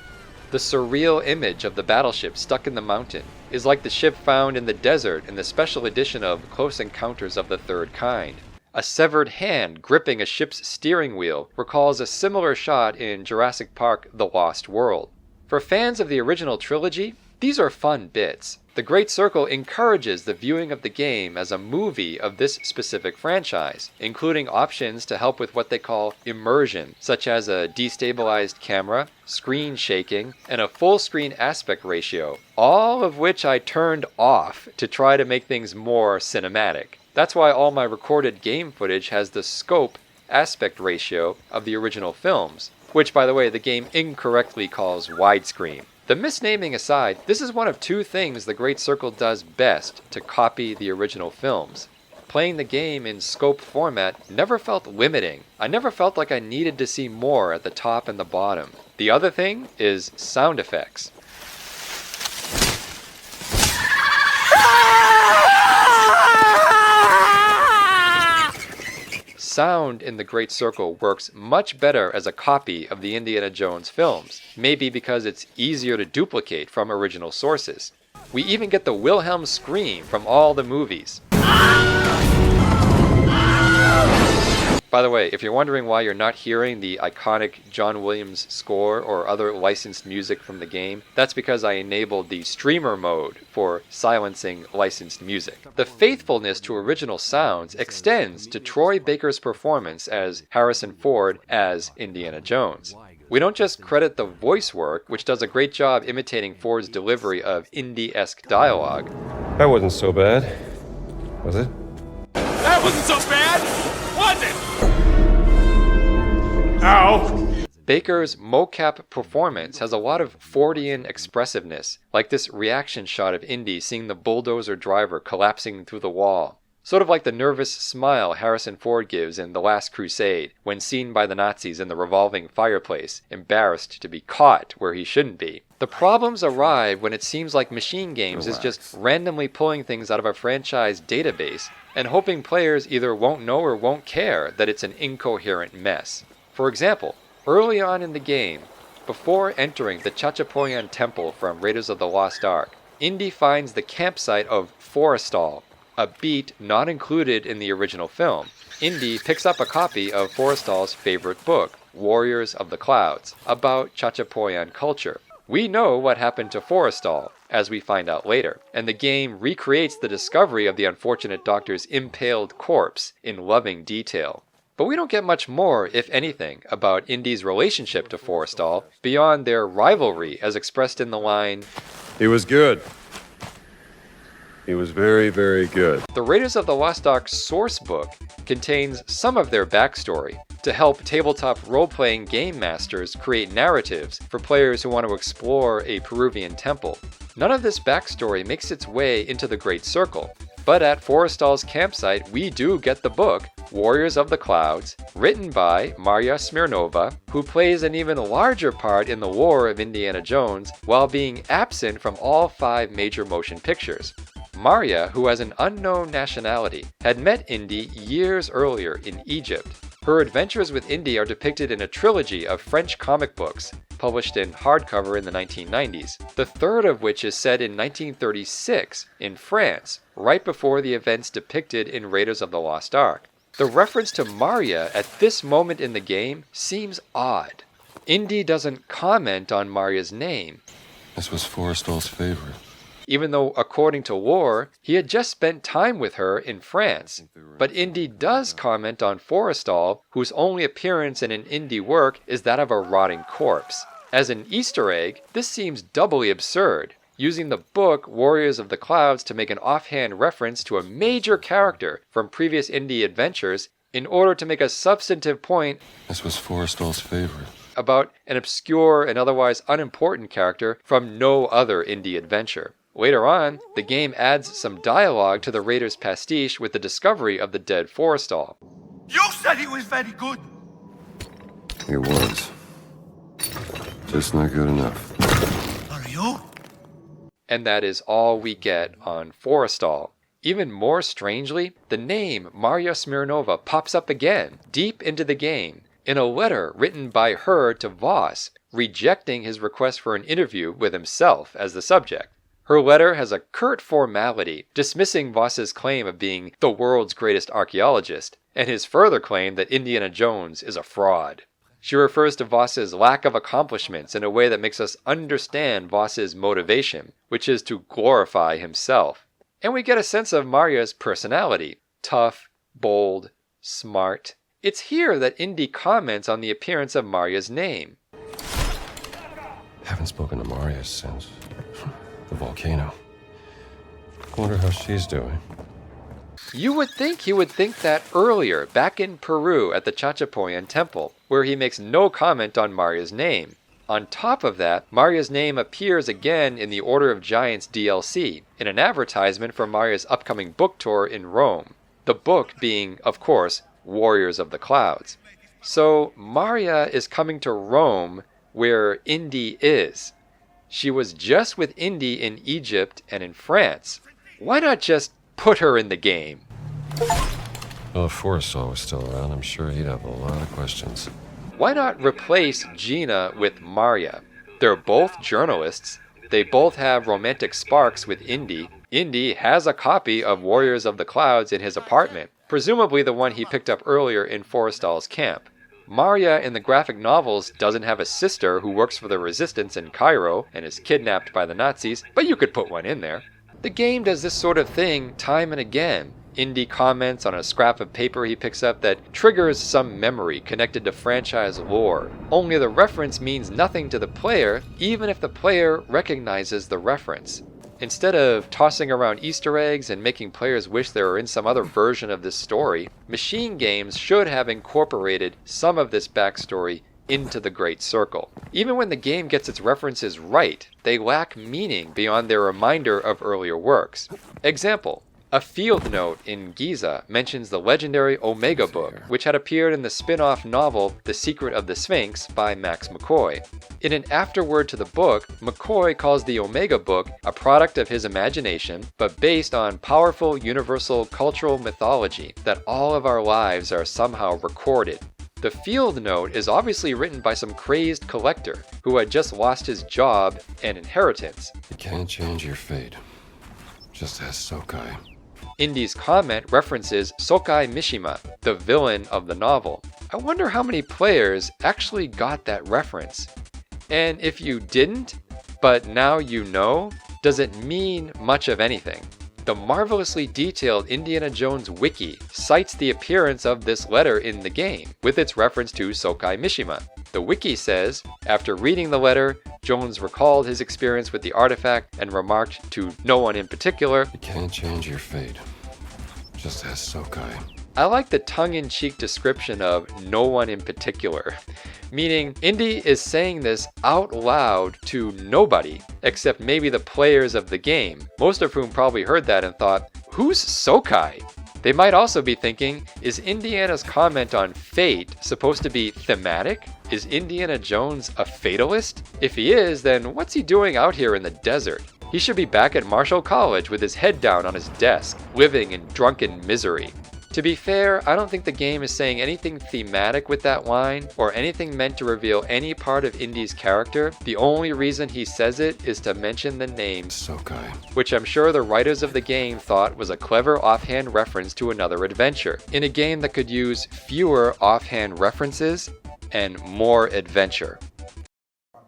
The surreal image of the battleship stuck in the mountain is like the ship found in the desert in the special edition of Close Encounters of the Third Kind. A severed hand gripping a ship's steering wheel recalls a similar shot in Jurassic Park: The Lost World. For fans of the original trilogy, these are fun bits. The Great Circle encourages the viewing of the game as a movie of this specific franchise, including options to help with what they call immersion, such as a destabilized camera, screen shaking, and a full screen aspect ratio, all of which I turned off to try to make things more cinematic. That's why all my recorded game footage has the scope aspect ratio of the original films, which, by the way, the game incorrectly calls widescreen. The misnaming aside, this is one of two things the Great Circle does best to copy the original films. Playing the game in scope format never felt limiting. I never felt like I needed to see more at the top and the bottom. The other thing is sound effects. Sound in the Great Circle works much better as a copy of the Indiana Jones films, maybe because it's easier to duplicate from original sources. We even get the Wilhelm scream from all the movies. By the way, if you're wondering why you're not hearing the iconic John Williams score or other licensed music from the game, that's because I enabled the streamer mode for silencing licensed music. The faithfulness to original sounds extends to Troy Baker's performance as Harrison Ford as Indiana Jones. We don't just credit the voice work, which does a great job imitating Ford's delivery of Indy-esque dialogue. That wasn't so bad, was it? That wasn't so bad, was it? Ow! Baker's mocap performance has a lot of Fordian expressiveness, like this reaction shot of Indy seeing the bulldozer driver collapsing through the wall. Sort of like the nervous smile Harrison Ford gives in The Last Crusade when seen by the Nazis in the revolving fireplace, embarrassed to be caught where he shouldn't be. The problems arrive when it seems like Machine Games is just randomly pulling things out of a franchise database and hoping players either won't know or won't care that it's an incoherent mess. For example, early on in the game, before entering the Chachapoyan Temple from Raiders of the Lost Ark, Indy finds the campsite of Forrestal, a beat not included in the original film. Indy picks up a copy of Forrestal's favorite book, Warriors of the Clouds, about Chachapoyan culture. We know what happened to Forrestal, as we find out later, and the game recreates the discovery of the unfortunate doctor's impaled corpse in loving detail. But we don't get much more, if anything, about Indy's relationship to Forrestal beyond their rivalry as expressed in the line, He was good. He was very, very good. The Raiders of the Lost Ark source book contains some of their backstory to help tabletop role-playing game masters create narratives for players who want to explore a Peruvian temple. None of this backstory makes its way into the Great Circle, but at Forrestal's campsite we do get the book, Warriors of the Clouds, written by Marya Smirnova, who plays an even larger part in the lore of Indiana Jones while being absent from all 5 major motion pictures. Marya, who has an unknown nationality, had met Indy years earlier in Egypt. Her adventures with Indy are depicted in a trilogy of French comic books, published in hardcover in the 1990s, the third of which is set in 1936 in France, right before the events depicted in Raiders of the Lost Ark. The reference to Marya at this moment in the game seems odd. Indy doesn't comment on Marya's name. This was Forrestal's favorite. Even though, according to lore, he had just spent time with her in France. But Indy does comment on Forrestal, whose only appearance in an Indy work is that of a rotting corpse. As an Easter egg, this seems doubly absurd, using the book Warriors of the Clouds to make an offhand reference to a major character from previous Indy adventures in order to make a substantive point. This was Forrestal's favorite. About an obscure and otherwise unimportant character from no other Indy adventure. Later on, the game adds some dialogue to the Raiders' pastiche with the discovery of the dead Forrestal. You said he was very good. He was. Just not good enough. Are you? And that is all we get on Forrestal. Even more strangely, the name Marya Smirnova pops up again, deep into the game, in a letter written by her to Voss, rejecting his request for an interview with himself as the subject. Her letter has a curt formality, dismissing Voss's claim of being the world's greatest archaeologist, and his further claim that Indiana Jones is a fraud. She refers to Voss's lack of accomplishments in a way that makes us understand Voss's motivation, which is to glorify himself. And we get a sense of Marya's personality. Tough, bold, smart. It's here that Indy comments on the appearance of Marya's name. Haven't spoken to Marya since the volcano. Wonder how she's doing. You would think he would think that earlier, back in Peru at the Chachapoyan Temple, where he makes no comment on Marya's name. On top of that, Marya's name appears again in the Order of Giants DLC, in an advertisement for Marya's upcoming book tour in Rome. The book being, of course, Warriors of the Clouds. So Marya is coming to Rome, where Indy is. She was just with Indy in Egypt and in France. Why not just put her in the game? Well, if Forrestal was still around, I'm sure he'd have a lot of questions. Why not replace Gina with Marya? They're both journalists. They both have romantic sparks with Indy. Indy has a copy of Warriors of the Clouds in his apartment. presumably the one he picked up earlier in Forrestal's camp. Maria in the graphic novels doesn't have a sister who works for the resistance in Cairo and is kidnapped by the Nazis, but you could put one in there. The game does this sort of thing time and again. Indy comments on a scrap of paper he picks up that triggers some memory connected to franchise lore, only the reference means nothing to the player, even if the player recognizes the reference. Instead of tossing around Easter eggs and making players wish they were in some other version of this story, machine games should have incorporated some of this backstory into the Great Circle. Even when the game gets its references right, they lack meaning beyond their reminder of earlier works. Example: a field note in Giza mentions the legendary Omega book, which had appeared in the spin-off novel The Secret of the Sphinx by Max McCoy. In an afterword to the book, McCoy calls the Omega book a product of his imagination, but based on powerful universal cultural mythology that all of our lives are somehow recorded. The field note is obviously written by some crazed collector who had just lost his job and inheritance. You can't change your fate. Just ask Sukhothai. Indy's comment references Sukhothai Mishima, the villain of the novel. I wonder how many players actually got that reference. And if you didn't, but now you know, does it mean much of anything? The marvelously detailed Indiana Jones wiki cites the appearance of this letter in the game, with its reference to Sukhothai Mishima. The wiki says, after reading the letter, Jones recalled his experience with the artifact and remarked to no one in particular, You can't change your fate. Just ask Sukhothai. I like the tongue-in-cheek description of no one in particular, meaning Indy is saying this out loud to nobody, except maybe the players of the game, most of whom probably heard that and thought, who's Sukhothai? They might also be thinking, is Indiana's comment on fate supposed to be thematic? Is Indiana Jones a fatalist? If he is, then what's he doing out here in the desert? He should be back at Marshall College with his head down on his desk, living in drunken misery. To be fair, I don't think the game is saying anything thematic with that line, or anything meant to reveal any part of Indy's character. The only reason he says it is to mention the name Sukhothai, which I'm sure the writers of the game thought was a clever offhand reference to another adventure, in a game that could use fewer offhand references and more adventure.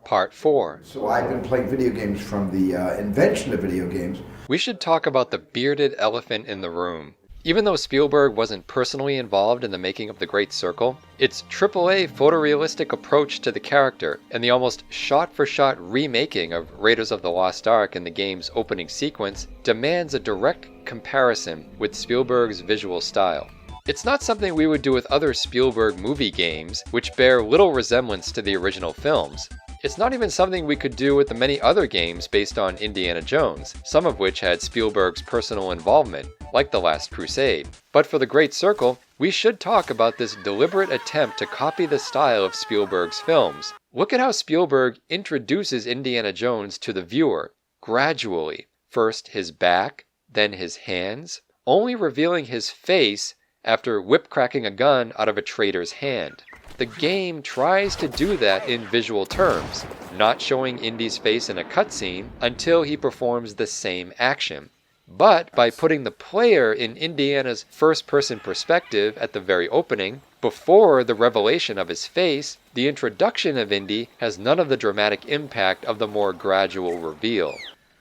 Part 4. So I've been playing video games from the invention of video games. We should talk about the bearded elephant in the room. Even though Spielberg wasn't personally involved in the making of The Great Circle, its AAA photorealistic approach to the character and the almost shot-for-shot remaking of Raiders of the Lost Ark in the game's opening sequence demands a direct comparison with Spielberg's visual style. It's not something we would do with other Spielberg movie games, which bear little resemblance to the original films. It's not even something we could do with the many other games based on Indiana Jones, some of which had Spielberg's personal involvement, like The Last Crusade. But for The Great Circle, we should talk about this deliberate attempt to copy the style of Spielberg's films. Look at how Spielberg introduces Indiana Jones to the viewer, gradually. First his back, then his hands, only revealing his face after whip-cracking a gun out of a traitor's hand. The game tries to do that in visual terms, not showing Indy's face in a cutscene until he performs the same action. But by putting the player in Indiana's first-person perspective at the very opening, before the revelation of his face, the introduction of Indy has none of the dramatic impact of the more gradual reveal.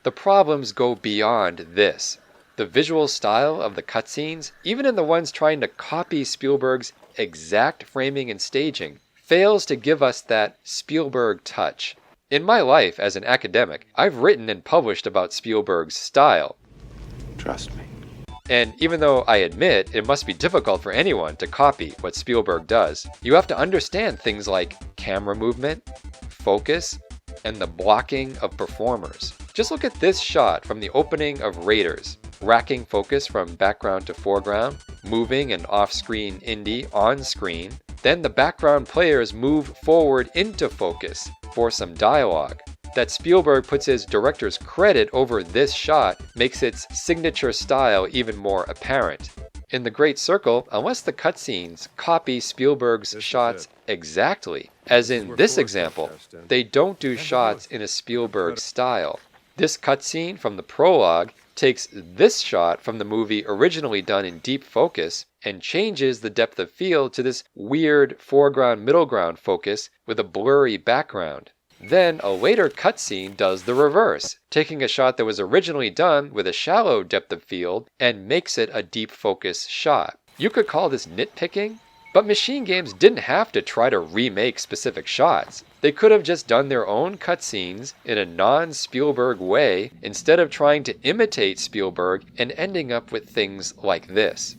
The problems go beyond this. The visual style of the cutscenes, even in the ones trying to copy Spielberg's exact framing and staging, fails to give us that Spielberg touch. In my life as an academic, I've written and published about Spielberg's style. Trust me. And even though I admit it must be difficult for anyone to copy what Spielberg does, you have to understand things like camera movement, focus, and the blocking of performers. Just look at this shot from the opening of Raiders, racking focus from background to foreground, moving an off-screen Indy on screen, then the background players move forward into focus for some dialogue. That Spielberg puts his director's credit over this shot makes its signature style even more apparent. In The Great Circle, unless the cutscenes copy Spielberg's shots exactly, as in this example, they don't do shots in a Spielberg style. This cutscene from the prologue takes this shot from the movie originally done in deep focus and changes the depth of field to this weird foreground-middle ground focus with a blurry background. Then a later cutscene does the reverse, taking a shot that was originally done with a shallow depth of field and makes it a deep focus shot. You could call this nitpicking, but Machine Games didn't have to try to remake specific shots. They could have just done their own cutscenes in a non-Spielberg way instead of trying to imitate Spielberg and ending up with things like this.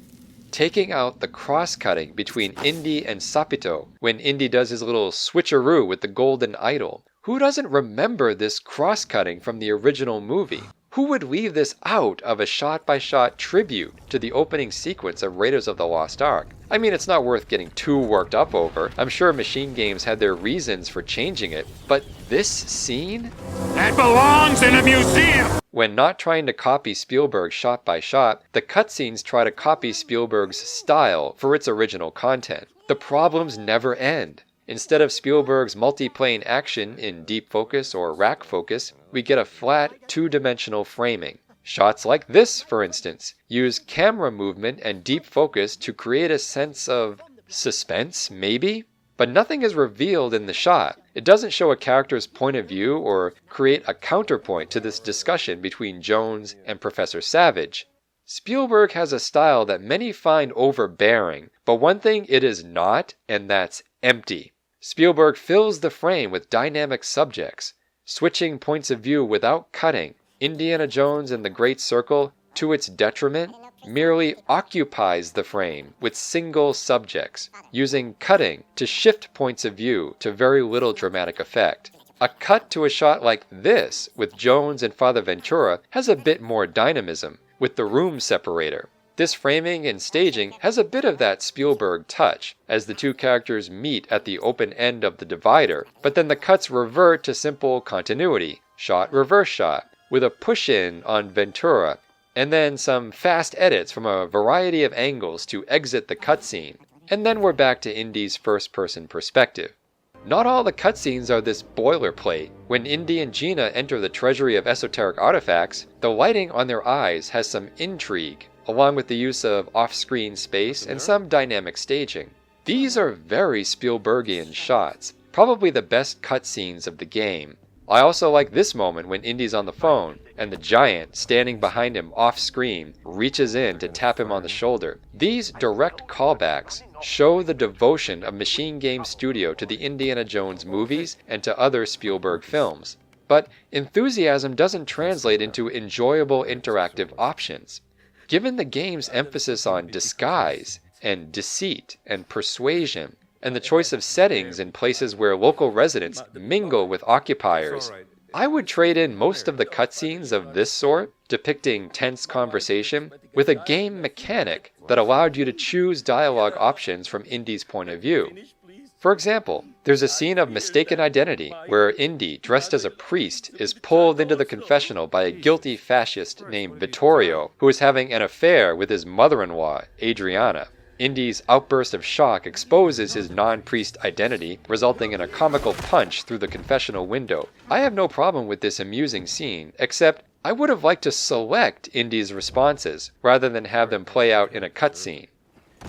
Taking out the cross-cutting between Indy and Sapito when Indy does his little switcheroo with the golden idol. Who doesn't remember this cross-cutting from the original movie? Who would leave this out of a shot-by-shot tribute to the opening sequence of Raiders of the Lost Ark? I mean, it's not worth getting too worked up over. I'm sure Machine Games had their reasons for changing it, but this scene? That belongs in a museum! When not trying to copy Spielberg shot by shot, the cutscenes try to copy Spielberg's style for its original content. The problems never end. Instead of Spielberg's multi-plane action in deep focus or rack focus, we get a flat, two-dimensional framing. Shots like this, for instance, use camera movement and deep focus to create a sense of suspense, maybe? But nothing is revealed in the shot. It doesn't show a character's point of view or create a counterpoint to this discussion between Jones and Professor Savage. Spielberg has a style that many find overbearing, but one thing it is not, and that's empty. Spielberg fills the frame with dynamic subjects, switching points of view without cutting. Indiana Jones and the Great Circle, to its detriment, merely occupies the frame with single subjects, using cutting to shift points of view to very little dramatic effect. A cut to a shot like this with Jones and Father Ventura has a bit more dynamism, with the room separator. This framing and staging has a bit of that Spielberg touch, as the two characters meet at the open end of the divider, but then the cuts revert to simple continuity, shot reverse shot, with a push-in on Ventura, and then some fast edits from a variety of angles to exit the cutscene, and then we're back to Indy's first-person perspective. Not all the cutscenes are this boilerplate. When Indy and Gina enter the treasury of esoteric artifacts, the lighting on their eyes has some intrigue, along with the use of off-screen space and some dynamic staging. These are very Spielbergian shots, probably the best cutscenes of the game. I also like this moment when Indy's on the phone, and the giant, standing behind him off-screen, reaches in to tap him on the shoulder. These direct callbacks show the devotion of Machine Games Studio to the Indiana Jones movies and to other Spielberg films. But enthusiasm doesn't translate into enjoyable interactive options. Given the game's emphasis on disguise, and deceit, and persuasion, and the choice of settings in places where local residents mingle with occupiers, I would trade in most of the cutscenes of this sort, depicting tense conversation, with a game mechanic that allowed you to choose dialogue options from Indy's point of view. For example, there's a scene of mistaken identity where Indy, dressed as a priest, is pulled into the confessional by a guilty fascist named Vittorio, who is having an affair with his mother-in-law, Adriana. Indy's outburst of shock exposes his non-priest identity, resulting in a comical punch through the confessional window. I have no problem with this amusing scene, except I would have liked to select Indy's responses, rather than have them play out in a cutscene.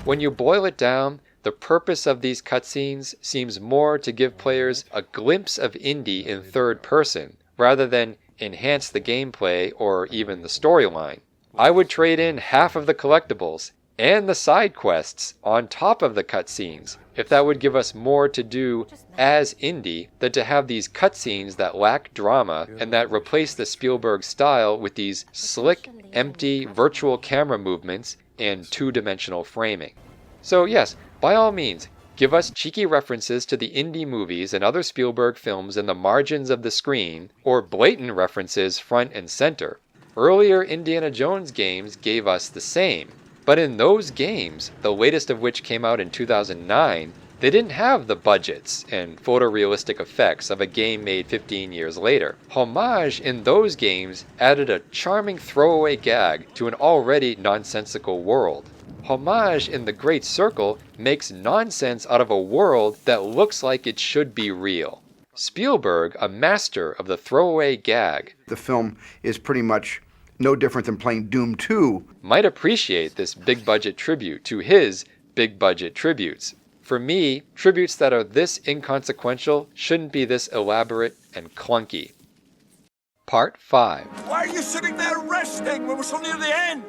When you boil it down, the purpose of these cutscenes seems more to give players a glimpse of Indy in third person, rather than enhance the gameplay or even the storyline. I would trade in half of the collectibles and the side quests on top of the cutscenes, if that would give us more to do as Indy than to have these cutscenes that lack drama and that replace the Spielberg style with these slick, empty, virtual camera movements and two-dimensional framing. So yes, by all means, give us cheeky references to the Indy movies and other Spielberg films in the margins of the screen, or blatant references front and center. Earlier Indiana Jones games gave us the same. But in those games, the latest of which came out in 2009, they didn't have the budgets and photorealistic effects of a game made 15 years later. Homage in those games added a charming throwaway gag to an already nonsensical world. Homage in The Great Circle makes nonsense out of a world that looks like it should be real. Spielberg, a master of the throwaway gag. The film is pretty much no different than playing Doom 2. Might appreciate this big-budget tribute to his big-budget tributes. For me, tributes that are this inconsequential shouldn't be this elaborate and clunky. Part 5. Why are you sitting there resting when we're so near the end?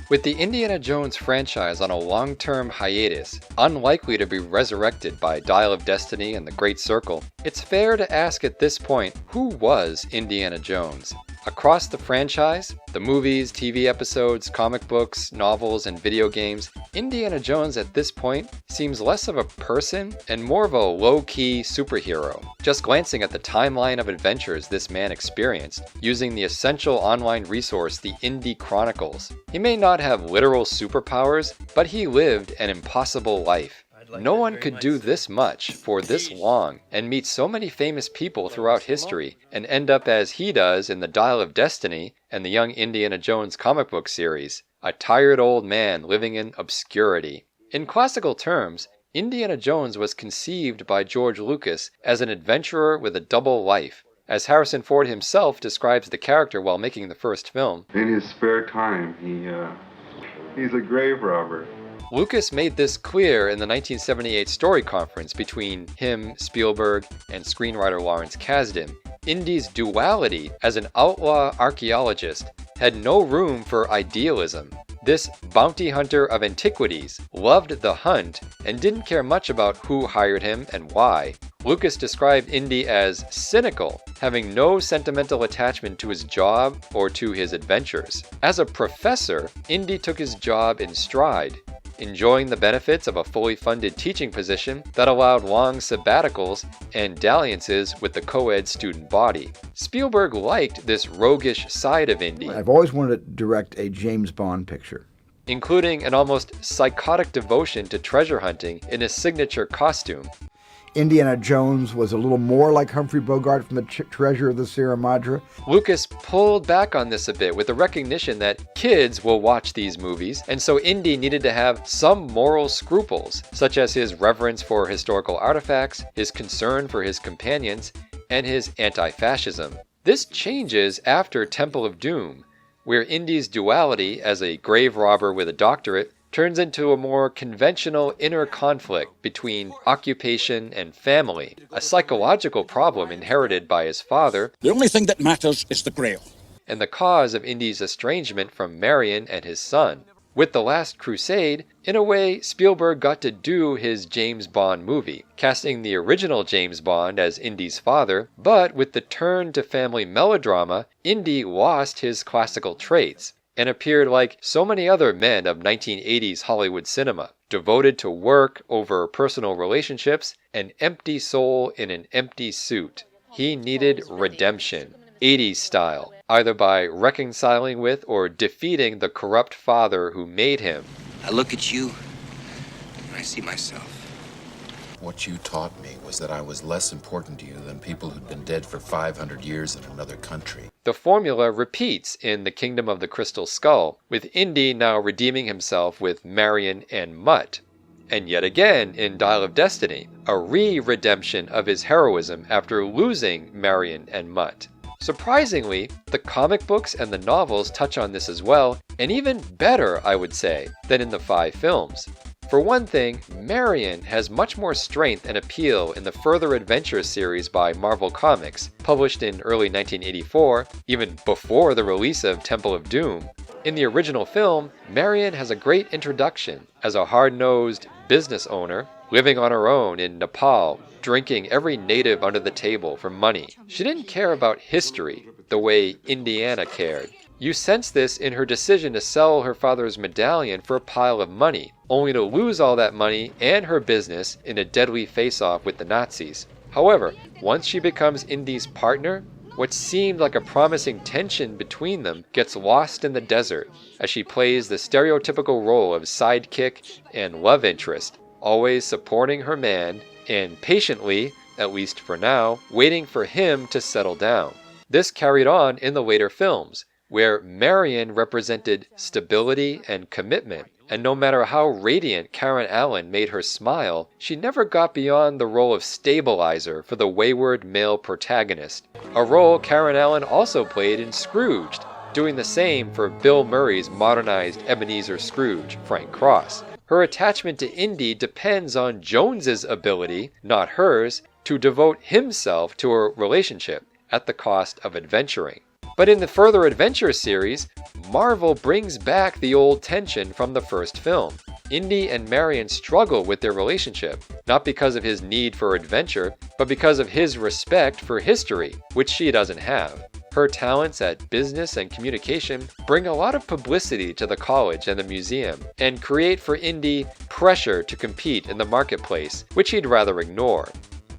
With the Indiana Jones franchise on a long-term hiatus, unlikely to be resurrected by Dial of Destiny and the Great Circle, it's fair to ask at this point, who was Indiana Jones? Across the franchise, the movies, TV episodes, comic books, novels, and video games, Indiana Jones at this point seems less of a person and more of a low-key superhero. Just glancing at the timeline of adventures this man experienced, using the essential online resource the Indy Chronicles. He may not have literal superpowers, but he lived an impossible life. No one could do this much for this long and meet so many famous people throughout history and end up as he does in the Dial of Destiny and the Young Indiana Jones comic book series, a tired old man living in obscurity. In classical terms, Indiana Jones was conceived by George Lucas as an adventurer with a double life, as Harrison Ford himself describes the character while making the first film. In his spare time, he's a grave robber. Lucas made this clear in the 1978 story conference between him, Spielberg, and screenwriter Lawrence Kasdan. Indy's duality as an outlaw archaeologist had no room for idealism. This bounty hunter of antiquities loved the hunt and didn't care much about who hired him and why. Lucas described Indy as cynical, having no sentimental attachment to his job or to his adventures. As a professor, Indy took his job in stride, enjoying the benefits of a fully funded teaching position that allowed long sabbaticals and dalliances with the co-ed student body. Spielberg liked this roguish side of Indy. I've always wanted to direct a James Bond picture, including an almost psychotic devotion to treasure hunting in his signature costume. Indiana Jones was a little more like Humphrey Bogart from the Treasure of the Sierra Madre. Lucas pulled back on this a bit with the recognition that kids will watch these movies, and so Indy needed to have some moral scruples, such as his reverence for historical artifacts, his concern for his companions, and his anti-fascism. This changes after Temple of Doom, where Indy's duality as a grave robber with a doctorate turns into a more conventional inner conflict between occupation and family, a psychological problem inherited by his father. The only thing that matters is the Grail. And the cause of Indy's estrangement from Marion and his son. With The Last Crusade, in a way, Spielberg got to do his James Bond movie, casting the original James Bond as Indy's father, but with the turn to family melodrama, Indy lost his classical traits and appeared like so many other men of 1980s Hollywood cinema, devoted to work over personal relationships, an empty soul in an empty suit. He needed redemption, 80s style, either by reconciling with or defeating the corrupt father who made him. I look at you, and I see myself. What you taught me was that I was less important to you than people who'd been dead for 500 years in another country. The formula repeats in The Kingdom of the Crystal Skull, with Indy now redeeming himself with Marion and Mutt. And yet again in Dial of Destiny, a re-redemption of his heroism after losing Marion and Mutt. Surprisingly, the comic books and the novels touch on this as well, and even better, I would say, than in the 5 films. For one thing, Marion has much more strength and appeal in the Further Adventures series by Marvel Comics, published in early 1984, even before the release of Temple of Doom. In the original film, Marion has a great introduction as a hard-nosed business owner living on her own in Nepal, drinking every native under the table for money. She didn't care about history the way Indiana cared. You sense this in her decision to sell her father's medallion for a pile of money, only to lose all that money and her business in a deadly face-off with the Nazis. However, once she becomes Indy's partner, what seemed like a promising tension between them gets lost in the desert as she plays the stereotypical role of sidekick and love interest, always supporting her man and patiently, at least for now, waiting for him to settle down. This carried on in the later films, where Marion represented stability and commitment, and no matter how radiant Karen Allen made her smile, she never got beyond the role of stabilizer for the wayward male protagonist, a role Karen Allen also played in Scrooged, doing the same for Bill Murray's modernized Ebenezer Scrooge, Frank Cross. Her attachment to Indy depends on Jones's ability, not hers, to devote himself to a relationship at the cost of adventuring. But in the Further Adventure series, Marvel brings back the old tension from the first film. Indy and Marion struggle with their relationship, not because of his need for adventure, but because of his respect for history, which she doesn't have. Her talents at business and communication bring a lot of publicity to the college and the museum, and create for Indy pressure to compete in the marketplace, which he'd rather ignore.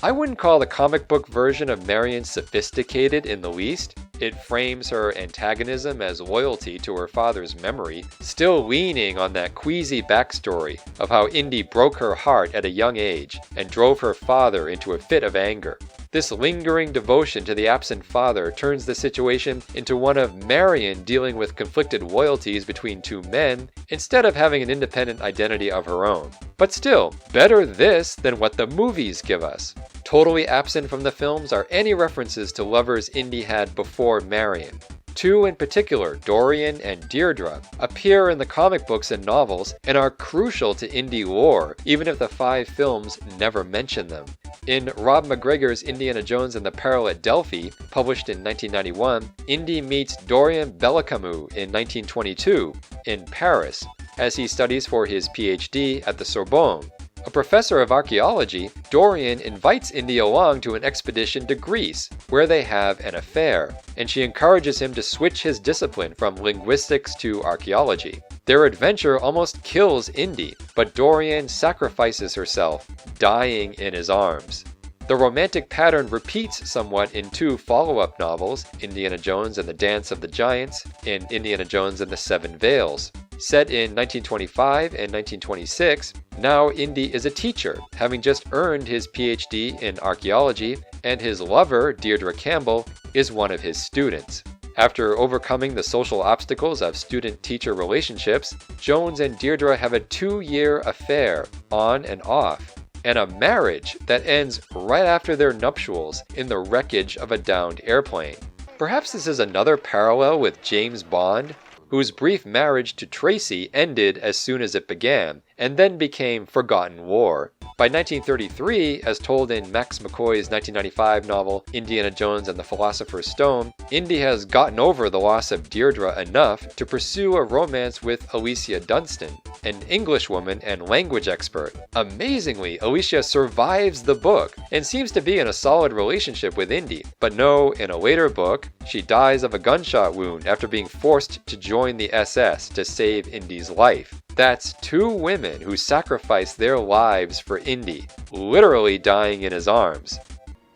I wouldn't call the comic book version of Marion sophisticated in the least. It frames her antagonism as loyalty to her father's memory, still leaning on that queasy backstory of how Indy broke her heart at a young age and drove her father into a fit of anger. This lingering devotion to the absent father turns the situation into one of Marion dealing with conflicted loyalties between two men instead of having an independent identity of her own. But still, better this than what the movies give us. Totally absent from the films are any references to lovers Indy had before Marion. Two in particular, Dorian and Deirdre, appear in the comic books and novels and are crucial to Indy lore, even if the 5 films never mention them. In Rob McGregor's Indiana Jones and the Peril at Delphi, published in 1991, Indy meets Dorian Bellecamus in 1922 in Paris as he studies for his PhD at the Sorbonne. A professor of archaeology, Dorian invites Indy along to an expedition to Greece, where they have an affair, and she encourages him to switch his discipline from linguistics to archaeology. Their adventure almost kills Indy, but Dorian sacrifices herself, dying in his arms. The romantic pattern repeats somewhat in 2 follow-up novels, Indiana Jones and the Dance of the Giants and Indiana Jones and the Seven Veils. Set in 1925 and 1926, now Indy is a teacher, having just earned his PhD in archaeology, and his lover, Deirdre Campbell, is one of his students. After overcoming the social obstacles of student-teacher relationships, Jones and Deirdre have a 2-year affair, on and off, and a marriage that ends right after their nuptials in the wreckage of a downed airplane. Perhaps this is another parallel with James Bond, whose brief marriage to Tracy ended as soon as it began, and then became forgotten war. By 1933, as told in Max McCoy's 1995 novel Indiana Jones and the Philosopher's Stone, Indy has gotten over the loss of Deirdre enough to pursue a romance with Alicia Dunstan, an Englishwoman and language expert. Amazingly, Alicia survives the book and seems to be in a solid relationship with Indy. But no, in a later book, she dies of a gunshot wound after being forced to join the SS to save Indy's life. That's 2 women who sacrificed their lives for Indy, literally dying in his arms.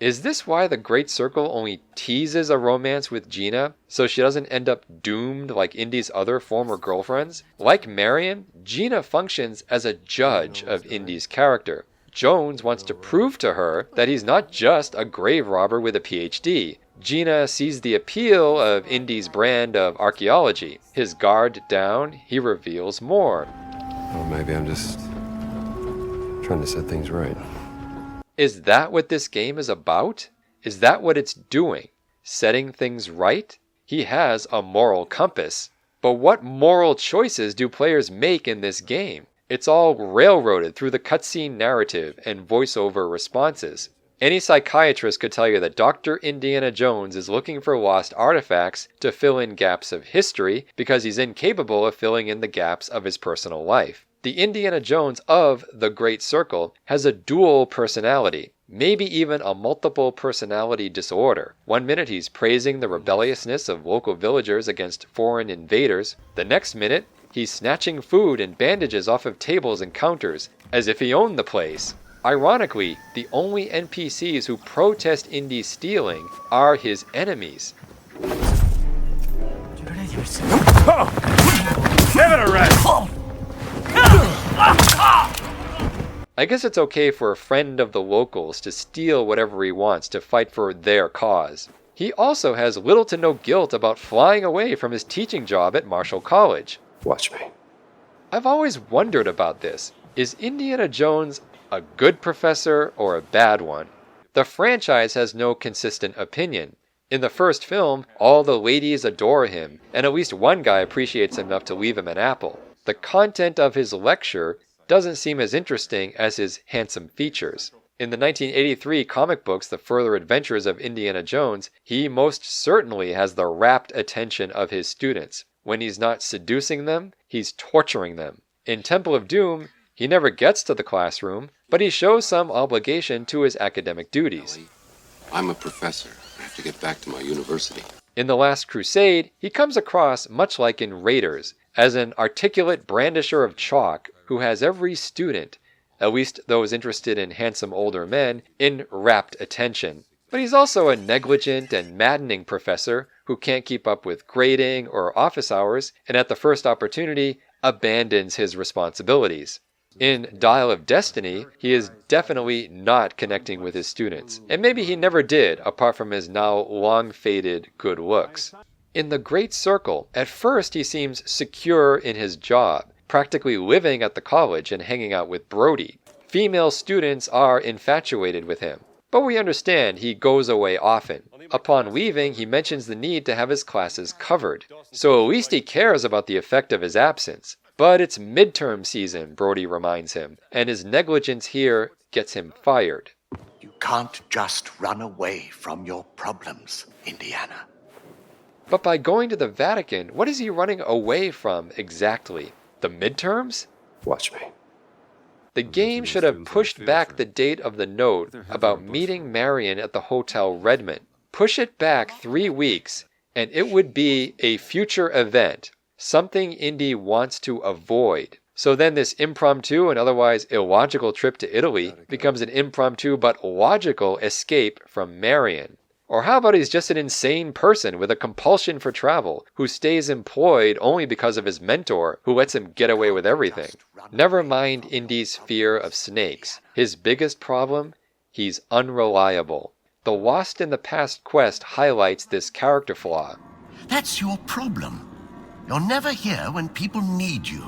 Is this why the Great Circle only teases a romance with Gina, so she doesn't end up doomed like Indy's other former girlfriends? Like Marion, Gina functions as a judge of Indy's character. Jones wants to prove to her that he's not just a grave robber with a PhD. Gina sees the appeal of Indy's brand of archaeology. His guard down, he reveals more. Or maybe I'm just trying to set things right. Is that what this game is about? Is that what it's doing? Setting things right? He has a moral compass. But what moral choices do players make in this game? It's all railroaded through the cutscene narrative and voiceover responses. Any psychiatrist could tell you that Dr. Indiana Jones is looking for lost artifacts to fill in gaps of history because he's incapable of filling in the gaps of his personal life. The Indiana Jones of the Great Circle has a dual personality, maybe even a multiple personality disorder. One minute he's praising the rebelliousness of local villagers against foreign invaders. The next minute, he's snatching food and bandages off of tables and counters as if he owned the place. Ironically, the only NPCs who protest Indy's stealing are his enemies. Give it a rest! I guess it's okay for a friend of the locals to steal whatever he wants to fight for their cause. He also has little to no guilt about flying away from his teaching job at Marshall College. Watch me. I've always wondered about this. Is Indiana Jones a good professor or a bad one? The franchise has no consistent opinion. In the first film, all the ladies adore him, and at least one guy appreciates him enough to leave him an apple. The content of his lecture doesn't seem as interesting as his handsome features. In the 1983 comic books, The Further Adventures of Indiana Jones, he most certainly has the rapt attention of his students. When he's not seducing them, he's torturing them. In Temple of Doom, he never gets to the classroom, but he shows some obligation to his academic duties. I'm a professor. I have to get back to my university. In The Last Crusade, he comes across much like in Raiders, as an articulate brandisher of chalk who has every student, at least those interested in handsome older men, in rapt attention. But he's also a negligent and maddening professor who can't keep up with grading or office hours, and at the first opportunity abandons his responsibilities. In Dial of Destiny, he is definitely not connecting with his students, and maybe he never did, apart from his now long-faded good looks. In The Great Circle, at first he seems secure in his job, practically living at the college and hanging out with Brody. Female students are infatuated with him, but we understand he goes away often. Upon leaving, he mentions the need to have his classes covered, so at least he cares about the effect of his absence. But it's midterm season, Brody reminds him, and his negligence here gets him fired. You can't just run away from your problems, Indiana. But by going to the Vatican, what is he running away from exactly? The midterms? Watch me. The game should have pushed back the date of the note about meeting Marion at the Hotel Redmond. Push it back 3 weeks, and it would be a future event. Something Indy wants to avoid. So then this impromptu and otherwise illogical trip to Italy becomes an impromptu but logical escape from Marion. Or how about he's just an insane person with a compulsion for travel who stays employed only because of his mentor who lets him get away with everything? Never mind Indy's fear of snakes. His biggest problem? He's unreliable. The Lost in the Past quest highlights this character flaw. That's your problem. You're never here when people need you.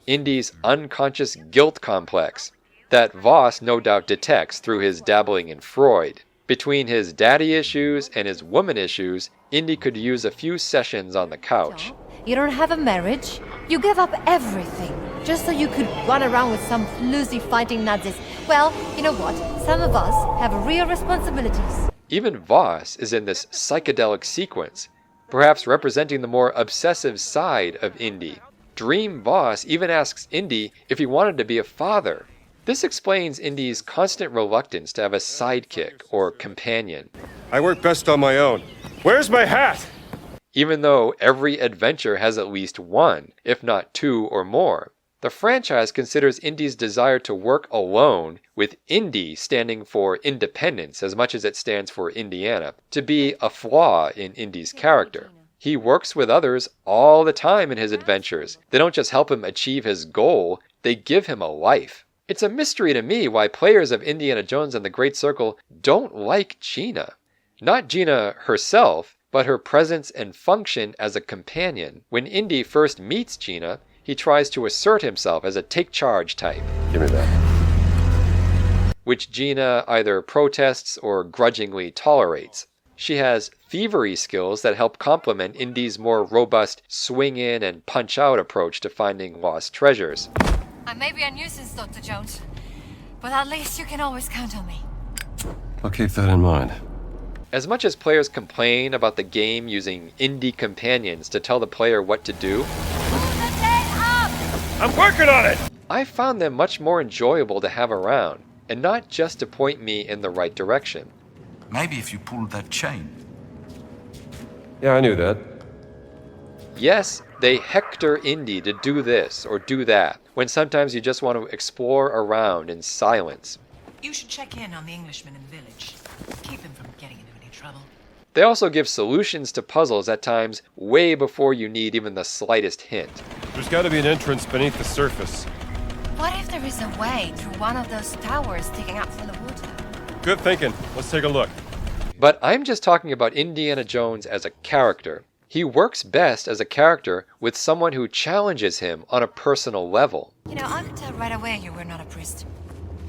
Indy's unconscious guilt complex, that Voss no doubt detects through his dabbling in Freud. Between his daddy issues and his woman issues, Indy could use a few sessions on the couch. You don't have a marriage. You gave up everything just so you could run around with some floozy fighting Nazis. Well, you know what? Some of us have real responsibilities. Even Voss is in this psychedelic sequence, perhaps representing the more obsessive side of Indy. Dream Voss even asks Indy if he wanted to be a father. This explains Indy's constant reluctance to have a sidekick or companion. I work best on my own. Where's my hat? Even though every adventure has at least one, if not two or more. The franchise considers Indy's desire to work alone, with Indy standing for independence as much as it stands for Indiana, to be a flaw in Indy's character. He works with others all the time in his adventures. They don't just help him achieve his goal, they give him a life. It's a mystery to me why players of Indiana Jones and the Great Circle don't like Gina. Not Gina herself, but her presence and function as a companion. When Indy first meets Gina, he tries to assert himself as a take-charge type. Give me that. Which Gina either protests or grudgingly tolerates. She has thievery skills that help complement Indy's more robust swing-in and punch-out approach to finding lost treasures. I may be a nuisance, Dr. Jones, but at least you can always count on me. I'll keep that in mind. As much as players complain about the game using Indy companions to tell the player what to do, I'm working on it! I found them much more enjoyable to have around, and not just to point me in the right direction. Maybe if you pulled that chain. Yeah, I knew that. Yes, they hector Indy to do this or do that, when sometimes you just want to explore around in silence. You should check in on the Englishman in the village. Keep him from getting into any trouble. They also give solutions to puzzles at times way before you need even the slightest hint. There's got to be an entrance beneath the surface. What if there is a way through one of those towers sticking up from the water? Good thinking. Let's take a look. But I'm just talking about Indiana Jones as a character. He works best as a character with someone who challenges him on a personal level. You know, I could tell right away you were not a priest.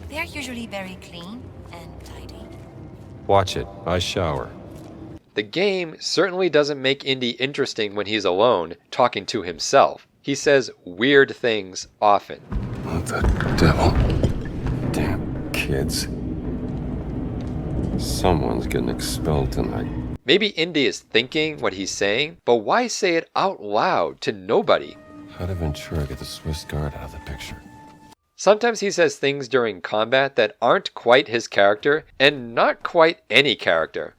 They are usually very clean and tidy. Watch it. I shower. The game certainly doesn't make Indy interesting when he's alone, talking to himself. He says weird things often. What the devil? Damn kids. Someone's getting expelled tonight. Maybe Indy is thinking what he's saying, but why say it out loud to nobody? How did Ventura get the Swiss Guard out of the picture? Sometimes he says things during combat that aren't quite his character, and not quite any character.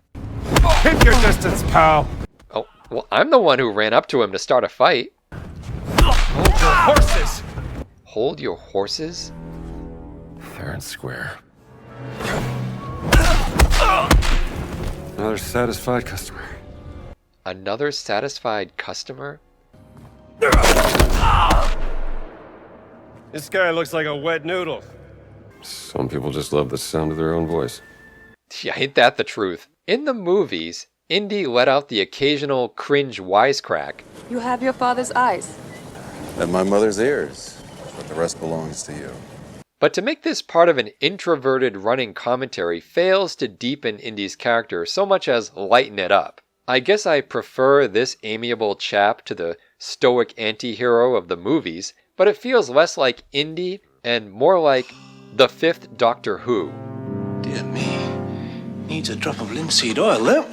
Keep your distance, pal! Oh, well, I'm the one who ran up to him to start a fight. Hold your horses! Hold your horses? Fair and square. Another satisfied customer. Another satisfied customer? This guy looks like a wet noodle. Some people just love the sound of their own voice. Yeah, ain't that the truth? In the movies, Indy let out the occasional cringe wisecrack. You have your father's eyes. And my mother's ears. But the rest belongs to you. But to make this part of an introverted running commentary fails to deepen Indy's character so much as lighten it up. I guess I prefer this amiable chap to the stoic anti-hero of the movies, but it feels less like Indy and more like the fifth Doctor Who. Dear me. Needs a drop of linseed oil, though.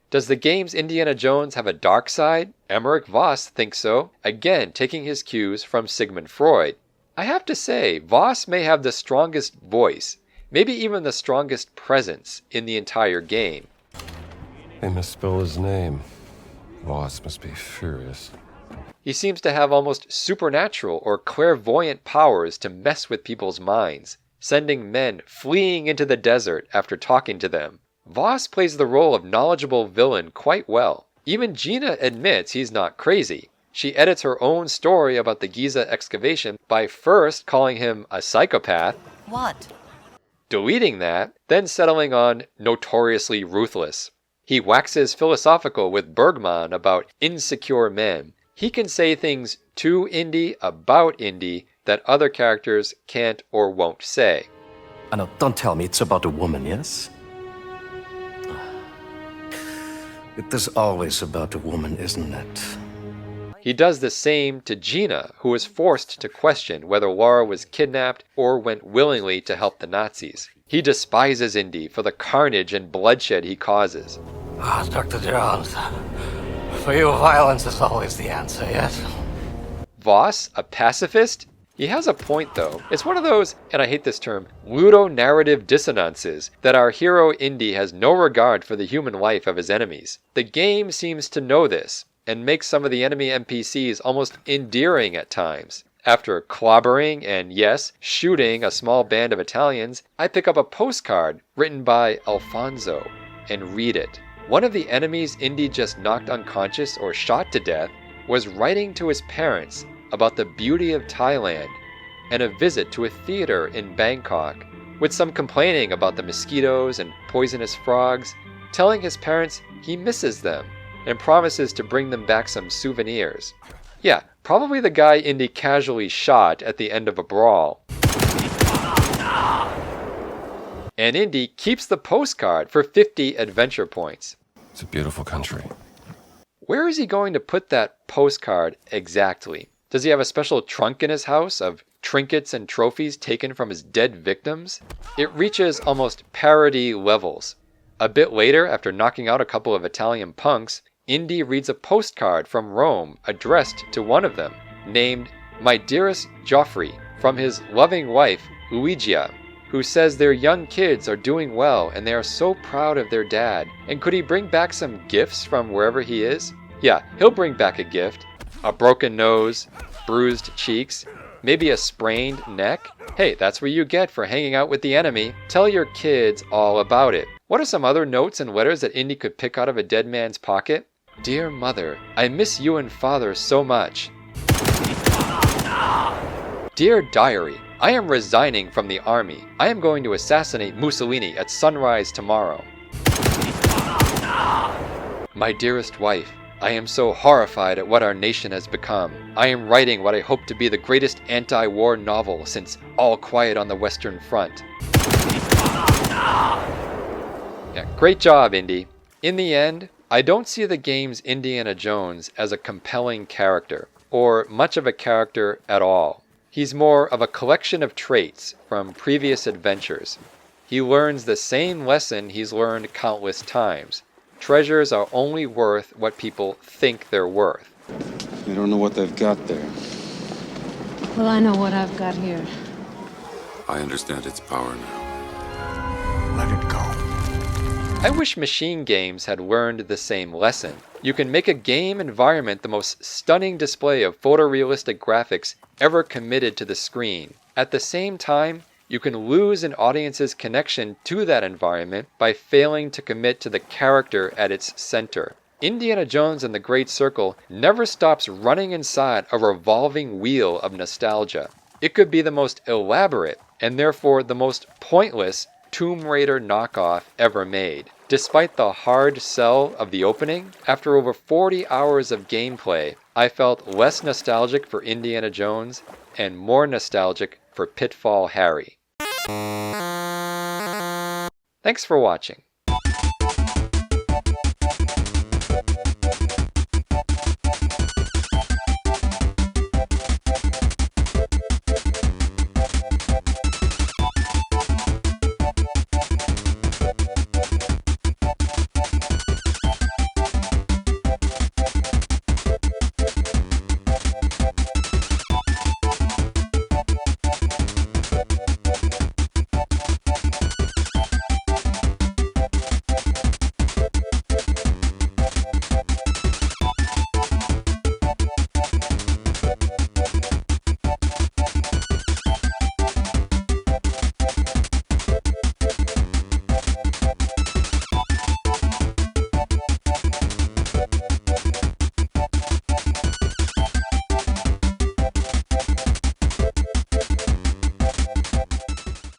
Does the game's Indiana Jones have a dark side? Emmerich Voss thinks so, again taking his cues from Sigmund Freud. I have to say, Voss may have the strongest voice, maybe even the strongest presence in the entire game. They misspell his name. Voss must be furious. He seems to have almost supernatural or clairvoyant powers to mess with people's minds, sending men fleeing into the desert after talking to them. Voss plays the role of knowledgeable villain quite well. Even Gina admits he's not crazy. She edits her own story about the Giza excavation by first calling him a psychopath. What? Deleting that, then settling on notoriously ruthless. He waxes philosophical with Bergman about insecure men. He can say things to Indy about Indy that other characters can't or won't say. I know, don't tell me it's about a woman, yes? It is always about a woman, isn't it? He does the same to Gina, who is forced to question whether Laura was kidnapped or went willingly to help the Nazis. He despises Indy for the carnage and bloodshed he causes. Ah, Dr. Jones. For you, violence is always the answer, yes? Voss, a pacifist? He has a point, though. It's one of those, and I hate this term, ludonarrative dissonances that our hero Indy has no regard for the human life of his enemies. The game seems to know this, and makes some of the enemy NPCs almost endearing at times. After clobbering and, yes, shooting a small band of Italians, I pick up a postcard written by Alfonso and read it. One of the enemies Indy just knocked unconscious or shot to death was writing to his parents about the beauty of Thailand and a visit to a theater in Bangkok, with some complaining about the mosquitoes and poisonous frogs, telling his parents he misses them and promises to bring them back some souvenirs. Yeah, probably the guy Indy casually shot at the end of a brawl. And Indy keeps the postcard for 50 adventure points. It's a beautiful country. Where is he going to put that postcard exactly? Does he have a special trunk in his house of trinkets and trophies taken from his dead victims? It reaches almost parody levels. A bit later, after knocking out a couple of Italian punks, Indy reads a postcard from Rome addressed to one of them, named My Dearest Joffrey, from his loving wife, Luigia, who says their young kids are doing well and they are so proud of their dad. And could he bring back some gifts from wherever he is? Yeah, he'll bring back a gift. A broken nose, bruised cheeks, maybe a sprained neck. Hey, that's what you get for hanging out with the enemy. Tell your kids all about it. What are some other notes and letters that Indy could pick out of a dead man's pocket? Dear Mother, I miss you and Father so much. Dear Diary, I am resigning from the army. I am going to assassinate Mussolini at sunrise tomorrow. My dearest wife, I am so horrified at what our nation has become. I am writing what I hope to be the greatest anti-war novel since All Quiet on the Western Front. Yeah, great job, Indy. In the end, I don't see the game's Indiana Jones as a compelling character, or much of a character at all. He's more of a collection of traits from previous adventures. He learns the same lesson he's learned countless times. Treasures are only worth what people think they're worth. They don't know what they've got there. Well, I know what I've got here. I understand its power now. Let it go. I wish machine games had learned the same lesson. You can make a game environment the most stunning display of photorealistic graphics ever committed to the screen. At the same time, you can lose an audience's connection to that environment by failing to commit to the character at its center. Indiana Jones and the Great Circle never stops running inside a revolving wheel of nostalgia. It could be the most elaborate, and therefore the most pointless, Tomb Raider knockoff ever made. Despite the hard sell of the opening, after over 40 hours of gameplay, I felt less nostalgic for Indiana Jones and more nostalgic for Pitfall Harry. Thanks for watching.